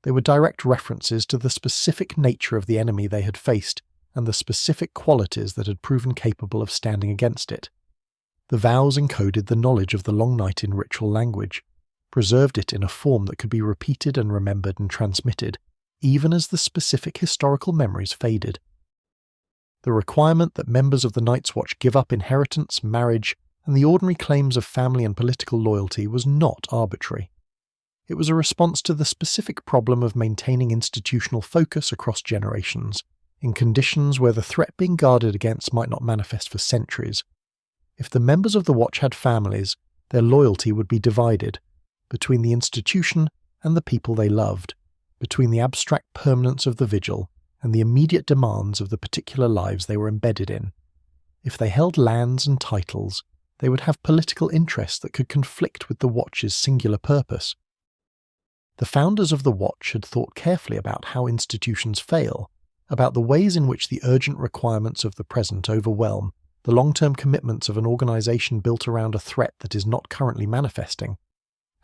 They were direct references to the specific nature of the enemy they had faced and the specific qualities that had proven capable of standing against it. The vows encoded the knowledge of the long night in ritual language, preserved it in a form that could be repeated and remembered and transmitted, even as the specific historical memories faded. The requirement that members of the Night's Watch give up inheritance, marriage, and the ordinary claims of family and political loyalty was not arbitrary. It was a response to the specific problem of maintaining institutional focus across generations, in conditions where the threat being guarded against might not manifest for centuries. If the members of the Watch had families, their loyalty would be divided between the institution and the people they loved, between the abstract permanence of the vigil and the immediate demands of the particular lives they were embedded in. If they held lands and titles, they would have political interests that could conflict with the Watch's singular purpose. The founders of the Watch had thought carefully about how institutions fail, about the ways in which the urgent requirements of the present overwhelm the long-term commitments of an organization built around a threat that is not currently manifesting,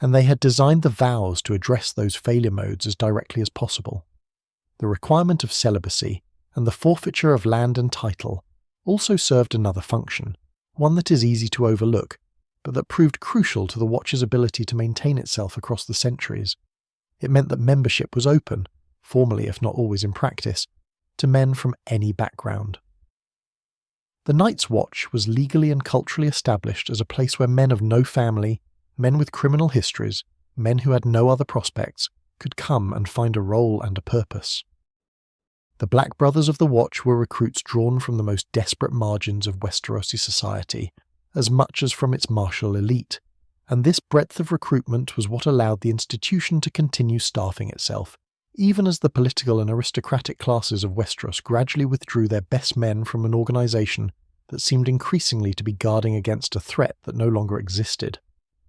and they had designed the vows to address those failure modes as directly as possible. The requirement of celibacy and the forfeiture of land and title also served another function, one that is easy to overlook, but that proved crucial to the Watch's ability to maintain itself across the centuries. It meant that membership was open, formally if not always in practice, to men from any background. The Night's Watch was legally and culturally established as a place where men of no family, men with criminal histories, men who had no other prospects, could come and find a role and a purpose. The Black Brothers of the Watch were recruits drawn from the most desperate margins of Westerosi society, as much as from its martial elite, and this breadth of recruitment was what allowed the institution to continue staffing itself, even as the political and aristocratic classes of Westeros gradually withdrew their best men from an organization that seemed increasingly to be guarding against a threat that no longer existed.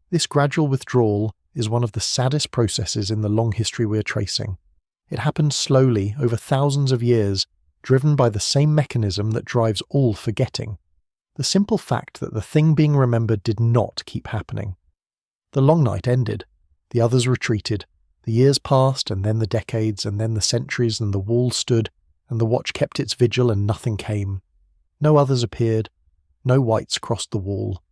This gradual withdrawal is one of the saddest processes in the long history we are tracing. It happened slowly over thousands of years, driven by the same mechanism that drives all forgetting. The simple fact that the thing being remembered did not keep happening. The long night ended. The others retreated. The years passed, and then the decades, and then the centuries, and the wall stood, and the Watch kept its vigil, and nothing came. No others appeared. No Wights crossed the wall.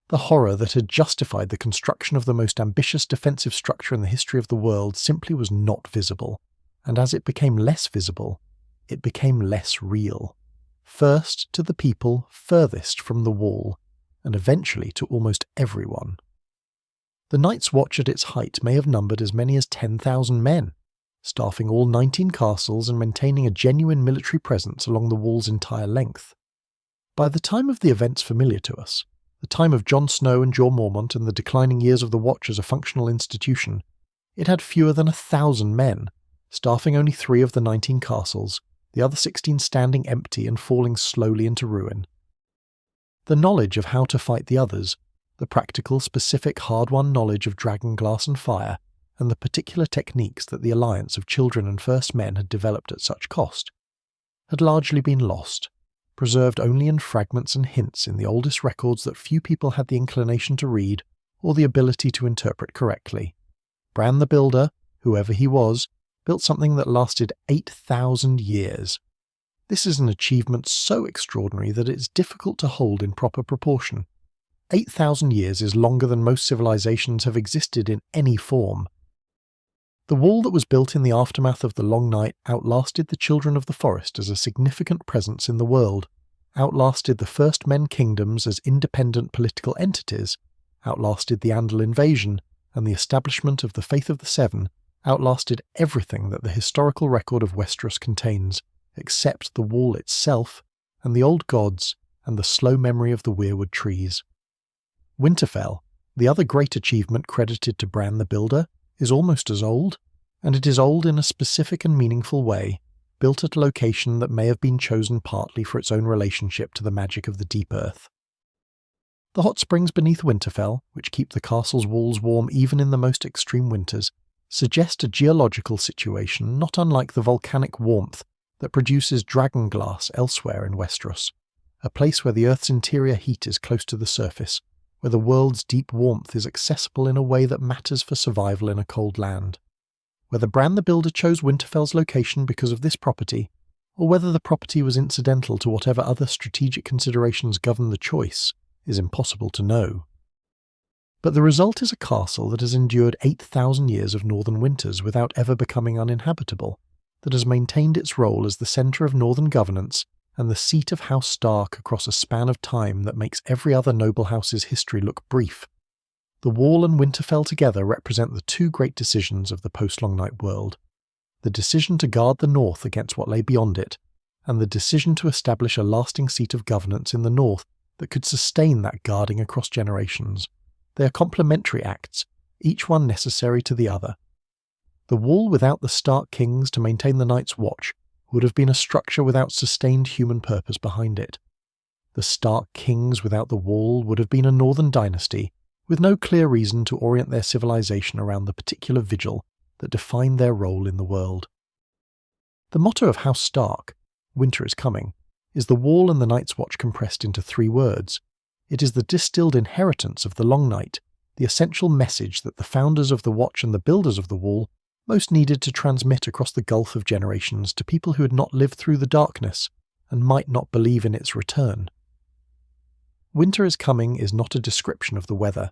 The horror that had justified the construction of the most ambitious defensive structure in the history of the world simply was not visible, and as it became less visible, it became less real. First to the people furthest from the wall, and eventually to almost everyone. The Night's Watch at its height may have numbered as many as 10,000 men, staffing all 19 castles and maintaining a genuine military presence along the wall's entire length. By the time of the events familiar to us, the time of Jon Snow and Jorah Mormont and the declining years of the Watch as a functional institution, it had fewer than 1,000 men, staffing only 3 of the 19 castles, the other 16 standing empty and falling slowly into ruin. The knowledge of how to fight the others, the practical, specific, hard-won knowledge of dragon glass and fire, and the particular techniques that the alliance of children and first men had developed at such cost, had largely been lost, preserved only in fragments and hints in the oldest records that few people had the inclination to read or the ability to interpret correctly. Bran the Builder, whoever he was, built something that lasted 8,000 years. This is an achievement so extraordinary that it's difficult to hold in proper proportion. 8,000 years is longer than most civilizations have existed in any form. The wall that was built in the aftermath of the Long Night outlasted the Children of the Forest as a significant presence in the world, outlasted the First Men kingdoms as independent political entities, outlasted the Andal invasion, and the establishment of the Faith of the Seven outlasted everything that the historical record of Westeros contains, except the wall itself, and the old gods, and the slow memory of the Weirwood trees. Winterfell, the other great achievement credited to Bran the Builder, is almost as old, and it is old in a specific and meaningful way, built at a location that may have been chosen partly for its own relationship to the magic of the deep earth. The hot springs beneath Winterfell, which keep the castle's walls warm even in the most extreme winters, suggest a geological situation not unlike the volcanic warmth that produces dragonglass elsewhere in Westeros, a place where the Earth's interior heat is close to the surface, where the world's deep warmth is accessible in a way that matters for survival in a cold land. Whether Bran the Builder chose Winterfell's location because of this property, or whether the property was incidental to whatever other strategic considerations govern the choice, is impossible to know. But the result is a castle that has endured 8,000 years of northern winters without ever becoming uninhabitable, that has maintained its role as the centre of northern governance and the seat of House Stark across a span of time that makes every other noble house's history look brief. The Wall and Winterfell together represent the two great decisions of the post-Long-Night world: the decision to guard the north against what lay beyond it, and the decision to establish a lasting seat of governance in the north that could sustain that guarding across generations. They are complementary acts, each one necessary to the other. The Wall without the Stark kings to maintain the Night's Watch would have been a structure without sustained human purpose behind it. The Stark kings without the Wall would have been a northern dynasty, with no clear reason to orient their civilization around the particular vigil that defined their role in the world. The motto of House Stark, "Winter is coming," is the Wall and the Night's Watch compressed into 3 words. It is the distilled inheritance of the Long Night, the essential message that the founders of the Watch and the builders of the Wall most needed to transmit across the gulf of generations to people who had not lived through the darkness and might not believe in its return. Winter is coming is not a description of the weather.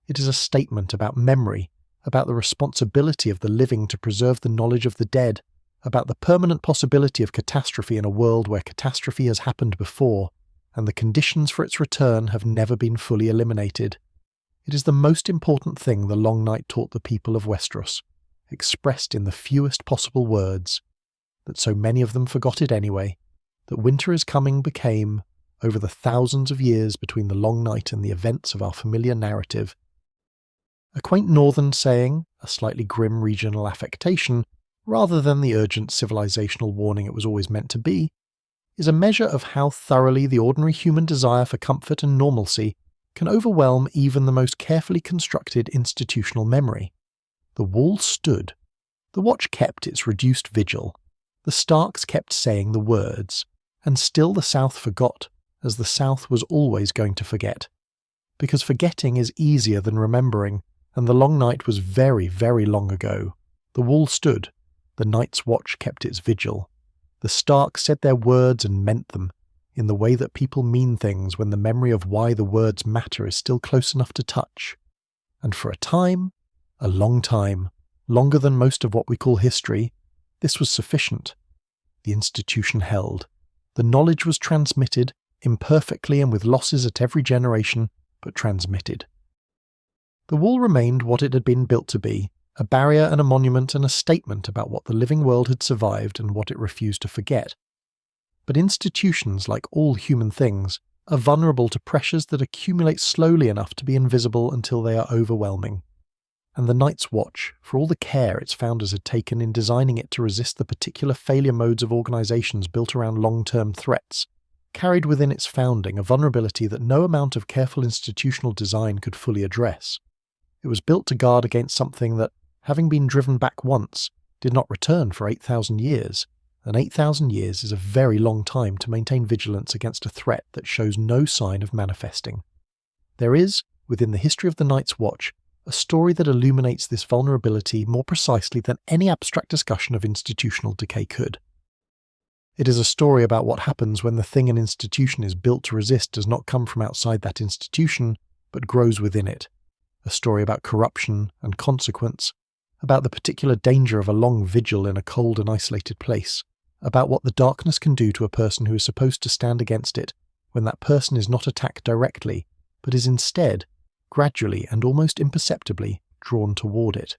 It is a statement about memory, about the responsibility of the living to preserve the knowledge of the dead, about the permanent possibility of catastrophe in a world where catastrophe has happened before, and the conditions for its return have never been fully eliminated. It is the most important thing the Long Night taught the people of Westeros, expressed in the fewest possible words, that so many of them forgot it anyway, that winter is coming became, over the thousands of years between the Long Night and the events of our familiar narrative, a quaint northern saying, a slightly grim regional affectation, rather than the urgent civilizational warning it was always meant to be, is a measure of how thoroughly the ordinary human desire for comfort and normalcy can overwhelm even the most carefully constructed institutional memory. The Wall stood. The Watch kept its reduced vigil. The Starks kept saying the words, and still the South forgot, as the South was always going to forget. Because forgetting is easier than remembering, and the Long Night was very, very long ago. The Wall stood. The Night's Watch kept its vigil. The Starks said their words and meant them, in the way that people mean things when the memory of why the words matter is still close enough to touch. And for a time, a long time, longer than most of what we call history, this was sufficient. The institution held. The knowledge was transmitted, imperfectly and with losses at every generation, but transmitted. The Wall remained what it had been built to be, a barrier and a monument and a statement about what the living world had survived and what it refused to forget. But institutions, like all human things, are vulnerable to pressures that accumulate slowly enough to be invisible until they are overwhelming. And the Night's Watch, for all the care its founders had taken in designing it to resist the particular failure modes of organizations built around long-term threats, carried within its founding a vulnerability that no amount of careful institutional design could fully address. It was built to guard against something that, having been driven back once, did not return for 8,000 years, and 8,000 years is a very long time to maintain vigilance against a threat that shows no sign of manifesting. There is, within the history of the Night's Watch, a story that illuminates this vulnerability more precisely than any abstract discussion of institutional decay could. It is a story about what happens when the thing an institution is built to resist does not come from outside that institution, but grows within it. A story about corruption and consequence, about the particular danger of a long vigil in a cold and isolated place, about what the darkness can do to a person who is supposed to stand against it when that person is not attacked directly, but is instead, gradually and almost imperceptibly, drawn toward it.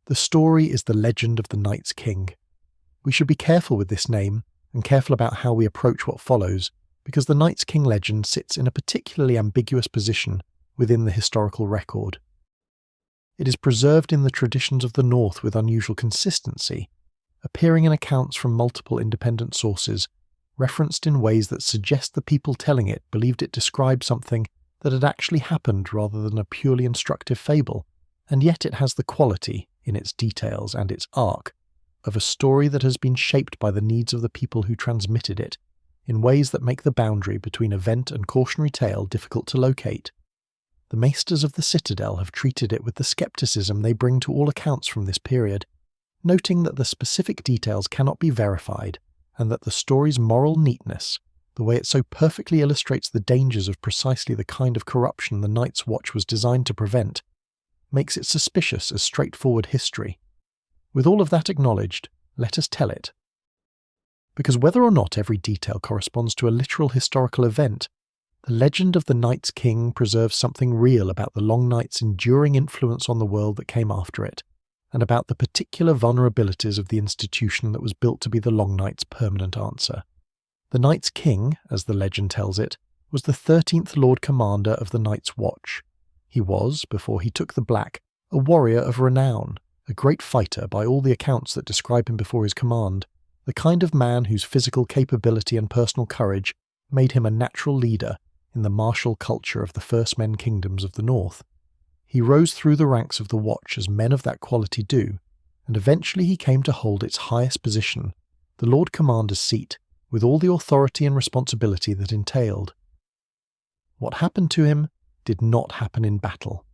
The story is the legend of the Night's King. We should be careful with this name, and careful about how we approach what follows, because the Night's King legend sits in a particularly ambiguous position within the historical record. It is preserved in the traditions of the North with unusual consistency, appearing in accounts from multiple independent sources, referenced in ways that suggest the people telling it believed it described something that had actually happened rather than a purely instructive fable, and yet it has the quality, in its details and its arc, of a story that has been shaped by the needs of the people who transmitted it, in ways that make the boundary between event and cautionary tale difficult to locate. The maesters of the Citadel have treated it with the skepticism they bring to all accounts from this period, noting that the specific details cannot be verified, and that the story's moral neatness, the way it so perfectly illustrates the dangers of precisely the kind of corruption the Night's Watch was designed to prevent, makes it suspicious as straightforward history. With all of that acknowledged, let us tell it. Because whether or not every detail corresponds to a literal historical event, the legend of the Night's King preserves something real about the Long Night's enduring influence on the world that came after it, and about the particular vulnerabilities of the institution that was built to be the Long Night's permanent answer. The Night's King, as the legend tells it, was the 13th Lord Commander of the Night's Watch. He was, before he took the Black, a warrior of renown, a great fighter by all the accounts that describe him before his command, the kind of man whose physical capability and personal courage made him a natural leader in the martial culture of the First Men Kingdoms of the North. He rose through the ranks of the Watch as men of that quality do, and eventually he came to hold its highest position, the Lord Commander's seat, with all the authority and responsibility that entailed. What happened to him did not happen in battle.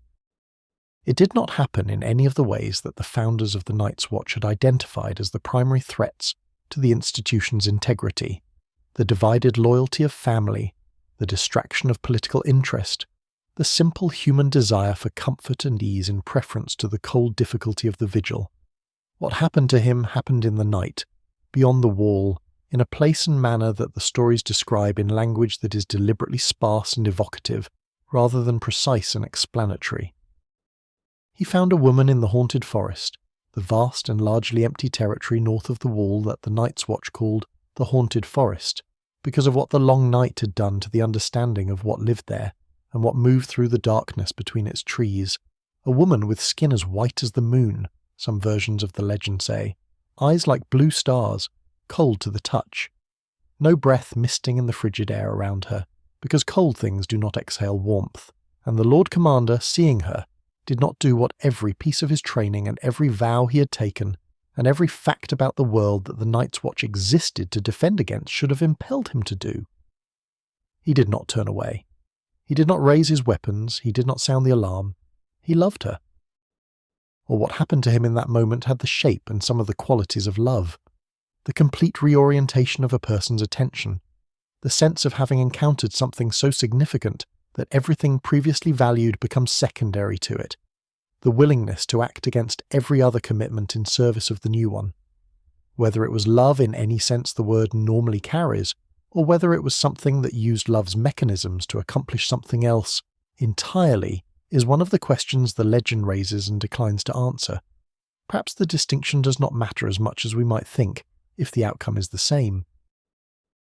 It did not happen in any of the ways that the founders of the Night's Watch had identified as the primary threats to the institution's integrity: the divided loyalty of family, the distraction of political interest, the simple human desire for comfort and ease in preference to the cold difficulty of the vigil. What happened to him happened in the night, beyond the wall, in a place and manner that the stories describe in language that is deliberately sparse and evocative, rather than precise and explanatory. He found a woman in the haunted forest, the vast and largely empty territory north of the wall that the Night's Watch called the Haunted Forest, because of what the long night had done to the understanding of what lived there, and what moved through the darkness between its trees. A woman with skin as white as the moon, some versions of the legend say, eyes like blue stars, cold to the touch. No breath misting in the frigid air around her, because cold things do not exhale warmth, and the Lord Commander, seeing her, did not do what every piece of his training and every vow he had taken, and every fact about the world that the Night's Watch existed to defend against should have impelled him to do. He did not turn away. He did not raise his weapons, he did not sound the alarm. He loved her. Or what happened to him in that moment had the shape and some of the qualities of love. The complete reorientation of a person's attention, the sense of having encountered something so significant that everything previously valued becomes secondary to it, the willingness to act against every other commitment in service of the new one. Whether it was love in any sense the word normally carries, or whether it was something that used love's mechanisms to accomplish something else entirely, is one of the questions the legend raises and declines to answer. Perhaps the distinction does not matter as much as we might think, if the outcome is the same.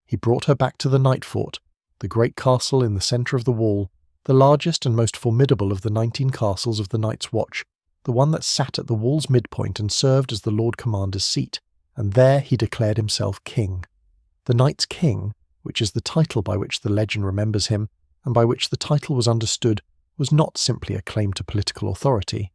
He brought her back to the Night Fort, the great castle in the centre of the wall, the largest and most formidable of the 19 castles of the Night's Watch, the one that sat at the wall's midpoint and served as the Lord Commander's seat, and there he declared himself king. The Night's King, which is the title by which the legend remembers him, and by which the title was understood, was not simply a claim to political authority.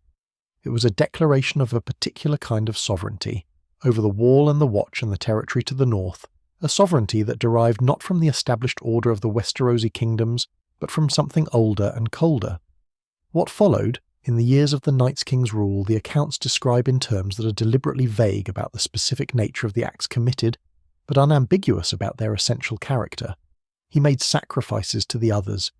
It was a declaration of a particular kind of sovereignty, over the wall and the watch and the territory to the north, a sovereignty that derived not from the established order of the Westerosi kingdoms, but from something older and colder. What followed, in the years of the Night's King's rule, the accounts describe in terms that are deliberately vague about the specific nature of the acts committed, but unambiguous about their essential character. He made sacrifices to the others.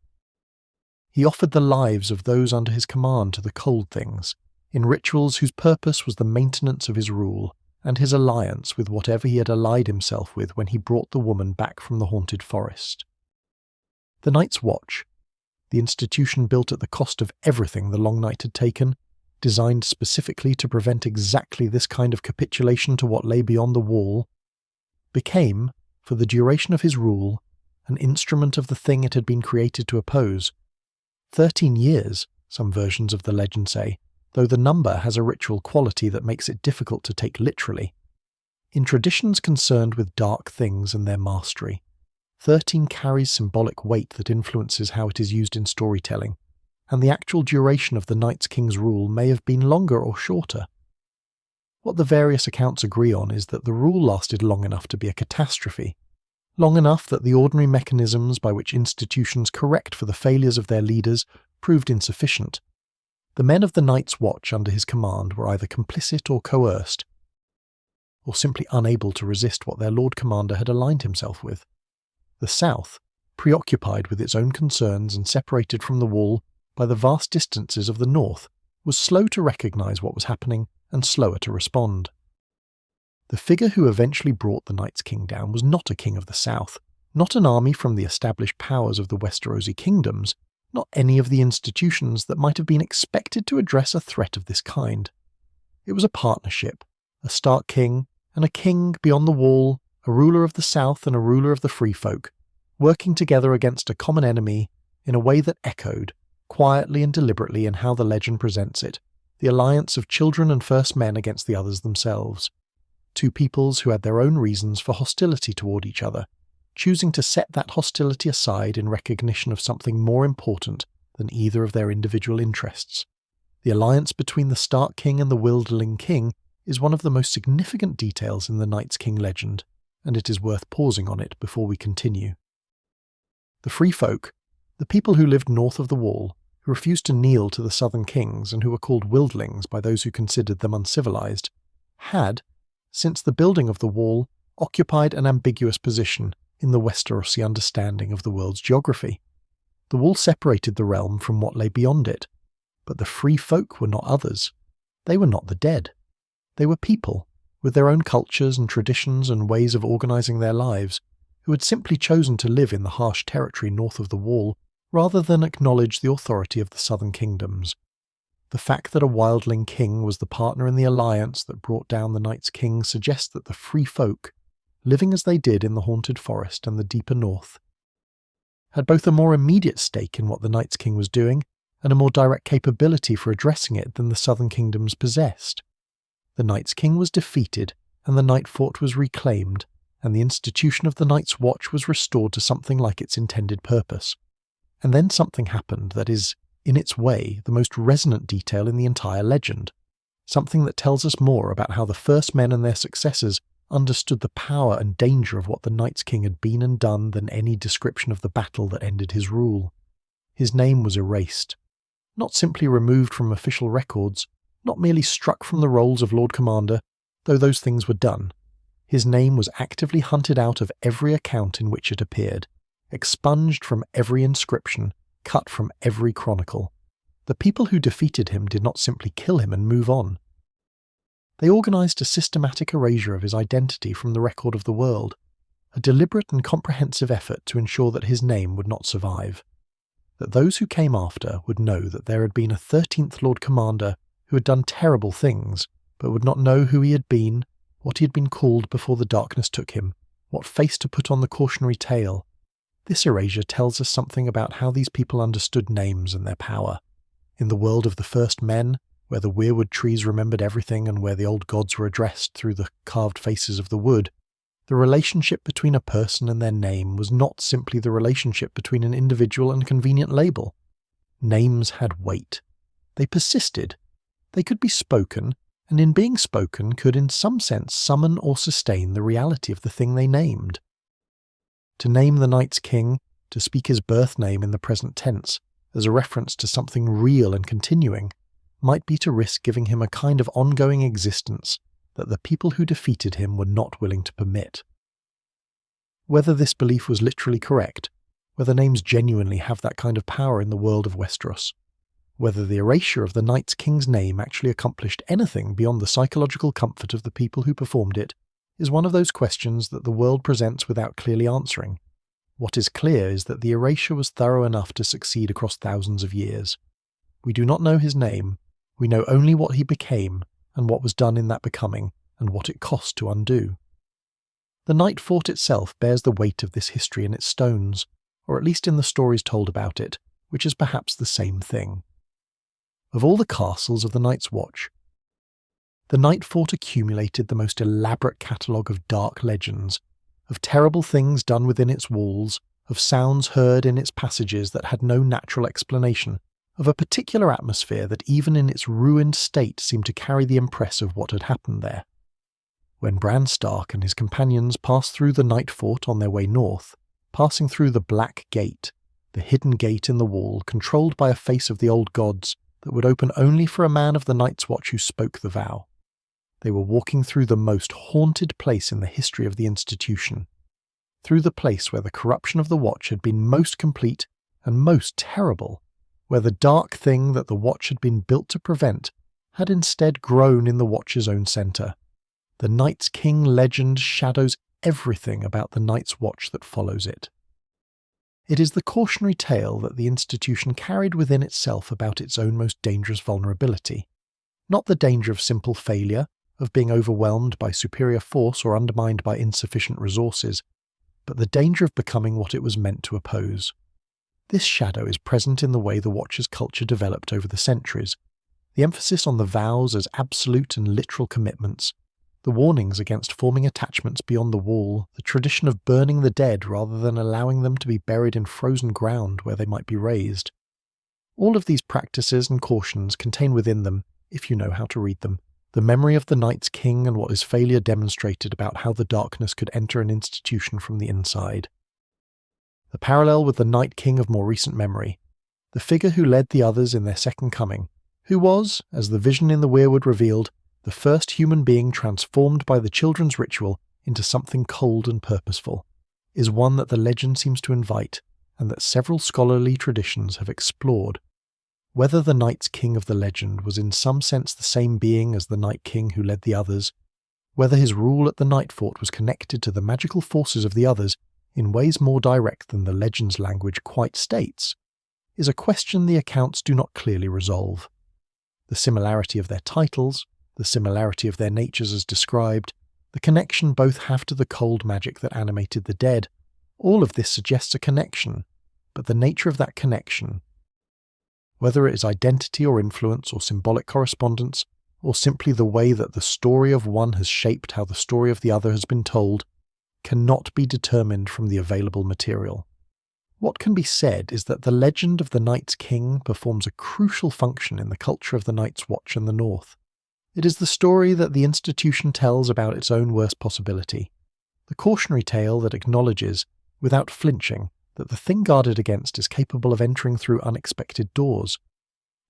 He offered the lives of those under his command to the cold things, in rituals whose purpose was the maintenance of his rule, and his alliance with whatever he had allied himself with when he brought the woman back from the haunted forest. The Night's Watch, the institution built at the cost of everything the Long Night had taken, designed specifically to prevent exactly this kind of capitulation to what lay beyond the wall, became, for the duration of his rule, an instrument of the thing it had been created to oppose. 13 years, some versions of the legend say, though the number has a ritual quality that makes it difficult to take literally. In traditions concerned with dark things and their mastery, 13 carries symbolic weight that influences how it is used in storytelling, and the actual duration of the Night's King's rule may have been longer or shorter. What the various accounts agree on is that the rule lasted long enough to be a catastrophe, long enough that the ordinary mechanisms by which institutions correct for the failures of their leaders proved insufficient. The men of the Night's Watch under his command were either complicit or coerced, or simply unable to resist what their Lord Commander had aligned himself with. The South, preoccupied with its own concerns and separated from the wall by the vast distances of the North, was slow to recognize what was happening and slower to respond. The figure who eventually brought the Night's King down was not a king of the South, not an army from the established powers of the Westerosi kingdoms, not any of the institutions that might have been expected to address a threat of this kind. It was a partnership, a Stark king and a king beyond the wall, a ruler of the South and a ruler of the free folk, working together against a common enemy in a way that echoed, quietly and deliberately in how the legend presents it, the alliance of children and first men against the others themselves. Two peoples who had their own reasons for hostility toward each other, choosing to set that hostility aside in recognition of something more important than either of their individual interests. The alliance between the Stark King and the Wildling King is one of the most significant details in the Night's King legend, and it is worth pausing on it before we continue. The free folk, the people who lived north of the wall, who refused to kneel to the southern kings and who were called Wildlings by those who considered them uncivilized, had, since the building of the wall, occupied an ambiguous position in the Westerosi understanding of the world's geography. The wall separated the realm from what lay beyond it, but the free folk were not others. They were not the dead. They were people, with their own cultures and traditions and ways of organizing their lives, who had simply chosen to live in the harsh territory north of the wall rather than acknowledge the authority of the southern kingdoms. The fact that a wildling king was the partner in the alliance that brought down the Night's King suggests that the free folk, living as they did in the haunted forest and the deeper north, had both a more immediate stake in what the Night's King was doing and a more direct capability for addressing it than the southern kingdoms possessed. The Night's King was defeated, and the Night Fort was reclaimed, and the institution of the Night's Watch was restored to something like its intended purpose. And then something happened that is, in its way, the most resonant detail in the entire legend, something that tells us more about how the first men and their successors understood the power and danger of what the Night's King had been and done than any description of the battle that ended his rule. His name was erased, not simply removed from official records, not merely struck from the rolls of Lord Commander, though those things were done. His name was actively hunted out of every account in which it appeared, expunged from every inscription, cut from every chronicle. The people who defeated him did not simply kill him and move on. They organized a systematic erasure of his identity from the record of the world, a deliberate and comprehensive effort to ensure that his name would not survive, that those who came after would know that there had been a 13th Lord Commander who had done terrible things, but would not know who he had been, what he had been called before the darkness took him, what face to put on the cautionary tale. This erasure tells us something about how these people understood names and their power. In the world of the first men, where the Weirwood trees remembered everything and where the old gods were addressed through the carved faces of the wood, the relationship between a person and their name was not simply the relationship between an individual and a convenient label. Names had weight. They persisted. They could be spoken, and in being spoken could in some sense summon or sustain the reality of the thing they named. To name the Night's King, to speak his birth name in the present tense, as a reference to something real and continuing, might be to risk giving him a kind of ongoing existence that the people who defeated him were not willing to permit. Whether this belief was literally correct, whether names genuinely have that kind of power in the world of Westeros, whether the erasure of the Night's King's name actually accomplished anything beyond the psychological comfort of the people who performed it, is one of those questions that the world presents without clearly answering. What is clear is that the erasure was thorough enough to succeed across thousands of years. We do not know his name, We know only what he became and what was done in that becoming and what it cost to undo. The Night Fort itself bears the weight of this history in its stones, or at least in the stories told about it, which is perhaps the same thing. Of all the castles of the Night's Watch, the Night Fort accumulated the most elaborate catalogue of dark legends, of terrible things done within its walls, of sounds heard in its passages that had no natural explanation, of a particular atmosphere that even in its ruined state seemed to carry the impress of what had happened there. When Bran Stark and his companions passed through the Night Fort on their way north, passing through the Black Gate, the hidden gate in the wall controlled by a face of the old gods that would open only for a man of the Night's Watch who spoke the vow, they were walking through the most haunted place in the history of the institution, through the place where the corruption of the Watch had been most complete and most terrible, where the dark thing that the Watch had been built to prevent had instead grown in the Watch's own centre. The Night's King legend shadows everything about the Night's Watch that follows it. It is the cautionary tale that the institution carried within itself about its own most dangerous vulnerability, not the danger of simple failure, of being overwhelmed by superior force or undermined by insufficient resources, but the danger of becoming what it was meant to oppose. This shadow is present in the way the Watcher's culture developed over the centuries, the emphasis on the vows as absolute and literal commitments, the warnings against forming attachments beyond the wall, the tradition of burning the dead rather than allowing them to be buried in frozen ground where they might be raised. All of these practices and cautions contain within them, if you know how to read them, the memory of the Night's King and what his failure demonstrated about how the darkness could enter an institution from the inside. The parallel with the Night King of more recent memory, the figure who led the others in their second coming, who was, as the vision in the Weirwood revealed, the first human being transformed by the children's ritual into something cold and purposeful, is one that the legend seems to invite and that several scholarly traditions have explored. Whether the Night's King of the legend was in some sense the same being as the Night King who led the others, whether his rule at the Night Fort was connected to the magical forces of the others in ways more direct than the legend's language quite states, is a question the accounts do not clearly resolve. The similarity of their titles, the similarity of their natures as described, the connection both have to the cold magic that animated the dead, all of this suggests a connection, but the nature of that connection, whether it is identity or influence or symbolic correspondence, or simply the way that the story of one has shaped how the story of the other has been told, cannot be determined from the available material. What can be said is that the legend of the Night's King performs a crucial function in the culture of the Night's Watch and the North. It is the story that the institution tells about its own worst possibility, the cautionary tale that acknowledges, without flinching, that the thing guarded against is capable of entering through unexpected doors,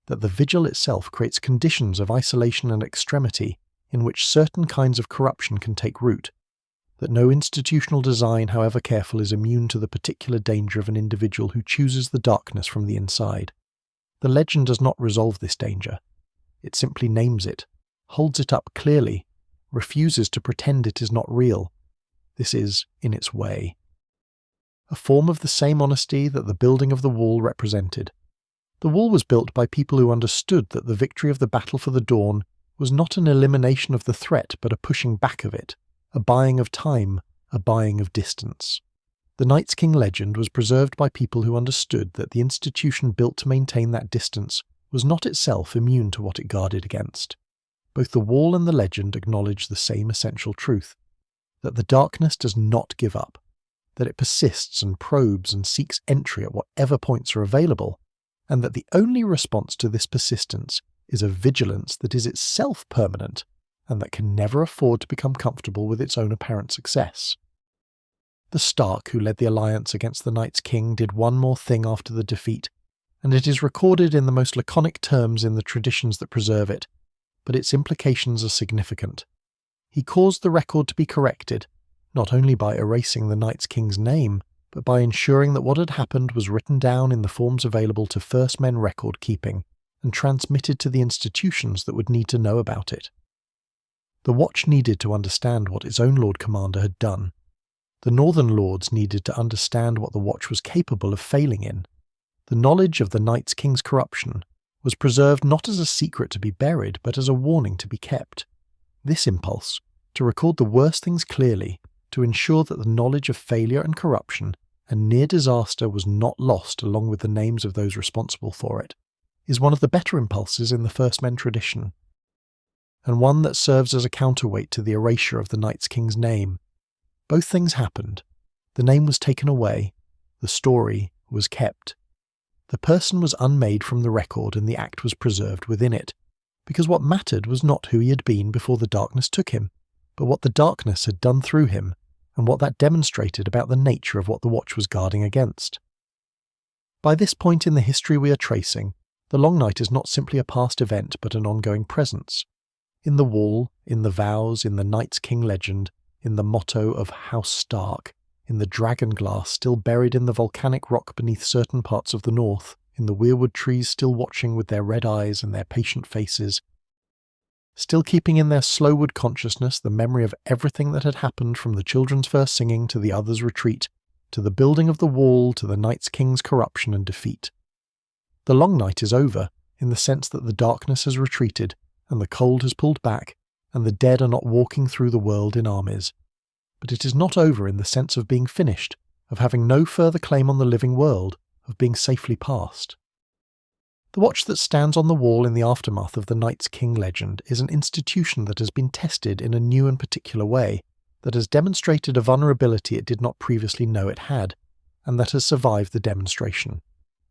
that the vigil itself creates conditions of isolation and extremity in which certain kinds of corruption can take root, that no institutional design, however careful, is immune to the particular danger of an individual who chooses the darkness from the inside. The legend does not resolve this danger. It simply names it, holds it up clearly, refuses to pretend it is not real. This is, in its way, a form of the same honesty that the building of the wall represented. The wall was built by people who understood that the victory of the battle for the dawn was not an elimination of the threat but a pushing back of it, a buying of time, a buying of distance. The Night's King legend was preserved by people who understood that the institution built to maintain that distance was not itself immune to what it guarded against. Both the wall and the legend acknowledge the same essential truth, that the darkness does not give up, that it persists and probes and seeks entry at whatever points are available, and that the only response to this persistence is a vigilance that is itself permanent and that can never afford to become comfortable with its own apparent success. The Stark who led the alliance against the Night's King did one more thing after the defeat, and it is recorded in the most laconic terms in the traditions that preserve it, but its implications are significant. He caused the record to be corrected, not only by erasing the Night's King's name, but by ensuring that what had happened was written down in the forms available to First Men record keeping, and transmitted to the institutions that would need to know about it. The Watch needed to understand what its own Lord Commander had done. The Northern Lords needed to understand what the Watch was capable of failing in. The knowledge of the Night's King's corruption was preserved not as a secret to be buried, but as a warning to be kept. This impulse, to record the worst things clearly, to ensure that the knowledge of failure and corruption and near disaster was not lost along with the names of those responsible for it, is one of the better impulses in the First Men tradition, and one that serves as a counterweight to the erasure of the Night's King's name. Both things happened. The name was taken away. The story was kept. The person was unmade from the record and the act was preserved within it, because what mattered was not who he had been before the darkness took him, but what the darkness had done through him, and what that demonstrated about the nature of what the Watch was guarding against. By this point in the history we are tracing, the Long Night is not simply a past event but an ongoing presence. In the wall, in the vows, in the Night's King legend, in the motto of House Stark, in the dragon glass still buried in the volcanic rock beneath certain parts of the north, in the weirwood trees still watching with their red eyes and their patient faces, still keeping in their slowwood consciousness the memory of everything that had happened from the children's first singing to the others' retreat, to the building of the wall, to the Night's King's corruption and defeat. The Long Night is over, in the sense that the darkness has retreated, and the cold has pulled back, and the dead are not walking through the world in armies. But it is not over in the sense of being finished, of having no further claim on the living world, of being safely past. The watch that stands on the wall in the aftermath of the Night's King legend is an institution that has been tested in a new and particular way, that has demonstrated a vulnerability it did not previously know it had, and that has survived the demonstration.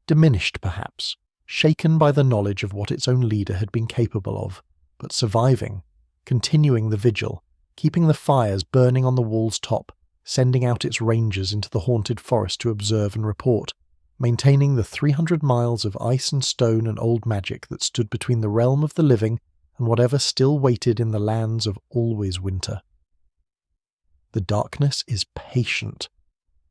Diminished, perhaps, shaken by the knowledge of what its own leader had been capable of, but surviving, continuing the vigil, keeping the fires burning on the wall's top, sending out its rangers into the haunted forest to observe and report, maintaining the 300 miles of ice and stone and old magic that stood between the realm of the living and whatever still waited in the lands of always winter. The darkness is patient.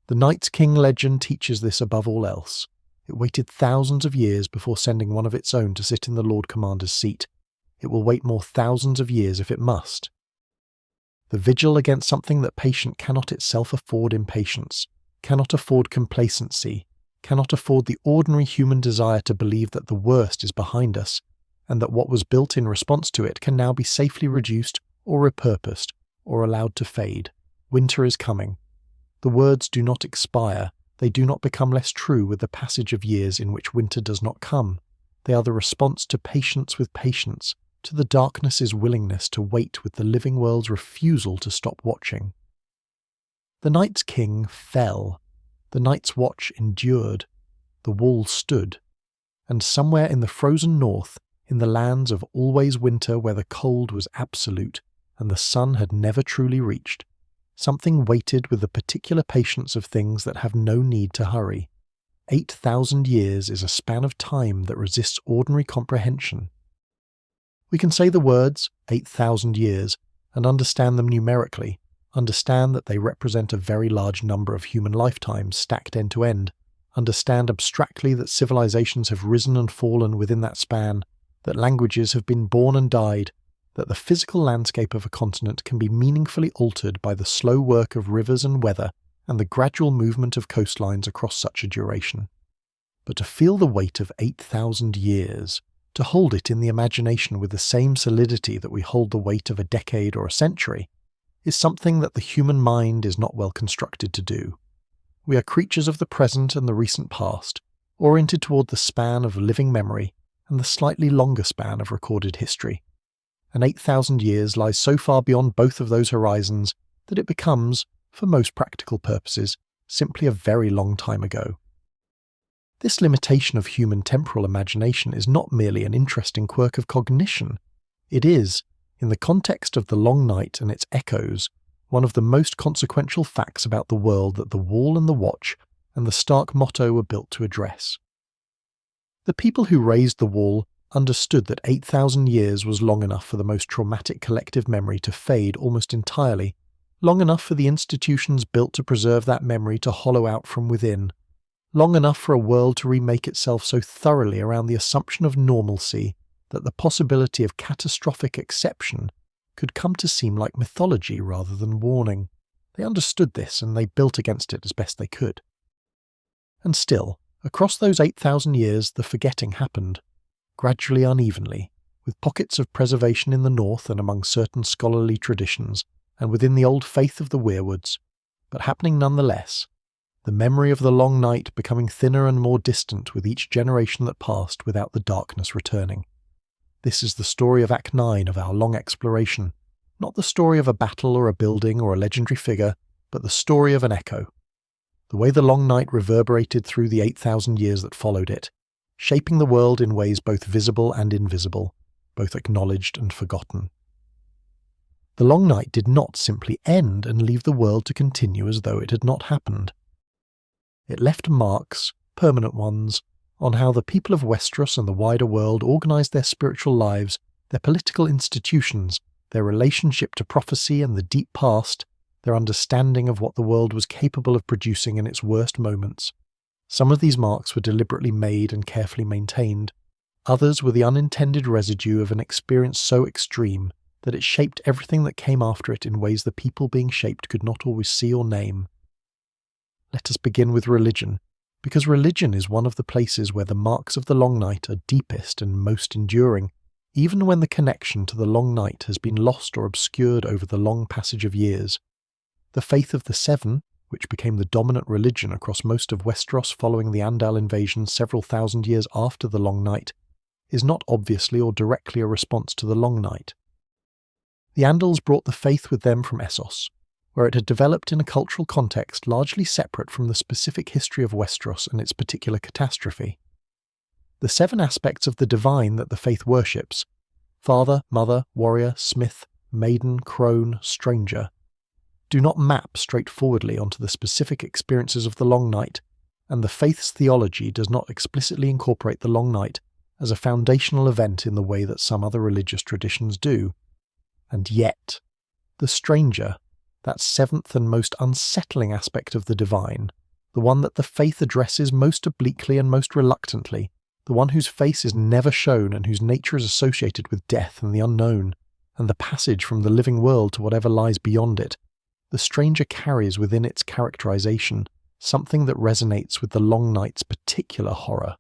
The Night's King legend teaches this above all else. It waited thousands of years before sending one of its own to sit in the Lord Commander's seat. It will wait more thousands of years if it must. The vigil against something that patient cannot itself afford impatience, cannot afford complacency, cannot afford the ordinary human desire to believe that the worst is behind us, and that what was built in response to it can now be safely reduced or repurposed or allowed to fade. Winter is coming. The words do not expire. They do not become less true with the passage of years in which winter does not come. They are the response to patience with patience, to the darkness's willingness to wait with the living world's refusal to stop watching. The Night's King fell. The Night's Watch endured. The wall stood. And somewhere in the frozen north, in the lands of always winter where the cold was absolute and the sun had never truly reached, something waited with the particular patience of things that have no need to hurry. 8,000 years is a span of time that resists ordinary comprehension. We can say the words, 8,000 years, and understand them numerically, understand that they represent a very large number of human lifetimes stacked end to end, understand abstractly that civilizations have risen and fallen within that span, that languages have been born and died, that the physical landscape of a continent can be meaningfully altered by the slow work of rivers and weather and the gradual movement of coastlines across such a duration. But to feel the weight of 8,000 years, to hold it in the imagination with the same solidity that we hold the weight of a decade or a century, is something that the human mind is not well constructed to do. We are creatures of the present and the recent past, oriented toward the span of living memory and the slightly longer span of recorded history. And 8,000 years lies so far beyond both of those horizons that it becomes, for most practical purposes, simply a very long time ago. This limitation of human temporal imagination is not merely an interesting quirk of cognition. It is, in the context of the Long Night and its echoes, one of the most consequential facts about the world that the Wall and the Watch and the Stark motto were built to address. The people who raised the Wall understood that 8,000 years was long enough for the most traumatic collective memory to fade almost entirely, long enough for the institutions built to preserve that memory to hollow out from within, long enough for a world to remake itself so thoroughly around the assumption of normalcy that the possibility of catastrophic exception could come to seem like mythology rather than warning. They understood this and they built against it as best they could. And still, across those 8,000 years, the forgetting happened. gradually unevenly, with pockets of preservation in the north and among certain scholarly traditions, and within the old faith of the Weirwoods, but happening nonetheless, the memory of the long night becoming thinner and more distant with each generation that passed without the darkness returning. This is the story of Act 9 of our long exploration, not the story of a battle or a building or a legendary figure, but the story of an echo. The way the long night reverberated through the 8,000 years that followed it, shaping the world in ways both visible and invisible, both acknowledged and forgotten. The long night did not simply end and leave the world to continue as though it had not happened. It left marks, permanent ones, on how the people of Westeros and the wider world organised their spiritual lives, their political institutions, their relationship to prophecy and the deep past, their understanding of what the world was capable of producing in its worst moments. Some of these marks were deliberately made and carefully maintained. Others were the unintended residue of an experience so extreme that it shaped everything that came after it in ways the people being shaped could not always see or name. Let us begin with religion, because religion is one of the places where the marks of the long night are deepest and most enduring, even when the connection to the long night has been lost or obscured over the long passage of years. The faith of the Seven, which became the dominant religion across most of Westeros following the Andal invasion several thousand years after the Long Night, is not obviously or directly a response to the Long Night. The Andals brought the faith with them from Essos, where it had developed in a cultural context largely separate from the specific history of Westeros and its particular catastrophe. The 7 aspects of the divine that the faith worships — father, mother, warrior, smith, maiden, crone, stranger — do not map straightforwardly onto the specific experiences of the Long Night, and the faith's theology does not explicitly incorporate the Long Night as a foundational event in the way that some other religious traditions do. And yet, the stranger, that 7th and most unsettling aspect of the divine, the one that the faith addresses most obliquely and most reluctantly, the one whose face is never shown and whose nature is associated with death and the unknown, and the passage from the living world to whatever lies beyond it, the stranger carries within its characterization something that resonates with the Long Night's particular horror.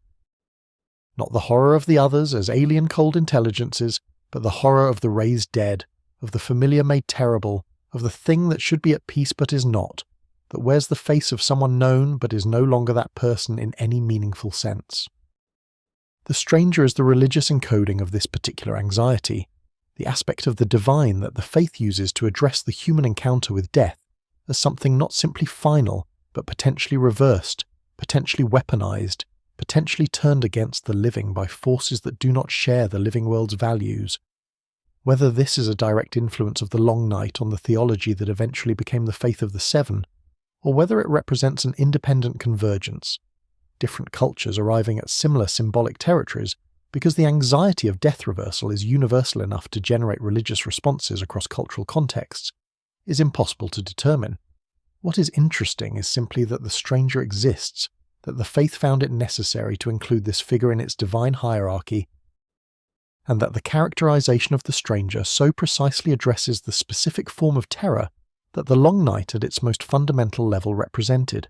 Not the horror of the others as alien cold intelligences, but the horror of the raised dead, of the familiar made terrible, of the thing that should be at peace but is not, that wears the face of someone known but is no longer that person in any meaningful sense. The stranger is the religious encoding of this particular anxiety, the aspect of the divine that the faith uses to address the human encounter with death as something not simply final, but potentially reversed, potentially weaponized, potentially turned against the living by forces that do not share the living world's values. Whether this is a direct influence of the Long Night on the theology that eventually became the faith of the Seven, or whether it represents an independent convergence, different cultures arriving at similar symbolic territories, because the anxiety of death reversal is universal enough to generate religious responses across cultural contexts, is impossible to determine. What is interesting is simply that the stranger exists, that the faith found it necessary to include this figure in its divine hierarchy, and that the characterization of the stranger so precisely addresses the specific form of terror that the Long Night at its most fundamental level represented.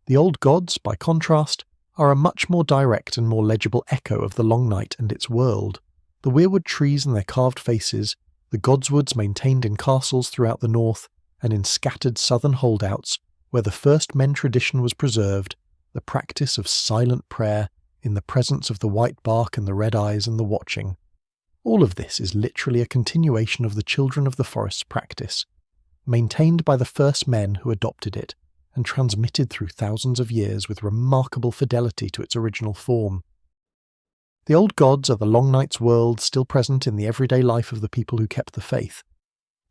The old gods, by contrast, are a much more direct and more legible echo of the Long Night and its world. The Weirwood trees and their carved faces, the godswoods maintained in castles throughout the north and in scattered southern holdouts where the first men tradition was preserved, the practice of silent prayer in the presence of the white bark and the red eyes and the watching. All of this is literally a continuation of the Children of the Forest's practice, maintained by the first men who adopted it, and transmitted through thousands of years with remarkable fidelity to its original form. The old gods are the Long Night's world still present in the everyday life of the people who kept the faith.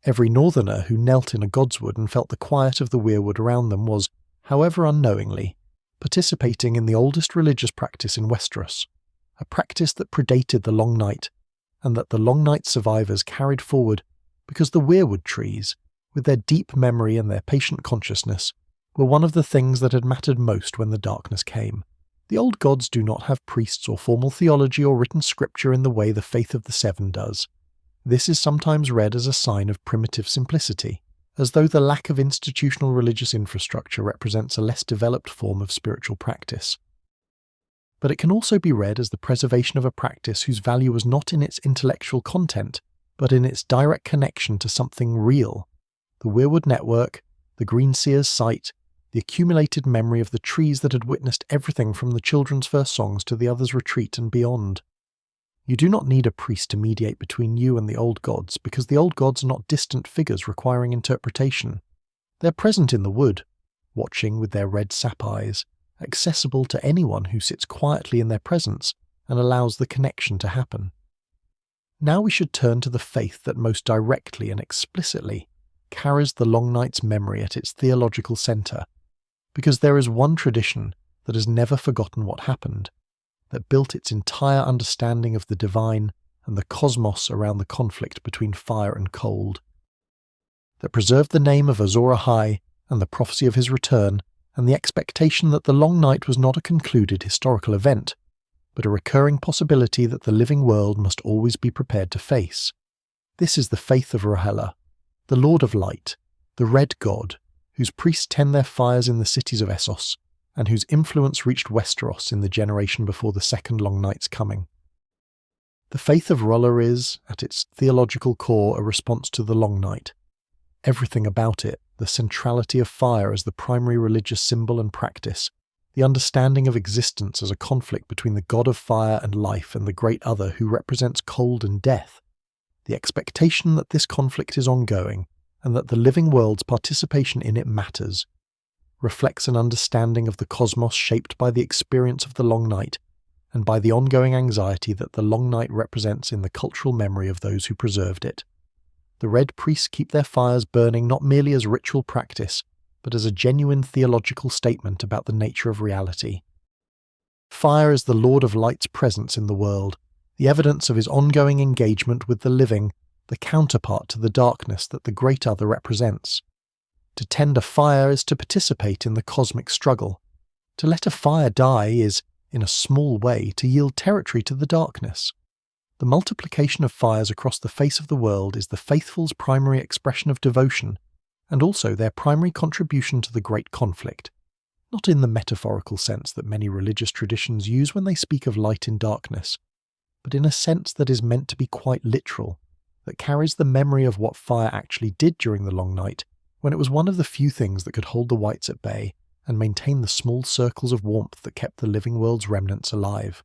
Every northerner who knelt in a godswood and felt the quiet of the Weirwood around them was, however unknowingly, participating in the oldest religious practice in Westeros, a practice that predated the Long Night, and that the Long Night survivors carried forward because the Weirwood trees, with their deep memory and their patient consciousness, were one of the things that had mattered most when the darkness came. The old gods do not have priests or formal theology or written scripture in the way the faith of the Seven does. This is sometimes read as a sign of primitive simplicity, as though the lack of institutional religious infrastructure represents a less developed form of spiritual practice. but it can also be read as the preservation of a practice whose value was not in its intellectual content, but in its direct connection to something real. The Weirwood network, the Greenseer's site, the accumulated memory of the trees that had witnessed everything from the children's first songs to the others' retreat and beyond. You do not need a priest to mediate between you and the old gods, because the old gods are not distant figures requiring interpretation. They are present in the wood, watching with their red sap eyes, accessible to anyone who sits quietly in their presence and allows the connection to happen. Now we should turn to the faith that most directly and explicitly carries the Long Night's memory at its theological centre, because there is one tradition that has never forgotten what happened, that built its entire understanding of the divine and the cosmos around the conflict between fire and cold, that preserved the name of Azor Ahai and the prophecy of his return, and the expectation that the Long Night was not a concluded historical event, but a recurring possibility that the living world must always be prepared to face. This is the faith of R'hllor, the Lord of Light, the Red God, whose priests tend their fires in the cities of Essos, and whose influence reached Westeros in the generation before the second Long Night's coming. The faith of R'hllor is, at its theological core, a response to the Long Night. Everything about it, the centrality of fire as the primary religious symbol and practice, the understanding of existence as a conflict between the god of fire and life and the great other who represents cold and death, the expectation that this conflict is ongoing and that the living world's participation in it matters, reflects an understanding of the cosmos shaped by the experience of the Long Night and by the ongoing anxiety that the Long Night represents in the cultural memory of those who preserved it. The Red Priests keep their fires burning not merely as ritual practice, but as a genuine theological statement about the nature of reality. Fire is the Lord of Light's presence in the world, the evidence of his ongoing engagement with the living, the counterpart to the darkness that the Great Other represents. To tend a fire is to participate in the cosmic struggle. To let a fire die is, in a small way, to yield territory to the darkness. The multiplication of fires across the face of the world is the faithful's primary expression of devotion, and also their primary contribution to the great conflict, not in the metaphorical sense that many religious traditions use when they speak of light in darkness, but in a sense that is meant to be quite literal, that carries the memory of what fire actually did during the Long Night, when it was one of the few things that could hold the Wights at bay and maintain the small circles of warmth that kept the living world's remnants alive.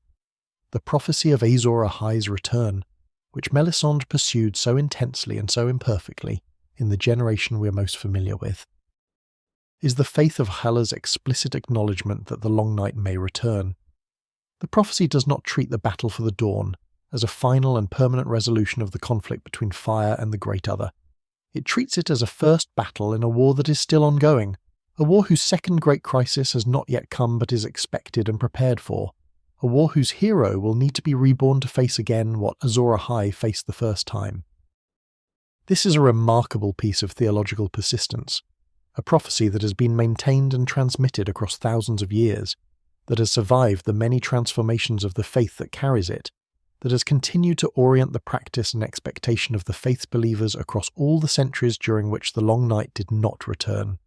The prophecy of Azor Ahai's return, which Melisandre pursued so intensely and so imperfectly in the generation we are most familiar with, is the faith of R'hllor's explicit acknowledgement that the Long Night may return. The prophecy does not treat the battle for the dawn as a final and permanent resolution of the conflict between fire and the Great Other. It treats it as a first battle in a war that is still ongoing, a war whose second great crisis has not yet come but is expected and prepared for, a war whose hero will need to be reborn to face again what Azor Ahai faced the first time. This is a remarkable piece of theological persistence, a prophecy that has been maintained and transmitted across thousands of years, that has survived the many transformations of the faith that carries it, that has continued to orient the practice and expectation of the faith's believers across all the centuries during which the Long Night did not return.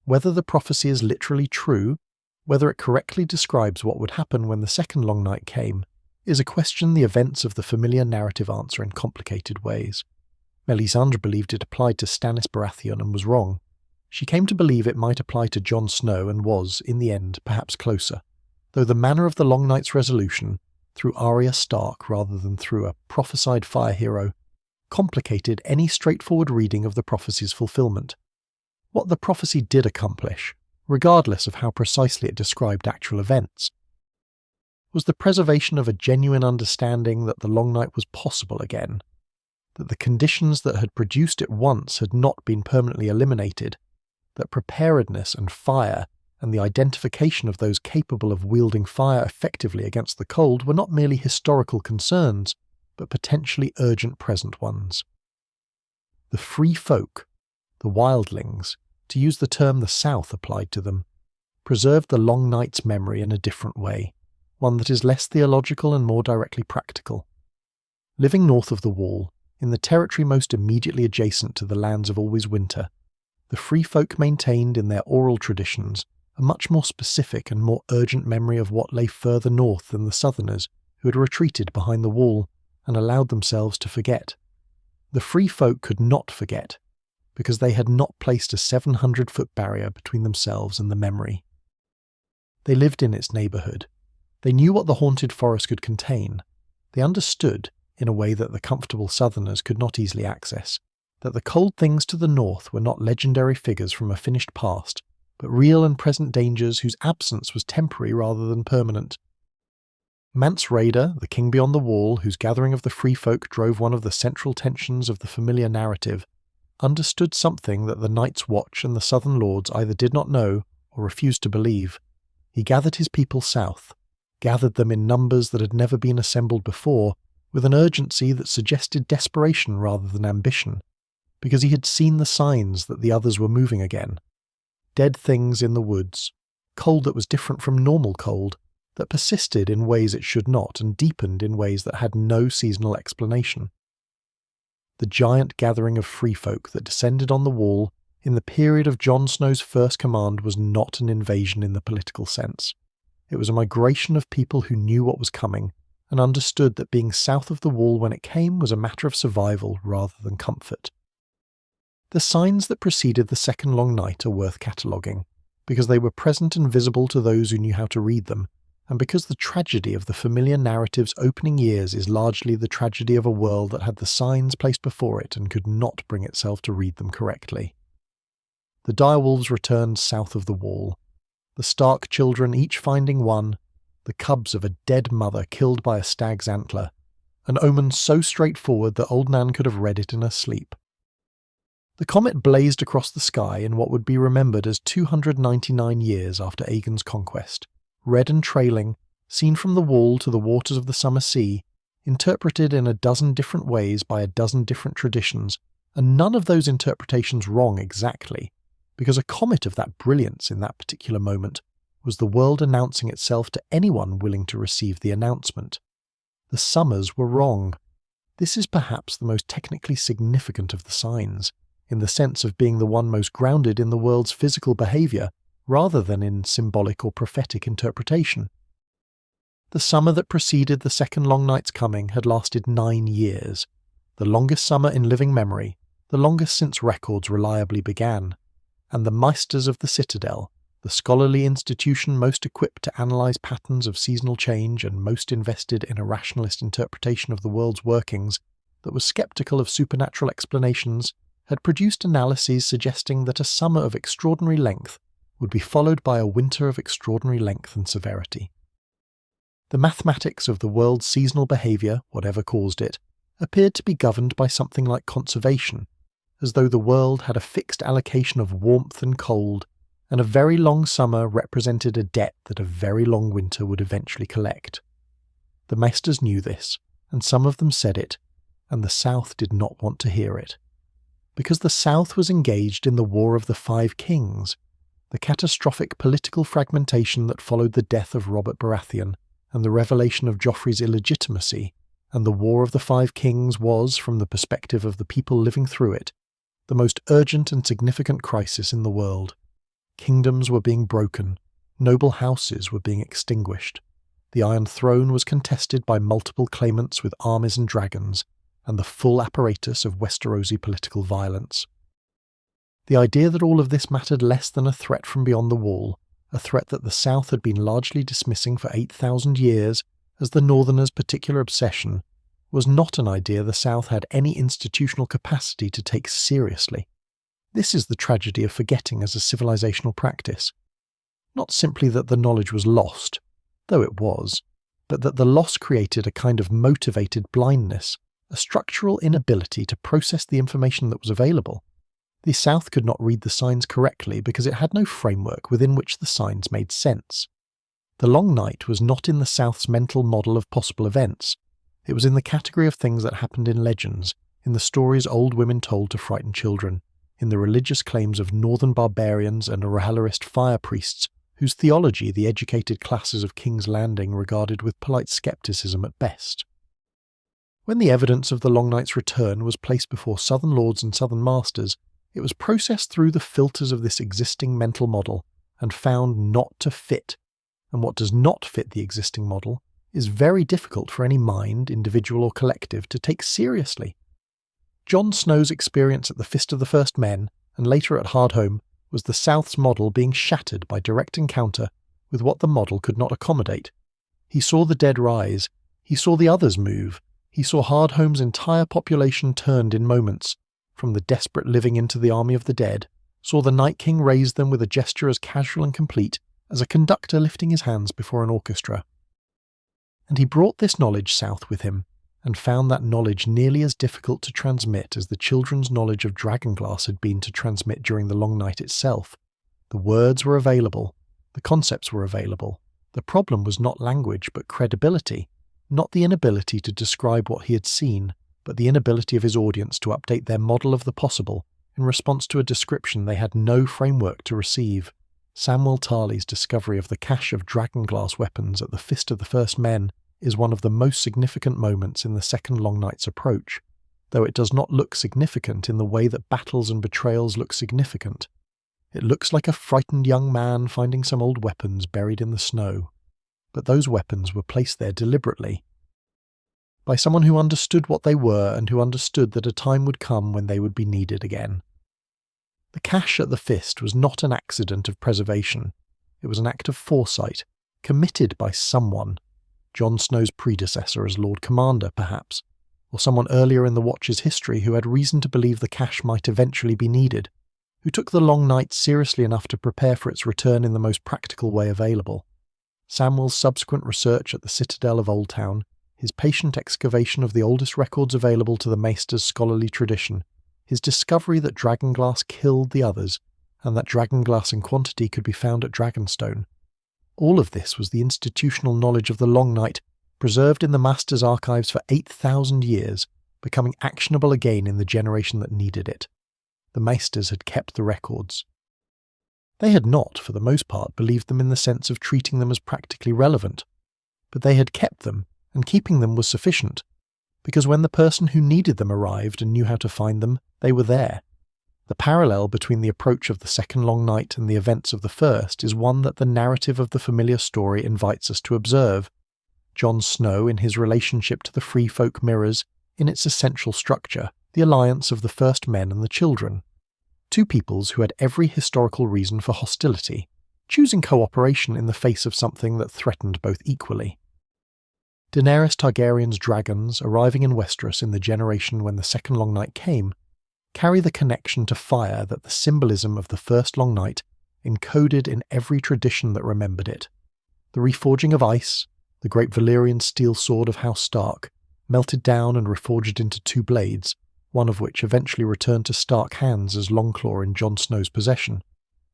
Whether the prophecy is literally true, whether it correctly describes what would happen when the second Long Night came, is a question the events of the familiar narrative answer in complicated ways. Melisandre believed it applied to Stannis Baratheon and was wrong. She came to believe it might apply to Jon Snow and was, in the end, perhaps closer, though the manner of the Long Night's resolution, through Arya Stark rather than through a prophesied fire hero, complicated any straightforward reading of the prophecy's fulfillment. What the prophecy did accomplish, regardless of how precisely it described actual events, was the preservation of a genuine understanding that the Long Night was possible again, that the conditions that had produced it once had not been permanently eliminated, that preparedness and fire and the identification of those capable of wielding fire effectively against the cold were not merely historical concerns, but potentially urgent present ones. The free folk, the wildlings, to use the term the South applied to them, preserved the Long Night's memory in a different way, one that is less theological and more directly practical. Living north of the Wall, in the territory most immediately adjacent to the lands of Always Winter, the free folk maintained in their oral traditions a much more specific and more urgent memory of what lay further north than the Southerners, who had retreated behind the wall and allowed themselves to forget. The free folk could not forget, because they had not placed a 700-foot barrier between themselves and the memory. They lived in its neighbourhood. They knew what the haunted forest could contain. They understood, in a way that the comfortable Southerners could not easily access, that the cold things to the north were not legendary figures from a finished past, but real and present dangers whose absence was temporary rather than permanent. Mance Rayder, the king beyond the wall, whose gathering of the free folk drove one of the central tensions of the familiar narrative, understood something that the Night's Watch and the Southern Lords either did not know or refused to believe. He gathered his people south, gathered them in numbers that had never been assembled before, with an urgency that suggested desperation rather than ambition, because he had seen the signs that the others were moving again. Dead things in the woods, cold that was different from normal cold, that persisted in ways it should not and deepened in ways that had no seasonal explanation. The giant gathering of free folk that descended on the wall in the period of Jon Snow's first command was not an invasion in the political sense. It was a migration of people who knew what was coming and understood that being south of the wall when it came was a matter of survival rather than comfort. The signs that preceded the second long night are worth cataloguing, because they were present and visible to those who knew how to read them, and because the tragedy of the familiar narrative's opening years is largely the tragedy of a world that had the signs placed before it and could not bring itself to read them correctly. The direwolves returned south of the wall, the Stark children each finding one, the cubs of a dead mother killed by a stag's antler, an omen so straightforward that old Nan could have read it in her sleep. The comet blazed across the sky in what would be remembered as 299 years after Aegon's conquest, red and trailing, seen from the wall to the waters of the summer sea, interpreted in a dozen different ways by a dozen different traditions, and none of those interpretations wrong exactly, because a comet of that brilliance in that particular moment was the world announcing itself to anyone willing to receive the announcement. The summers were wrong. This is perhaps the most technically significant of the signs, in the sense of being the one most grounded in the world's physical behaviour, rather than in symbolic or prophetic interpretation. The summer that preceded the second long night's coming had lasted 9 years, the longest summer in living memory, the longest since records reliably began, and the Meisters of the Citadel, the scholarly institution most equipped to analyse patterns of seasonal change and most invested in a rationalist interpretation of the world's workings that was sceptical of supernatural explanations, had produced analyses suggesting that a summer of extraordinary length would be followed by a winter of extraordinary length and severity. The mathematics of the world's seasonal behaviour, whatever caused it, appeared to be governed by something like conservation, as though the world had a fixed allocation of warmth and cold, and a very long summer represented a debt that a very long winter would eventually collect. The Meisters knew this, and some of them said it, and the South did not want to hear it. Because the South was engaged in the War of the Five Kings, the catastrophic political fragmentation that followed the death of Robert Baratheon and the revelation of Joffrey's illegitimacy, and the War of the Five Kings was, from the perspective of the people living through it, the most urgent and significant crisis in the world. Kingdoms were being broken, noble houses were being extinguished, the Iron Throne was contested by multiple claimants with armies and dragons, and the full apparatus of Westerosi political violence. The idea that all of this mattered less than a threat from beyond the wall, a threat that the South had been largely dismissing for 8,000 years as the Northerners' particular obsession, was not an idea the South had any institutional capacity to take seriously. This is the tragedy of forgetting as a civilizational practice. Not simply that the knowledge was lost, though it was, but that the loss created a kind of motivated blindness, a structural inability to process the information that was available. The South could not read the signs correctly because it had no framework within which the signs made sense. The Long Night was not in the South's mental model of possible events. It was in the category of things that happened in legends, in the stories old women told to frighten children, in the religious claims of northern barbarians and R'hllorist fire priests, whose theology the educated classes of King's Landing regarded with polite scepticism at best. When the evidence of the Long Night's return was placed before Southern Lords and Southern Masters, it was processed through the filters of this existing mental model and found not to fit, and what does not fit the existing model is very difficult for any mind, individual or collective, to take seriously. Jon Snow's experience at the Fist of the First Men, and later at Hardhome, was the South's model being shattered by direct encounter with what the model could not accommodate. He saw the dead rise, he saw the others move, he saw Hardhome's entire population turned in moments, from the desperate living into the army of the dead, saw the Night King raise them with a gesture as casual and complete as a conductor lifting his hands before an orchestra. And he brought this knowledge south with him, and found that knowledge nearly as difficult to transmit as the children's knowledge of dragonglass had been to transmit during the long night itself. The words were available, the concepts were available. The problem was not language but credibility, not the inability to describe what he had seen, but the inability of his audience to update their model of the possible in response to a description they had no framework to receive. Samwell Tarly's discovery of the cache of dragonglass weapons at the Fist of the First Men is one of the most significant moments in the Second Long Night's approach, though it does not look significant in the way that battles and betrayals look significant. It looks like a frightened young man finding some old weapons buried in the snow, but those weapons were placed there deliberately, by someone who understood what they were and who understood that a time would come when they would be needed again. The cache at the Fist was not an accident of preservation. It was an act of foresight, committed by someone. Jon Snow's predecessor as Lord Commander, perhaps, or someone earlier in the Watch's history who had reason to believe the cache might eventually be needed, who took the long night seriously enough to prepare for its return in the most practical way available. Samwell's subsequent research at the Citadel of Oldtown, his patient excavation of the oldest records available to the Maester's scholarly tradition, his discovery that dragonglass killed the others, and that dragonglass in quantity could be found at Dragonstone. All of this was the institutional knowledge of the Long Night, preserved in the Master's archives for 8,000 years, becoming actionable again in the generation that needed it. The Maesters had kept the records. They had not, for the most part, believed them in the sense of treating them as practically relevant, but they had kept them, and keeping them was sufficient, because when the person who needed them arrived and knew how to find them, they were there. The parallel between the approach of the Second Long Night and the events of the First is one that the narrative of the familiar story invites us to observe. Jon Snow, in his relationship to the Free Folk, mirrors, in its essential structure, the alliance of the First Men and the Children. Two peoples who had every historical reason for hostility, choosing cooperation in the face of something that threatened both equally. Daenerys Targaryen's dragons, arriving in Westeros in the generation when the Second Long Night came, carry the connection to fire that the symbolism of the First Long Night encoded in every tradition that remembered it. The reforging of ice, the great Valyrian steel sword of House Stark, melted down and reforged into two blades, one of which eventually returned to Stark hands as Longclaw in Jon Snow's possession,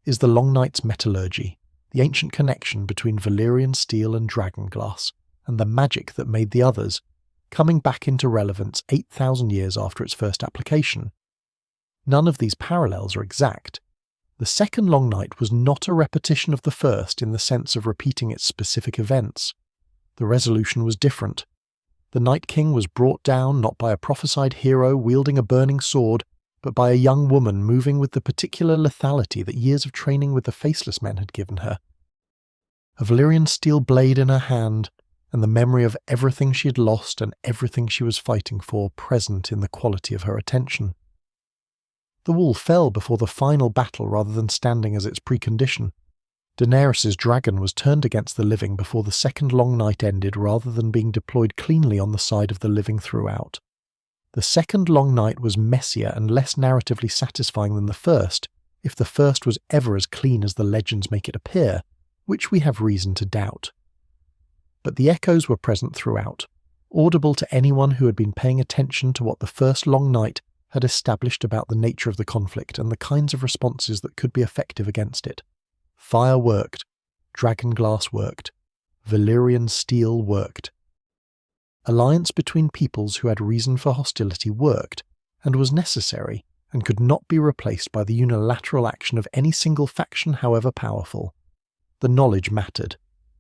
is the Long Night's metallurgy, the ancient connection between Valyrian steel and dragonglass, and the magic that made the others, coming back into relevance 8,000 years after its first application. None of these parallels are exact. The Second Long Night was not a repetition of the first in the sense of repeating its specific events. The resolution was different. The Night King was brought down not by a prophesied hero wielding a burning sword, but by a young woman moving with the particular lethality that years of training with the Faceless Men had given her. A Valyrian steel blade in her hand, and the memory of everything she had lost and everything she was fighting for present in the quality of her attention. The wall fell before the final battle rather than standing as its precondition. Daenerys' dragon was turned against the living before the Second Long Night ended rather than being deployed cleanly on the side of the living throughout. The Second Long Night was messier and less narratively satisfying than the first, if the first was ever as clean as the legends make it appear, which we have reason to doubt. But the echoes were present throughout, audible to anyone who had been paying attention to what the First Long Night had established about the nature of the conflict and the kinds of responses that could be effective against it. Fire worked, dragonglass worked, Valyrian steel worked. Alliance between peoples who had reason for hostility worked, and was necessary, and could not be replaced by the unilateral action of any single faction however powerful. The knowledge mattered.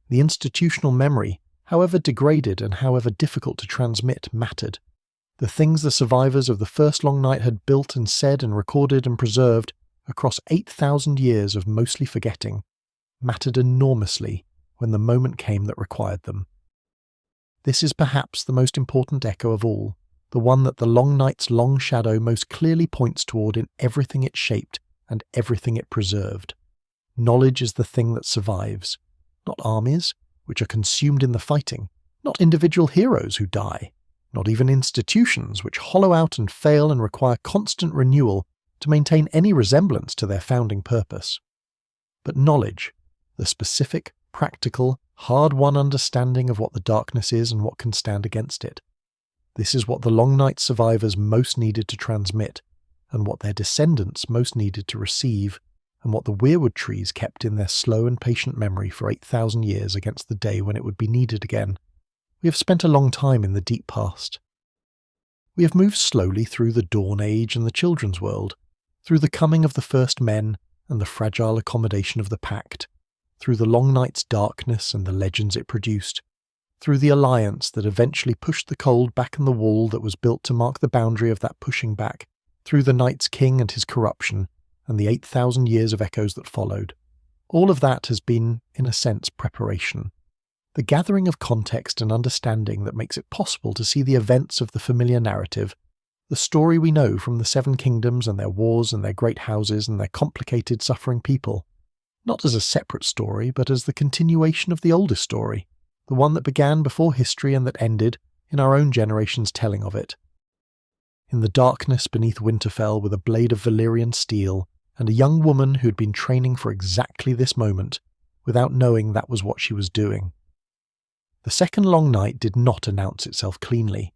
The institutional memory, however degraded and however difficult to transmit, mattered. The things the survivors of the First Long Night had built and said and recorded and preserved across 8,000 years of mostly forgetting mattered enormously when the moment came that required them. This is perhaps the most important echo of all, the one that the long night's long shadow most clearly points toward in everything it shaped and everything it preserved. Knowledge is the thing that survives, not armies, which are consumed in the fighting, not individual heroes who die, not even institutions which hollow out and fail and require constant renewal to maintain any resemblance to their founding purpose. But knowledge, the specific, practical, hard-won understanding of what the darkness is and what can stand against it. This is what the long night survivors most needed to transmit, and what their descendants most needed to receive, and what the Weirwood trees kept in their slow and patient memory for 8,000 years against the day when it would be needed again. We have spent a long time in the deep past. We have moved slowly through the Dawn Age and the Children's World, through the coming of the first men and the fragile accommodation of the Pact, through the long night's darkness and the legends it produced, through the alliance that eventually pushed the cold back in the wall that was built to mark the boundary of that pushing back, through the Night's King and his corruption, and the 8,000 years of echoes that followed. All of that has been, in a sense, preparation. The gathering of context and understanding that makes it possible to see the events of the familiar narrative, the story we know from the Seven Kingdoms and their wars and their great houses and their complicated suffering people, not as a separate story, but as the continuation of the oldest story, the one that began before history and that ended in our own generation's telling of it. In the darkness beneath Winterfell with a blade of Valyrian steel, and a young woman who had been training for exactly this moment, without knowing that was what she was doing. The second long night did not announce itself cleanly.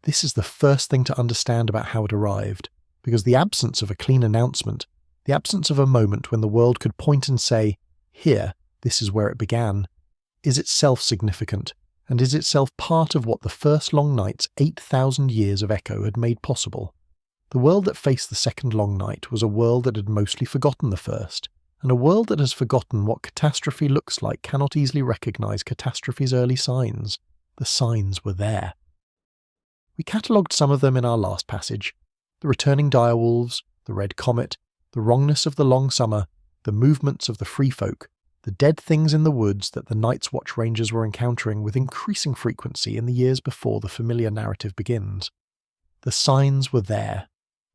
This is the first thing to understand about how it arrived, because the absence of a clean announcement, the absence of a moment when the world could point and say, "Here, this is where it began," is itself significant, and is itself part of what the first long night's 8,000 years of echo had made possible. The world that faced the second long night was a world that had mostly forgotten the first, and a world that has forgotten what catastrophe looks like cannot easily recognise catastrophe's early signs. The signs were there. We catalogued some of them in our last passage: the returning direwolves, the red comet, the wrongness of the long summer, the movements of the free folk, the dead things in the woods that the Night's Watch Rangers were encountering with increasing frequency in the years before the familiar narrative begins. The signs were there,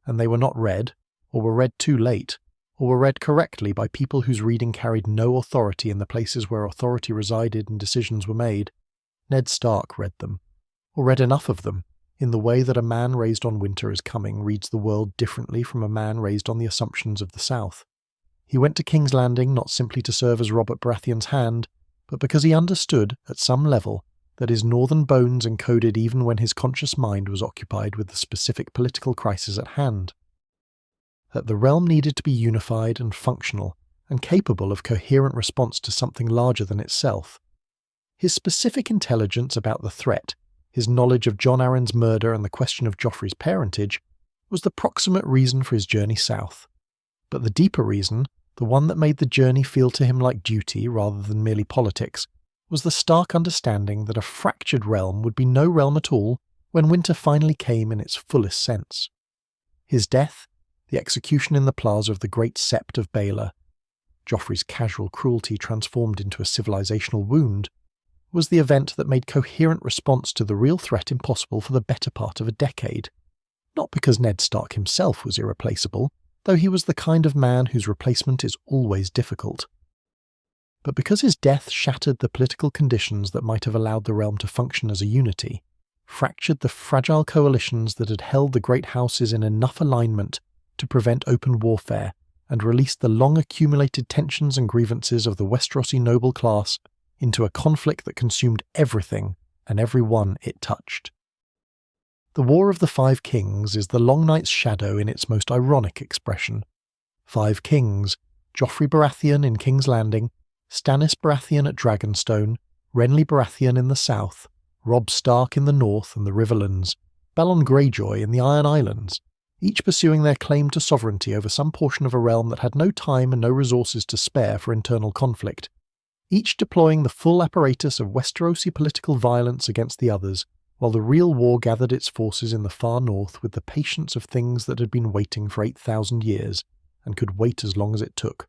and they were not read, or were read too late, or were read correctly by people whose reading carried no authority in the places where authority resided and decisions were made. Ned Stark read them, or read enough of them, in the way that a man raised on winter is coming reads the world differently from a man raised on the assumptions of the South. He went to King's Landing not simply to serve as Robert Baratheon's hand, but because he understood, at some level, that his northern bones encoded even when his conscious mind was occupied with the specific political crisis at hand. That the realm needed to be unified and functional, and capable of coherent response to something larger than itself. His specific intelligence about the threat, his knowledge of Jon Arryn's murder and the question of Joffrey's parentage, was the proximate reason for his journey south. But the deeper reason, the one that made the journey feel to him like duty rather than merely politics, was the stark understanding that a fractured realm would be no realm at all when winter finally came in its fullest sense. His death, the execution in the plaza of the great Sept of Baelor, Joffrey's casual cruelty transformed into a civilizational wound, was the event that made coherent response to the real threat impossible for the better part of a decade. Not because Ned Stark himself was irreplaceable, though he was the kind of man whose replacement is always difficult, but because his death shattered the political conditions that might have allowed the realm to function as a unity, fractured the fragile coalitions that had held the great houses in enough alignment to prevent open warfare, and released the long-accumulated tensions and grievances of the Westerosi noble class into a conflict that consumed everything and everyone it touched. The War of the Five Kings is the long night's shadow in its most ironic expression. 5 kings, Joffrey Baratheon in King's Landing, Stannis Baratheon at Dragonstone, Renly Baratheon in the south, Robb Stark in the north and the Riverlands, Balon Greyjoy in the Iron Islands, each pursuing their claim to sovereignty over some portion of a realm that had no time and no resources to spare for internal conflict, each deploying the full apparatus of Westerosi political violence against the others, while the real war gathered its forces in the far north with the patience of things that had been waiting for 8,000 years, and could wait as long as it took.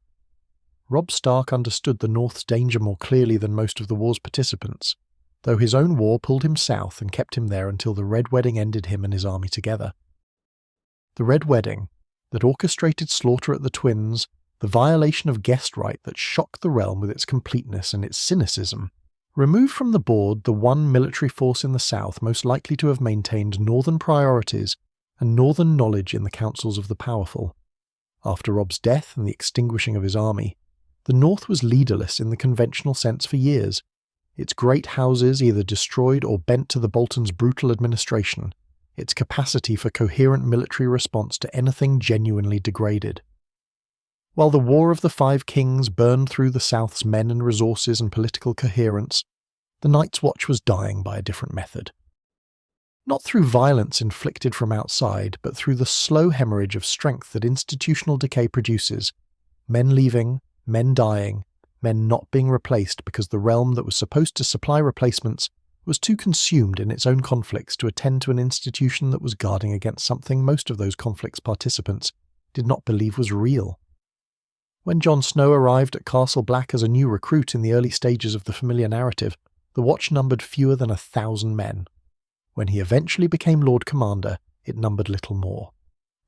Robb Stark understood the North's danger more clearly than most of the war's participants, though his own war pulled him south and kept him there until the Red Wedding ended him and his army together. The Red Wedding, that orchestrated slaughter at the Twins, the violation of guest right that shocked the realm with its completeness and its cynicism, removed from the board the one military force in the south most likely to have maintained northern priorities and northern knowledge in the councils of the powerful. After Robb's death and the extinguishing of his army, the North was leaderless in the conventional sense for years, its great houses either destroyed or bent to the Boltons' brutal administration, its capacity for coherent military response to anything genuinely degraded. While the War of the Five Kings burned through the South's men and resources and political coherence, the Night's Watch was dying by a different method. Not through violence inflicted from outside, but through the slow hemorrhage of strength that institutional decay produces, men leaving, men dying, men not being replaced because the realm that was supposed to supply replacements was too consumed in its own conflicts to attend to an institution that was guarding against something most of those conflicts' participants did not believe was real. When Jon Snow arrived at Castle Black as a new recruit in the early stages of the familiar narrative, the Watch numbered fewer than 1,000 men. When he eventually became Lord Commander, it numbered little more.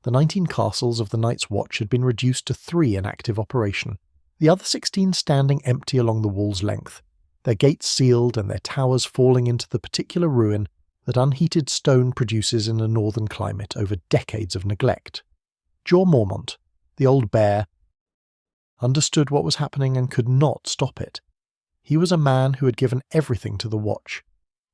The 19 castles of the Night's Watch had been reduced to 3 in active operation, the other 16 standing empty along the wall's length, their gates sealed and their towers falling into the particular ruin that unheated stone produces in a northern climate over decades of neglect. Jorah Mormont, the old bear, understood what was happening and could not stop it. He was a man who had given everything to the Watch,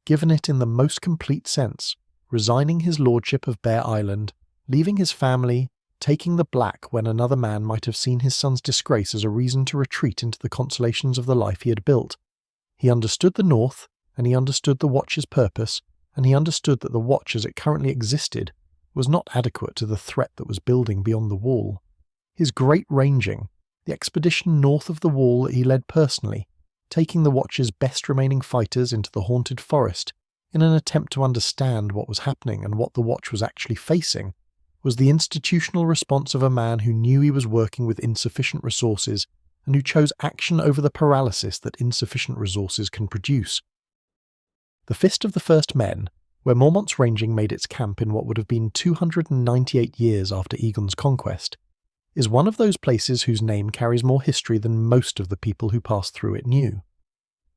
given it in the most complete sense, resigning his lordship of Bear Island, leaving his family, taking the Black when another man might have seen his son's disgrace as a reason to retreat into the consolations of the life he had built. He understood the North, and he understood the Watch's purpose, and he understood that the Watch as it currently existed was not adequate to the threat that was building beyond the Wall. His great ranging, the expedition north of the Wall that he led personally, taking the Watch's best remaining fighters into the haunted forest in an attempt to understand what was happening and what the Watch was actually facing, was the institutional response of a man who knew he was working with insufficient resources and who chose action over the paralysis that insufficient resources can produce. The Fist of the First Men, where Mormont's ranging made its camp in what would have been 298 years after Aegon's conquest, is one of those places whose name carries more history than most of the people who passed through it knew.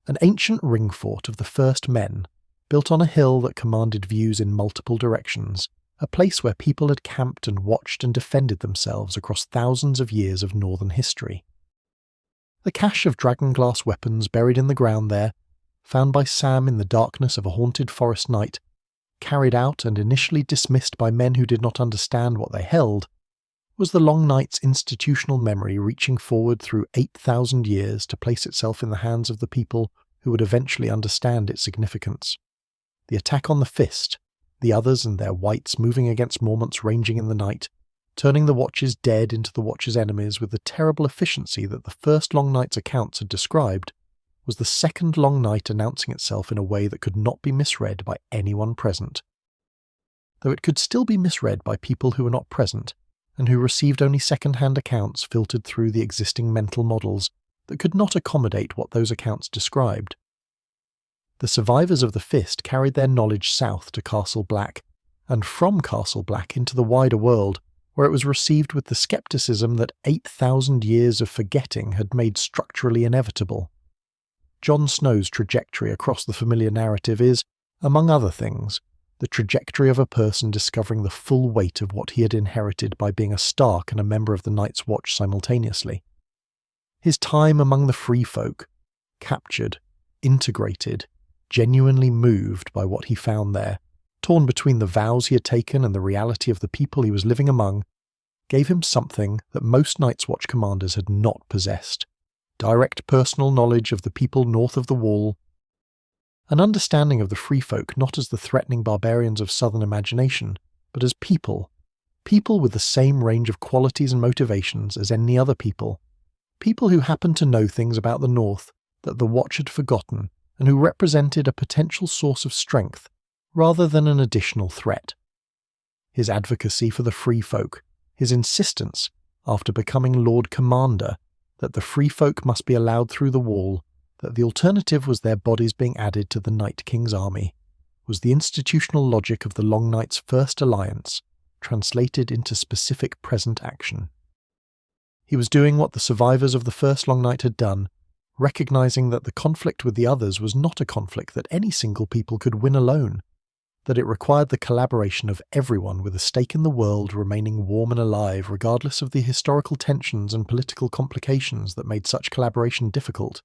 An ancient ring fort of the First Men, built on a hill that commanded views in multiple directions, a place where people had camped and watched and defended themselves across thousands of years of northern history. The cache of dragonglass weapons buried in the ground there, found by Sam in the darkness of a haunted forest night, carried out and initially dismissed by men who did not understand what they held, was the Long Night's institutional memory reaching forward through 8,000 years to place itself in the hands of the people who would eventually understand its significance. The attack on the Fist, the others and their Wights moving against Mormont's ranging in the night, turning the Watch's dead into the Watch's enemies with the terrible efficiency that the first Long Night's accounts had described, was the second Long Night announcing itself in a way that could not be misread by anyone present. Though it could still be misread by people who were not present, and who received only second-hand accounts filtered through the existing mental models that could not accommodate what those accounts described. The survivors of the Fist carried their knowledge south to Castle Black, and from Castle Black into the wider world, where it was received with the skepticism that 8,000 years of forgetting had made structurally inevitable. Jon Snow's trajectory across the familiar narrative is, among other things, the trajectory of a person discovering the full weight of what he had inherited by being a Stark and a member of the Night's Watch simultaneously. His time among the free folk, captured, integrated, genuinely moved by what he found there, torn between the vows he had taken and the reality of the people he was living among, gave him something that most Night's Watch commanders had not possessed: direct personal knowledge of the people north of the Wall, an understanding of the free folk not as the threatening barbarians of southern imagination, but as people with the same range of qualities and motivations as any other people who happened to know things about the North that the Watch had forgotten, and who represented a potential source of strength rather than an additional threat. His advocacy for the free folk, his insistence, after becoming Lord Commander, that the free folk must be allowed through the wall, that the alternative was their bodies being added to the Night King's army, was the institutional logic of the Long Night's first alliance, translated into specific present action. He was doing what the survivors of the first Long Night had done, recognizing that the conflict with the others was not a conflict that any single people could win alone, that it required the collaboration of everyone with a stake in the world remaining warm and alive regardless of the historical tensions and political complications that made such collaboration difficult.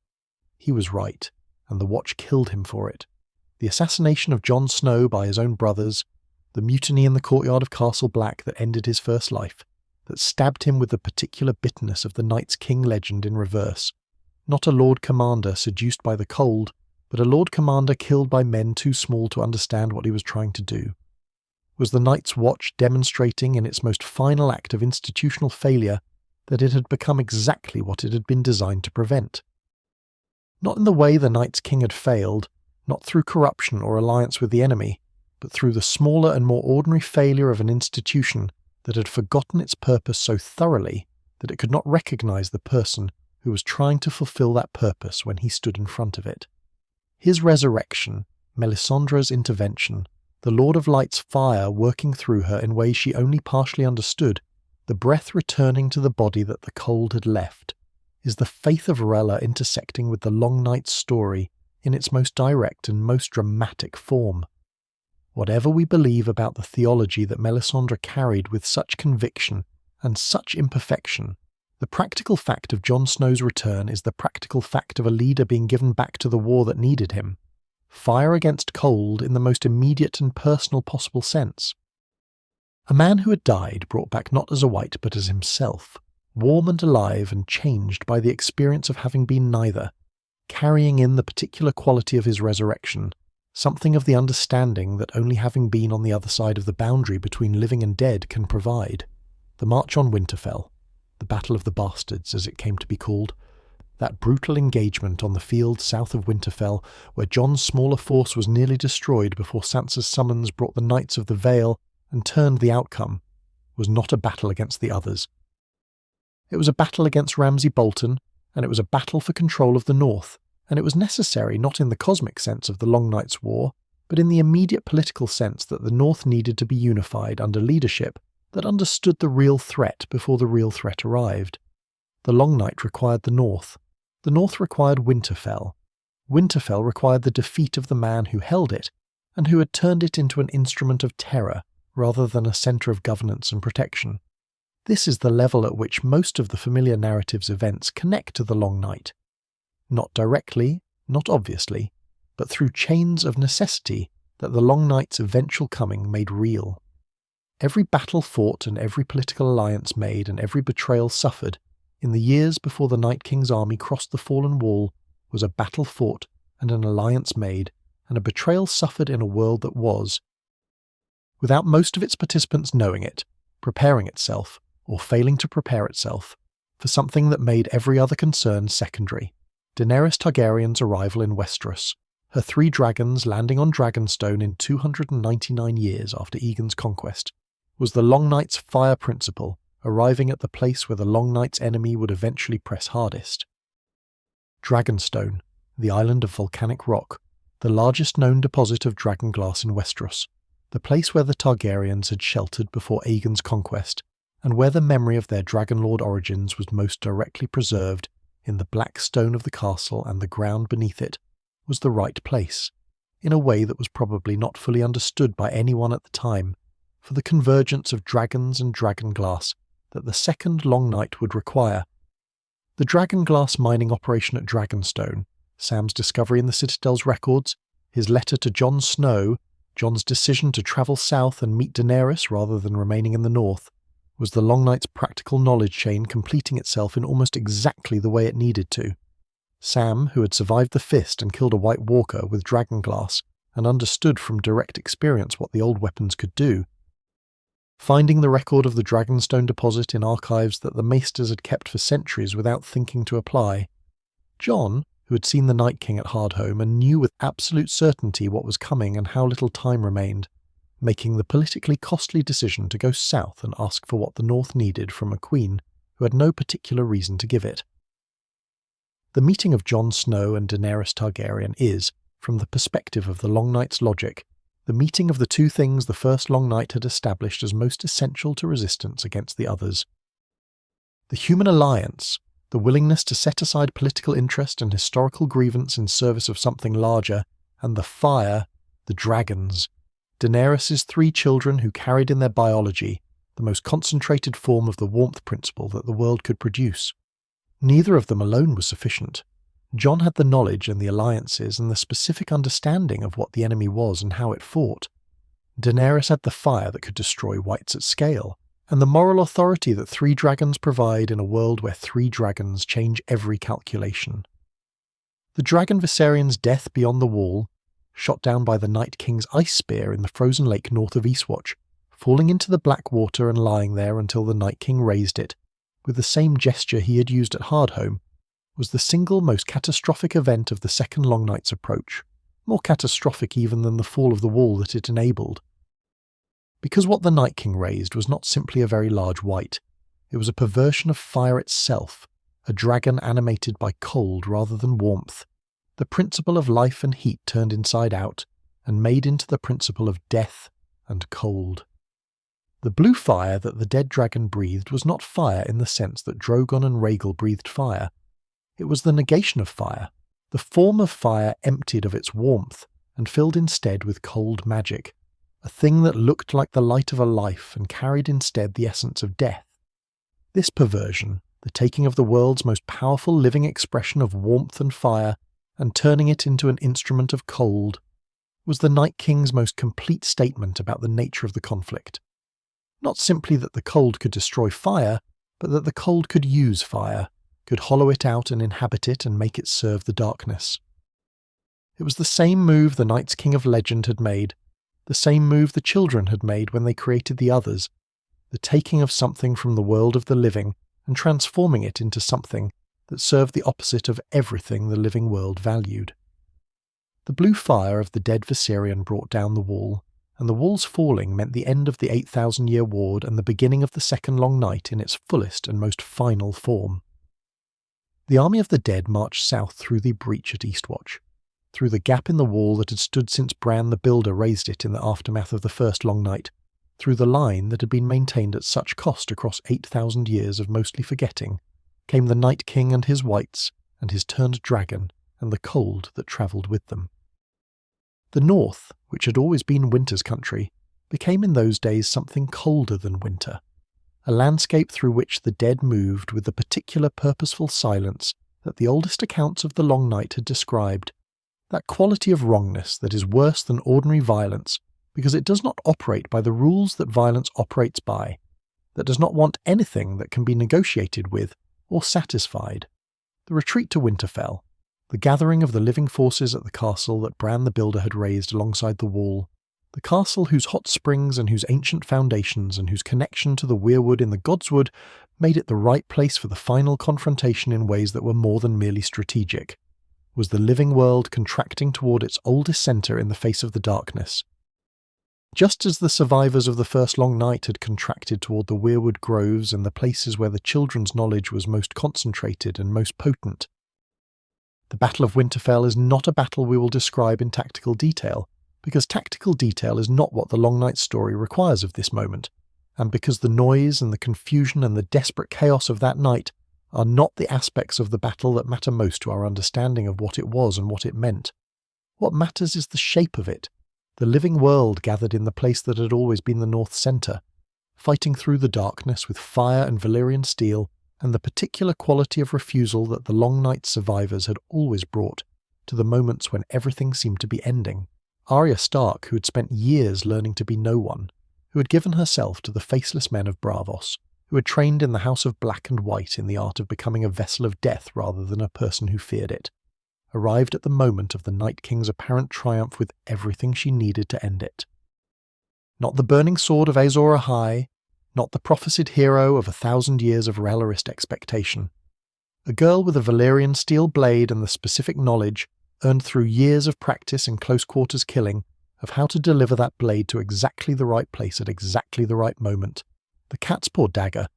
He was right, and the Watch killed him for it. The assassination of Jon Snow by his own brothers, the mutiny in the courtyard of Castle Black that ended his first life, that stabbed him with the particular bitterness of the Night's King legend in reverse. Not a Lord Commander seduced by the cold, but a Lord Commander killed by men too small to understand what he was trying to do. Was the Night's Watch demonstrating in its most final act of institutional failure that it had become exactly what it had been designed to prevent? Not in the way the Night's King had failed, not through corruption or alliance with the enemy, but through the smaller and more ordinary failure of an institution that had forgotten its purpose so thoroughly that it could not recognize the person who was trying to fulfill that purpose when he stood in front of it. His resurrection, Melisandre's intervention, the Lord of Light's fire working through her in ways she only partially understood, the breath returning to the body that the cold had left, is the faith of Rella intersecting with the Long Night's story in its most direct and most dramatic form. Whatever we believe about the theology that Melisandre carried with such conviction and such imperfection, the practical fact of Jon Snow's return is the practical fact of a leader being given back to the war that needed him. Fire against cold in the most immediate and personal possible sense. A man who had died brought back not as a Wight but as himself, warm and alive and changed by the experience of having been neither, carrying in the particular quality of his resurrection, something of the understanding that only having been on the other side of the boundary between living and dead can provide. The march on Winterfell, the Battle of the Bastards as it came to be called, that brutal engagement on the field south of Winterfell where Jon's smaller force was nearly destroyed before Sansa's summons brought the Knights of the Vale and turned the outcome, was not a battle against the others. It was a battle against Ramsay Bolton, and it was a battle for control of the North, and it was necessary not in the cosmic sense of the Long Night's War, but in the immediate political sense that the North needed to be unified under leadership that understood the real threat before the real threat arrived. The Long Night required the North required Winterfell. Winterfell required the defeat of the man who held it, and who had turned it into an instrument of terror rather than a centre of governance and protection. This is the level at which most of the familiar narrative's events connect to the Long Night. Not directly, not obviously, but through chains of necessity that the Long Night's eventual coming made real. Every battle fought and every political alliance made and every betrayal suffered in the years before the Night King's army crossed the fallen wall was a battle fought and an alliance made and a betrayal suffered in a world that was, without most of its participants knowing it, preparing itself, or failing to prepare itself, for something that made every other concern secondary. Daenerys Targaryen's arrival in Westeros, her 3 dragons landing on Dragonstone in 299 years after Aegon's conquest, was the Long Night's fire principle arriving at the place where the Long Night's enemy would eventually press hardest. Dragonstone, the island of volcanic rock, the largest known deposit of dragonglass in Westeros, the place where the Targaryens had sheltered before Aegon's conquest, and where the memory of their Dragonlord origins was most directly preserved in the black stone of the castle and the ground beneath it, was the right place, in a way that was probably not fully understood by anyone at the time, for the convergence of dragons and dragonglass that the second Long Night would require. The dragonglass mining operation at Dragonstone, Sam's discovery in the Citadel's records, his letter to Jon Snow, Jon's decision to travel south and meet Daenerys rather than remaining in the north, was the Long Night's practical knowledge chain completing itself in almost exactly the way it needed to. Sam, who had survived the Fist and killed a White Walker with dragonglass and understood from direct experience what the old weapons could do, finding the record of the Dragonstone deposit in archives that the Maesters had kept for centuries without thinking to apply. Jon, who had seen the Night King at Hardhome and knew with absolute certainty what was coming and how little time remained, making the politically costly decision to go south and ask for what the North needed from a queen who had no particular reason to give it. The meeting of Jon Snow and Daenerys Targaryen is, from the perspective of the Long Night's logic, the meeting of the two things the first Long Night had established as most essential to resistance against the others. The human alliance, the willingness to set aside political interest and historical grievance in service of something larger, and the fire, the dragons, Daenerys' three children who carried in their biology the most concentrated form of the warmth principle that the world could produce. Neither of them alone was sufficient. Jon had the knowledge and the alliances and the specific understanding of what the enemy was and how it fought. Daenerys had the fire that could destroy Wights at scale, and the moral authority that three dragons provide in a world where three dragons change every calculation. The dragon Viserion's death beyond the wall, shot down by the Night King's ice spear in the frozen lake north of Eastwatch, falling into the black water and lying there until the Night King raised it, with the same gesture he had used at Hardhome, was the single most catastrophic event of the second Long Night's approach, more catastrophic even than the fall of the wall that it enabled. Because what the Night King raised was not simply a very large wight, it was a perversion of fire itself, a dragon animated by cold rather than warmth, the principle of life and heat turned inside out, and made into the principle of death and cold. The blue fire that the dead dragon breathed was not fire in the sense that Drogon and Rhaegal breathed fire. It was the negation of fire, the form of fire emptied of its warmth and filled instead with cold magic, a thing that looked like the light of a life and carried instead the essence of death. This perversion, the taking of the world's most powerful living expression of warmth and fire and turning it into an instrument of cold, was the Night King's most complete statement about the nature of the conflict. Not simply that the cold could destroy fire, but that the cold could use fire, could hollow it out and inhabit it and make it serve the darkness. It was the same move the Night's King of Legend had made, the same move the children had made when they created the others, the taking of something from the world of the living and transforming it into something that served the opposite of everything the living world valued. The blue fire of the dead Viserion brought down the wall, and the wall's falling meant the end of the 8,000-year ward and the beginning of the second Long Night in its fullest and most final form. The army of the dead marched south through the breach at Eastwatch, through the gap in the wall that had stood since Bran the Builder raised it in the aftermath of the first Long Night, through the line that had been maintained at such cost across 8,000 years of mostly forgetting, came the Night King and his Wights, and his turned dragon, and the cold that travelled with them. The north, which had always been winter's country, became in those days something colder than winter, a landscape through which the dead moved with the particular purposeful silence that the oldest accounts of the Long Night had described, that quality of wrongness that is worse than ordinary violence because it does not operate by the rules that violence operates by, that does not want anything that can be negotiated with or satisfied. The retreat to Winterfell, the gathering of the living forces at the castle that Bran the Builder had raised alongside the wall, the castle whose hot springs and whose ancient foundations and whose connection to the Weirwood in the Godswood made it the right place for the final confrontation in ways that were more than merely strategic, was the living world contracting toward its oldest centre in the face of the darkness. Just as the survivors of the first Long Night had contracted toward the Weirwood groves and the places where the children's knowledge was most concentrated and most potent. The Battle of Winterfell is not a battle we will describe in tactical detail, because tactical detail is not what the Long Night story requires of this moment, and because the noise and the confusion and the desperate chaos of that night are not the aspects of the battle that matter most to our understanding of what it was and what it meant. What matters is the shape of it, the living world gathered in the place that had always been the North Centre, fighting through the darkness with fire and Valyrian steel, and the particular quality of refusal that the Long Night survivors had always brought to the moments when everything seemed to be ending. Arya Stark, who had spent years learning to be no one, who had given herself to the faceless men of Braavos, who had trained in the House of Black and White in the art of becoming a vessel of death rather than a person who feared it, arrived at the moment of the Night King's apparent triumph with everything she needed to end it. Not the burning sword of Azor Ahai, not the prophesied hero of 1,000 years of Rhaelarist expectation. A girl with a Valyrian steel blade and the specific knowledge, earned through years of practice in close-quarters killing, of how to deliver that blade to exactly the right place at exactly the right moment. The cat's paw dagger,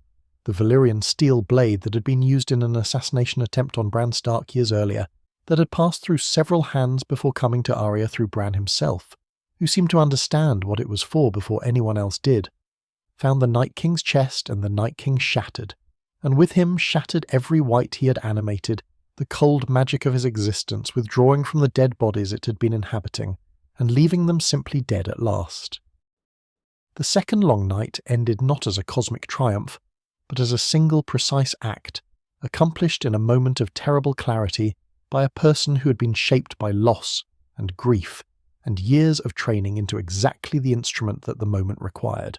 the Valyrian steel blade that had been used in an assassination attempt on Bran Stark years earlier, that had passed through several hands before coming to Arya through Bran himself, who seemed to understand what it was for before anyone else did, found the Night King's chest, and the Night King shattered, and with him shattered every wight he had animated, the cold magic of his existence withdrawing from the dead bodies it had been inhabiting, and leaving them simply dead at last. The second long night ended not as a cosmic triumph, but as a single precise act, accomplished in a moment of terrible clarity by a person who had been shaped by loss and grief and years of training into exactly the instrument that the moment required.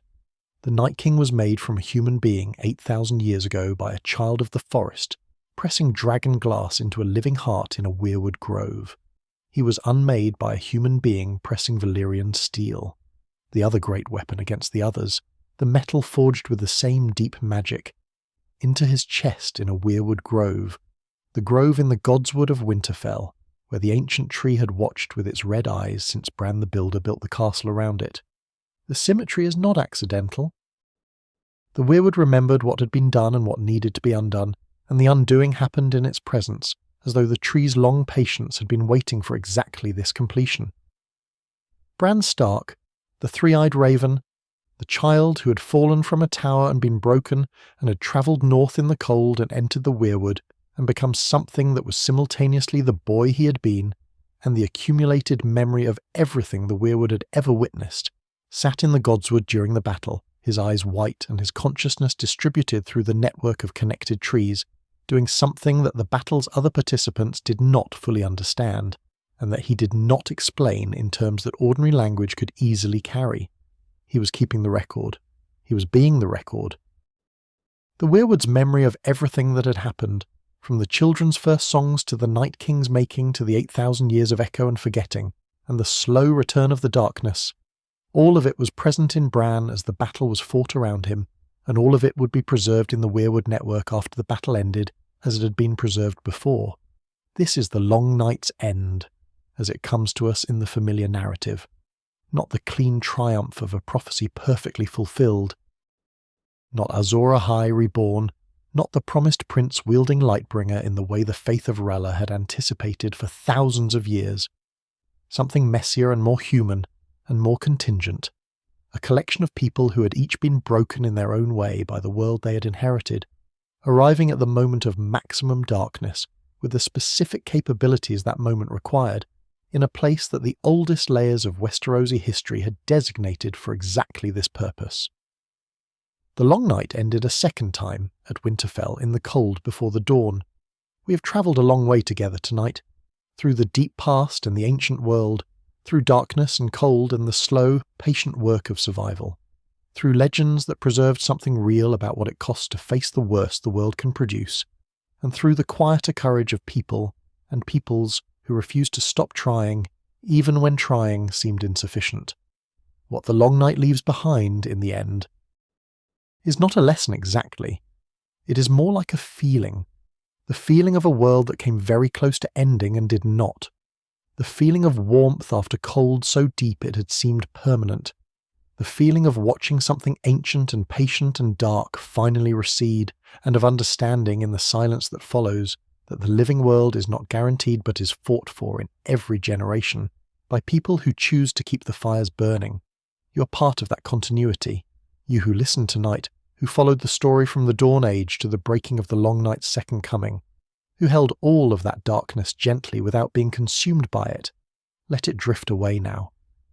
The Night King was made from a human being 8,000 years ago by a child of the forest, pressing dragon glass into a living heart in a Weirwood grove. He was unmade by a human being pressing Valyrian steel, the other great weapon against the others, the metal forged with the same deep magic, into his chest in a Weirwood grove, the grove in the Godswood of Winterfell, where the ancient tree had watched with its red eyes since Bran the Builder built the castle around it. The symmetry is not accidental. The Weirwood remembered what had been done and what needed to be undone, and the undoing happened in its presence, as though the tree's long patience had been waiting for exactly this completion. Bran Stark, the three-eyed raven, the child who had fallen from a tower and been broken and had travelled north in the cold and entered the Weirwood and become something that was simultaneously the boy he had been and the accumulated memory of everything the Weirwood had ever witnessed, sat in the Godswood during the battle, his eyes white and his consciousness distributed through the network of connected trees, doing something that the battle's other participants did not fully understand, and that he did not explain in terms that ordinary language could easily carry. He was keeping the record. He was being the record. The Weirwood's memory of everything that had happened, from the children's first songs to the Night King's making to the 8,000 years of echo and forgetting, and the slow return of the darkness, all of it was present in Bran as the battle was fought around him, and all of it would be preserved in the Weirwood network after the battle ended, as it had been preserved before. This is the long night's end, as it comes to us in the familiar narrative, not the clean triumph of a prophecy perfectly fulfilled, not Azor Ahai reborn, not the promised prince wielding Lightbringer in the way the faith of R'hllor had anticipated for thousands of years. Something messier and more human, and more contingent, a collection of people who had each been broken in their own way by the world they had inherited, arriving at the moment of maximum darkness with the specific capabilities that moment required, in a place that the oldest layers of Westerosi history had designated for exactly this purpose. The long night ended a second time at Winterfell in the cold before the dawn. We have travelled a long way together tonight, through the deep past and the ancient world, through darkness and cold and the slow, patient work of survival, through legends that preserved something real about what it costs to face the worst the world can produce, and through the quieter courage of people and peoples who refused to stop trying, even when trying seemed insufficient. What the long night leaves behind, in the end, is not a lesson exactly. It is more like a feeling. The feeling of a world that came very close to ending and did not. The feeling of warmth after cold so deep it had seemed permanent. The feeling of watching something ancient and patient and dark finally recede, and of understanding in the silence that follows that the living world is not guaranteed but is fought for in every generation, by people who choose to keep the fires burning. You are part of that continuity. You who listened tonight, who followed the story from the Dawn Age to the breaking of the Long Night's second coming, who held all of that darkness gently without being consumed by it. Let it drift away now.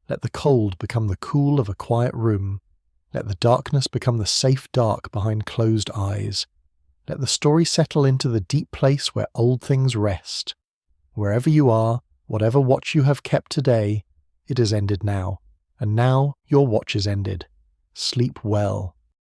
Let the cold become the cool of a quiet room. Let the darkness become the safe dark behind closed eyes. Let the story settle into the deep place where old things rest. Wherever you are, whatever watch you have kept today, it is ended now, and now your watch is ended. Sleep well.